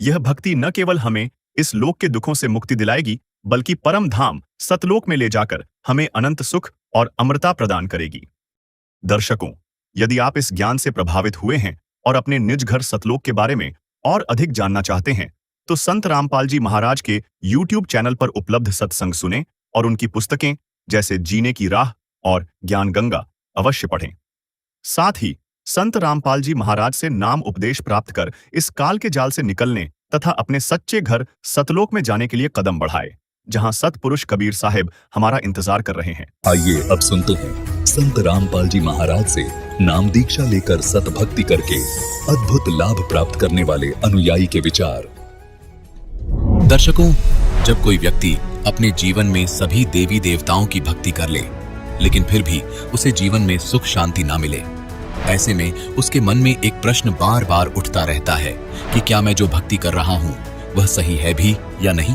यह भक्ति न केवल हमें इस लोक के दुखों से मुक्ति दिलाएगी, बल्कि परम धाम सतलोक में ले जाकर हमें अनंत सुख और अमृता प्रदान करेगी। दर्शकों, यदि आप इस ज्ञान से प्रभावित हुए हैं और अपने निज घर सतलोक के बारे में और अधिक जानना चाहते हैं, तो संत रामपाल जी महाराज के YouTube चैनल पर उपलब्ध सत्संग सुनें और उनकी पुस्तकें जैसे जीने की राह और ज्ञान गंगा अवश्य पढ़ें। साथ ही संत रामपाल जी महाराज से नाम उपदेश प्राप्त कर इस काल के जाल से निकलने तथा अपने सच्चे घर सतलोक में जाने के लिए कदम बढ़ाए, जहां सतपुरुष कबीर साहिब हमारा इंतजार कर रहे हैं। आइए अब सुनते हैं संत रामपाल जी महाराज से नाम दीक्षा लेकर सतभक्ति करके अद्भुत लाभ प्राप्त करने वाले अनुयायी के विचार। दर्शकों, जब कोई व्यक्ति अपने जीवन में सभी देवी देवताओं की भक्ति कर ले, लेकिन फिर भी उसे जीवन में सुख शांति ना मिले, ऐसे में उसके मन में एक प्रश्न बार बार उठता रहता है कि क्या मैं जो भक्ति कर रहा हूं वह सही है भी या नहीं।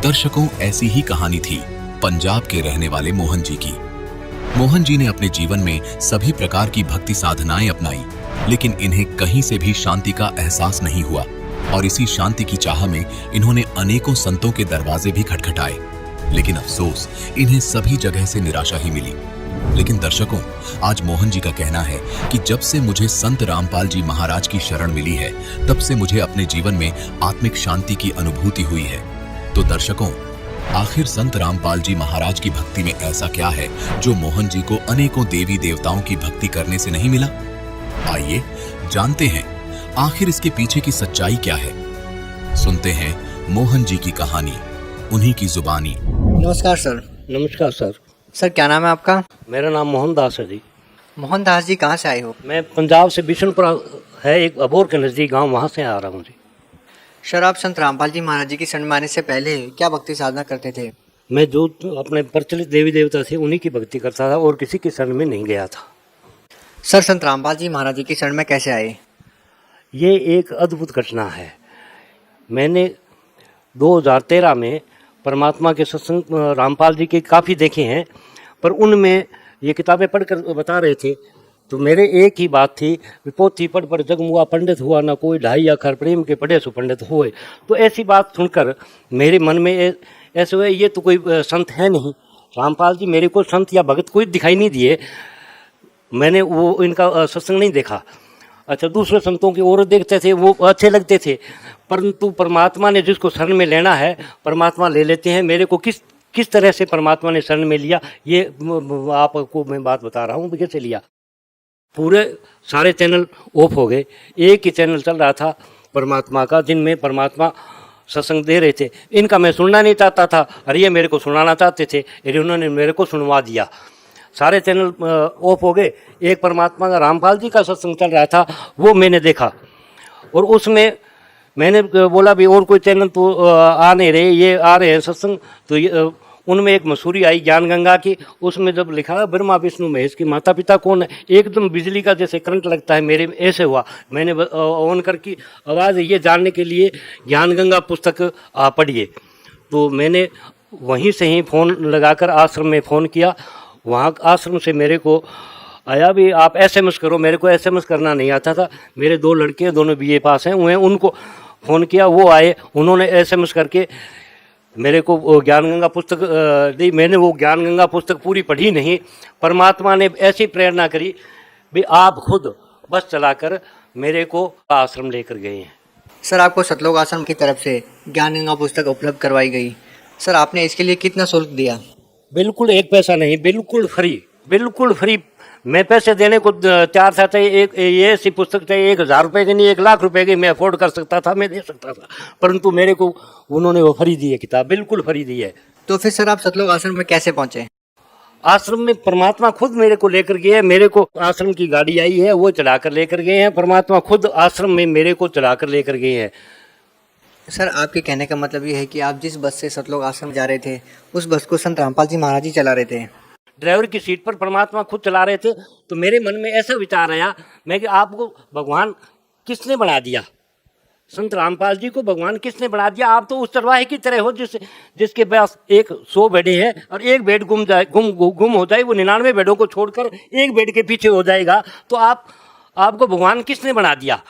दर्शकों, ऐसी ही कहानी थी पंजाब के रहने वाले मोहन जी की। मोहन जी ने अपने जीवन में सभी प्रकार की भक्ति साधनाएं अपनाई, लेकिन इन्हें कहीं से भी शांति का एहसास नहीं हुआ और इसी शांति की चाह में इन्होंने अनेकों संतों के दरवाजे भी खटखटाए, लेकिन अफसोस इन्हें सभी जगह से निराशा ही मिली। लेकिन दर्शकों, आज मोहन जी का कहना है कि जब से मुझे संत रामपाल जी महाराज की शरण मिली है, तब से मुझे अपने जीवन में आत्मिक शांति की अनुभूति हुई है। तो दर्शकों, आखिर संत रामपाल जी महाराज की भक्ति में ऐसा क्या है जो मोहन जी को अनेकों देवी देवताओं की भक्ति करने से नहीं मिला? आइए जानते हैं आखिर इसके पीछे की सच्चाई क्या है। सुनते हैं मोहन जी की कहानी, उन्हीं की जुबानी। नमस्कार सर। नमस्कार सर। सर, क्या नाम है आपका? मेरा नाम मोहन दास है जी। मोहन दास जी, कहाँ से आए हो? मैं पंजाब से बिशनपुरा है एक अबोर के नज़दीक गांव, वहाँ से आ रहा हूँ जी। सर, आप संत रामपाल जी महाराज जी की शरण में आने से पहले क्या भक्ति साधना करते थे? मैं जो अपने प्रचलित देवी देवता थे उन्हीं की भक्ति करता था और किसी की शरण में नहीं गया था। सर, संत रामपाल जी महाराज जी की शरण में कैसे आए? ये एक अद्भुत घटना है। मैंने 2013 में परमात्मा के सत्संग रामपाल जी के काफ़ी देखे हैं, पर उनमें ये किताबें पढ़कर बता रहे थे तो मेरे एक ही बात थी, पोथी पढ़ पढ़ जगमुआ पंडित हुआ, ना कोई ढाई अखर प्रेम के पढ़े सो पंडित हुए। तो ऐसी बात सुनकर मेरे मन में ऐसे हुए, ये तो कोई संत है नहीं। रामपाल जी मेरे को संत या भगत कोई दिखाई नहीं दिए। मैंने वो इनका सत्संग नहीं देखा। अच्छा, दूसरे संतों की और देखते थे, वो अच्छे लगते थे, परंतु परमात्मा ने जिसको शरण में लेना है परमात्मा ले लेते हैं। मेरे को किस तरह से परमात्मा ने शरण में लिया, ये आपको मैं बात बता रहा हूँ कैसे लिया। पूरे सारे चैनल ऑफ हो गए, एक ही चैनल चल रहा था परमात्मा का, जिनमें परमात्मा सत्संग दे रहे थे, इनका मैं सुनना नहीं चाहता था और ये मेरे को सुनाना चाहते थे, और उन्होंने मेरे को सुनवा दिया। सारे चैनल ऑफ हो गए। एक परमात्मा का रामपाल जी का सत्संग चल रहा था, वो मैंने देखा, और उसमें मैंने बोला भी और कोई चैनल तो आ नहीं रहे, ये आ रहे हैं सत्संग। तो उनमें एक मसूरी आई ज्ञान गंगा की, उसमें जब लिखा ब्रह्मा विष्णु महेश की माता पिता कौन है, एकदम बिजली का जैसे करंट लगता है मेरे में, ऐसे हुआ। मैंने ऑन करके आवाज़ ये जानने के लिए ज्ञान गंगा पुस्तक पढ़िए। तो मैंने वहीं से ही फ़ोन लगाकर आश्रम में फ़ोन किया। वहाँ आश्रम से मेरे को आया भी आप SMS करो। मेरे को SMS करना नहीं आता था। मेरे 2 लड़के दोनों BA पास हैं, उनको फ़ोन किया, वो आए, उन्होंने SMS करके मेरे को ज्ञान गंगा पुस्तक दी। मैंने वो ज्ञान गंगा पुस्तक पूरी पढ़ी नहीं। परमात्मा ने ऐसी प्रेरणा करी भी आप खुद बस चलाकर मेरे को आश्रम लेकर गए हैं। सर आपको सतलोक आश्रम की तरफ से ज्ञान गंगा पुस्तक उपलब्ध करवाई गई। सर आपने इसके लिए कितना शुल्क दिया? बिल्कुल 1 पैसा नहीं, बिल्कुल फ्री, बिल्कुल फ्री। मैं पैसे देने को तैयार था। एक ये ऐसी पुस्तक चाहिए 1000 रुपये की नहीं, 1 लाख रुपए की मैं अफोर्ड कर सकता था, मैं दे सकता था, परंतु मेरे को उन्होंने वो फ्री दी है किताब, बिल्कुल फ्री दी है। तो फिर सर आप सतलोक आश्रम में कैसे पहुंचे? आश्रम में परमात्मा खुद मेरे को लेकर गए हैं। मेरे को आश्रम की गाड़ी आई है, वो चलाकर लेकर गए हैं। परमात्मा खुद आश्रम में मेरे को चलाकर लेकर गए हैं। सर आपके कहने का मतलब ये है कि आप जिस बस से सतलोक आश्रम जा रहे थे, उस बस को संत रामपाल जी महाराज जी चला रहे थे? ड्राइवर की सीट पर परमात्मा खुद चला रहे थे। तो मेरे मन में ऐसा विचार आया, मैं कि आपको भगवान किसने बना दिया? संत रामपाल जी को भगवान किसने बना दिया? आप तो उस चरवाहे की तरह हो जिसके पास 100 बेडे हैं और एक बेड गुम हो जाए, वो 99 बेडों को छोड़कर एक बेड के पीछे हो जाएगा। तो आपको भगवान किसने बना दिया?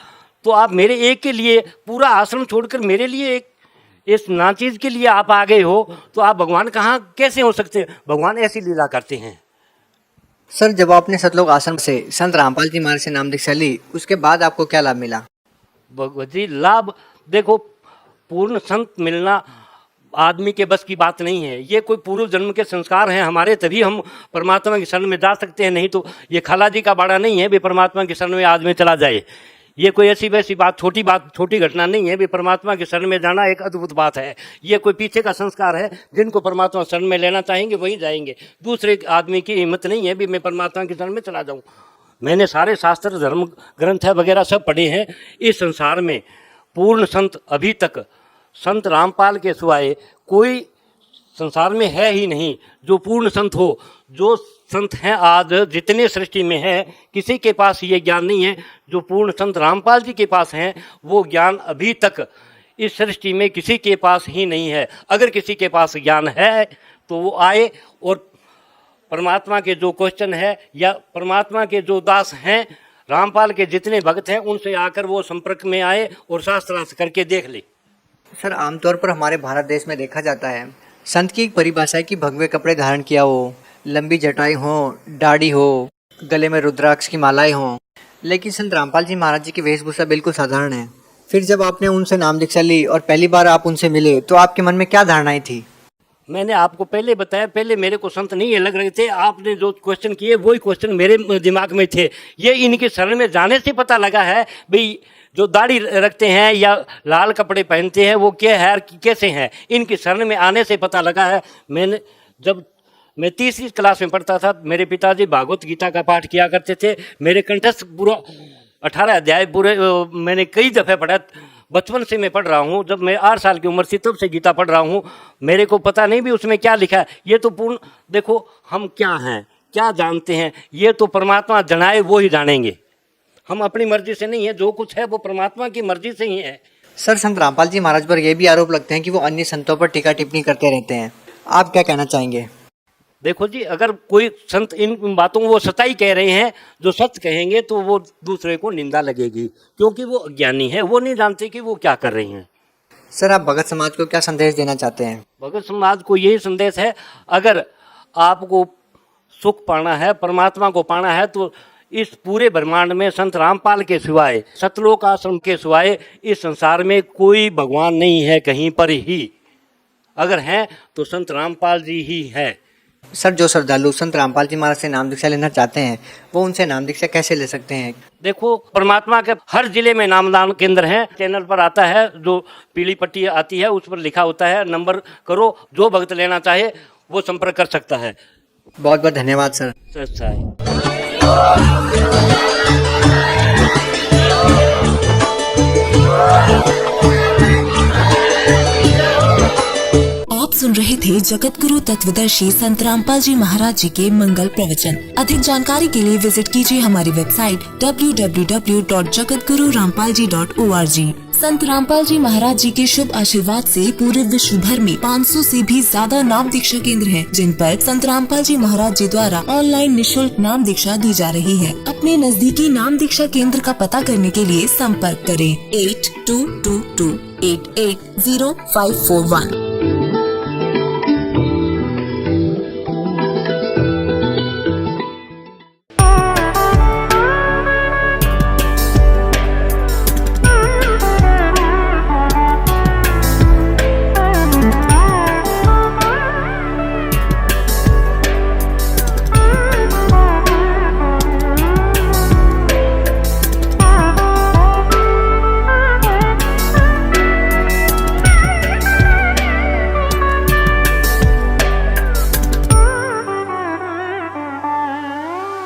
तो आप मेरे एक के लिए पूरा आश्रम छोड़कर मेरे लिए एक इस नाचीज के लिए आप आ गए हो, तो आप भगवान कहाँ कैसे हो सकते हैं? भगवान ऐसी लीला करते हैं। सर जब आपने सतलोक आश्रम से संत रामपाल जी महाराज से नाम दीक्षा ली, उसके बाद आपको क्या लाभ मिला? भगवत जी लाभ देखो, पूर्ण संत मिलना आदमी के बस की बात नहीं है। ये कोई पूर्व जन्म के संस्कार हैं हमारे, तभी हम परमात्मा की शरण में जा सकते हैं। नहीं तो ये खाला जी का बाड़ा नहीं है भी परमात्मा की शरण में आदमी चला जाए। ये कोई ऐसी वैसी छोटी घटना नहीं है भी परमात्मा की शरण में जाना एक अद्भुत बात है। ये कोई पीछे का संस्कार है। जिनको परमात्मा शरण में लेना चाहेंगे वहीं जाएंगे। दूसरे आदमी की हिम्मत नहीं है भी मैं परमात्मा की शरण में चला जाऊं। मैंने सारे शास्त्र धर्म ग्रंथ वगैरह सब पढ़े हैं। इस संसार में पूर्ण संत अभी तक संत रामपाल के सिवाय कोई संसार में है ही नहीं जो पूर्ण संत हो। जो संत हैं आज जितने सृष्टि में है, किसी के पास ये ज्ञान नहीं है जो पूर्ण संत रामपाल जी के पास हैं। वो ज्ञान अभी तक इस सृष्टि में किसी के पास ही नहीं है। अगर किसी के पास ज्ञान है तो वो आए और परमात्मा के जो क्वेश्चन है या परमात्मा के जो दास हैं, रामपाल के जितने भक्त हैं, उनसे आकर वो संपर्क में आए और शास्त्रार्थ करके देख ले। सर आमतौर पर हमारे भारत देश में देखा जाता है संत की एक परिभाषा है कि भगवे कपड़े धारण किया हो, लंबी जटाई हो, दाढ़ी हो, गले में रुद्राक्ष की मालाएं हो, लेकिन संत रामपाल जी महाराज जी की वेशभूषा बिल्कुल साधारण है। फिर जब आपने उनसे नाम दीक्षा ली और पहली बार आप उनसे मिले तो आपके मन में क्या धारणाएं थी? मैंने आपको पहले बताया, पहले मेरे को संत नहीं लग रहे थे। आपने जो क्वेश्चन किए वही क्वेश्चन मेरे दिमाग में थे। ये इनके शरण में जाने से पता लगा है भाई जो दाढ़ी रखते हैं या लाल कपड़े पहनते हैं वो क्या है, कैसे हैं। इनके शरण में आने से पता लगा है। जब मैं 3री क्लास में पढ़ता था, मेरे पिताजी भागवत गीता का पाठ किया करते थे। मेरे कंठस्थ पूरा 18 अध्याय पूरे मैंने कई दफ़े पढ़ा। बचपन से मैं पढ़ रहा हूँ। जब मैं 8 साल की उम्र थी तब से गीता पढ़ रहा हूँ। मेरे को पता नहीं भी उसमें क्या लिखा है। ये तो पूर्ण देखो हम क्या हैं, क्या जानते हैं, ये तो परमात्मा जनाए वो ही जानेंगे। हम अपनी मर्जी से नहीं है, जो कुछ है वो परमात्मा की मर्जी से ही है। सर संत रामपाल जी महाराज पर यह भी आरोप लगते हैं कि वो अन्य संतों पर टीका टिप्पणी करते रहते हैं, आप क्या कहना चाहेंगे? देखो जी, अगर कोई संत इन बातों को वो सच्चाई कह रहे हैं, जो सच कहेंगे तो वो दूसरे को निंदा लगेगी, क्योंकि वो अज्ञानी है, वो नहीं जानते कि वो क्या कर रहे हैं। सर आप भगत समाज को क्या संदेश देना चाहते हैं? भगत समाज को यही संदेश है, अगर आपको सुख पाना है, परमात्मा को पाना है, तो इस पूरे ब्रह्मांड में संत रामपाल के सिवाय, सतलोक आश्रम के सिवाय इस संसार में कोई भगवान नहीं है कहीं पर ही। अगर हैं तो संत रामपाल जी ही है। सर, जो श्रद्धालु संत रामपाल जी महाराज से नाम दीक्षा लेना चाहते हैं वो उनसे नाम दीक्षा कैसे ले सकते हैं? देखो, परमात्मा के हर जिले में नामदान केंद्र हैं। चैनल पर आता है, जो पीली पट्टी आती है उस पर लिखा होता है, नंबर करो, जो भक्त लेना चाहे वो संपर्क कर सकता है। बहुत बहुत धन्यवाद सर। अच्छा है। आप सुन रहे थे जगत गुरु तत्वदर्शी संत रामपाल जी महाराज जी के मंगल प्रवचन। अधिक जानकारी के लिए विजिट कीजिए हमारी वेबसाइट www.jagatgururampalji.org। संत रामपाल जी महाराज जी के शुभ आशीर्वाद से पूरे विश्व भर में 500 से भी ज्यादा नाम दीक्षा केंद्र हैं, जिन पर संत रामपाल जी महाराज जी द्वारा ऑनलाइन निशुल्क नाम दीक्षा दी जा रही है। अपने नजदीकी नाम दीक्षा केंद्र का पता करने के लिए संपर्क करें 8222880541।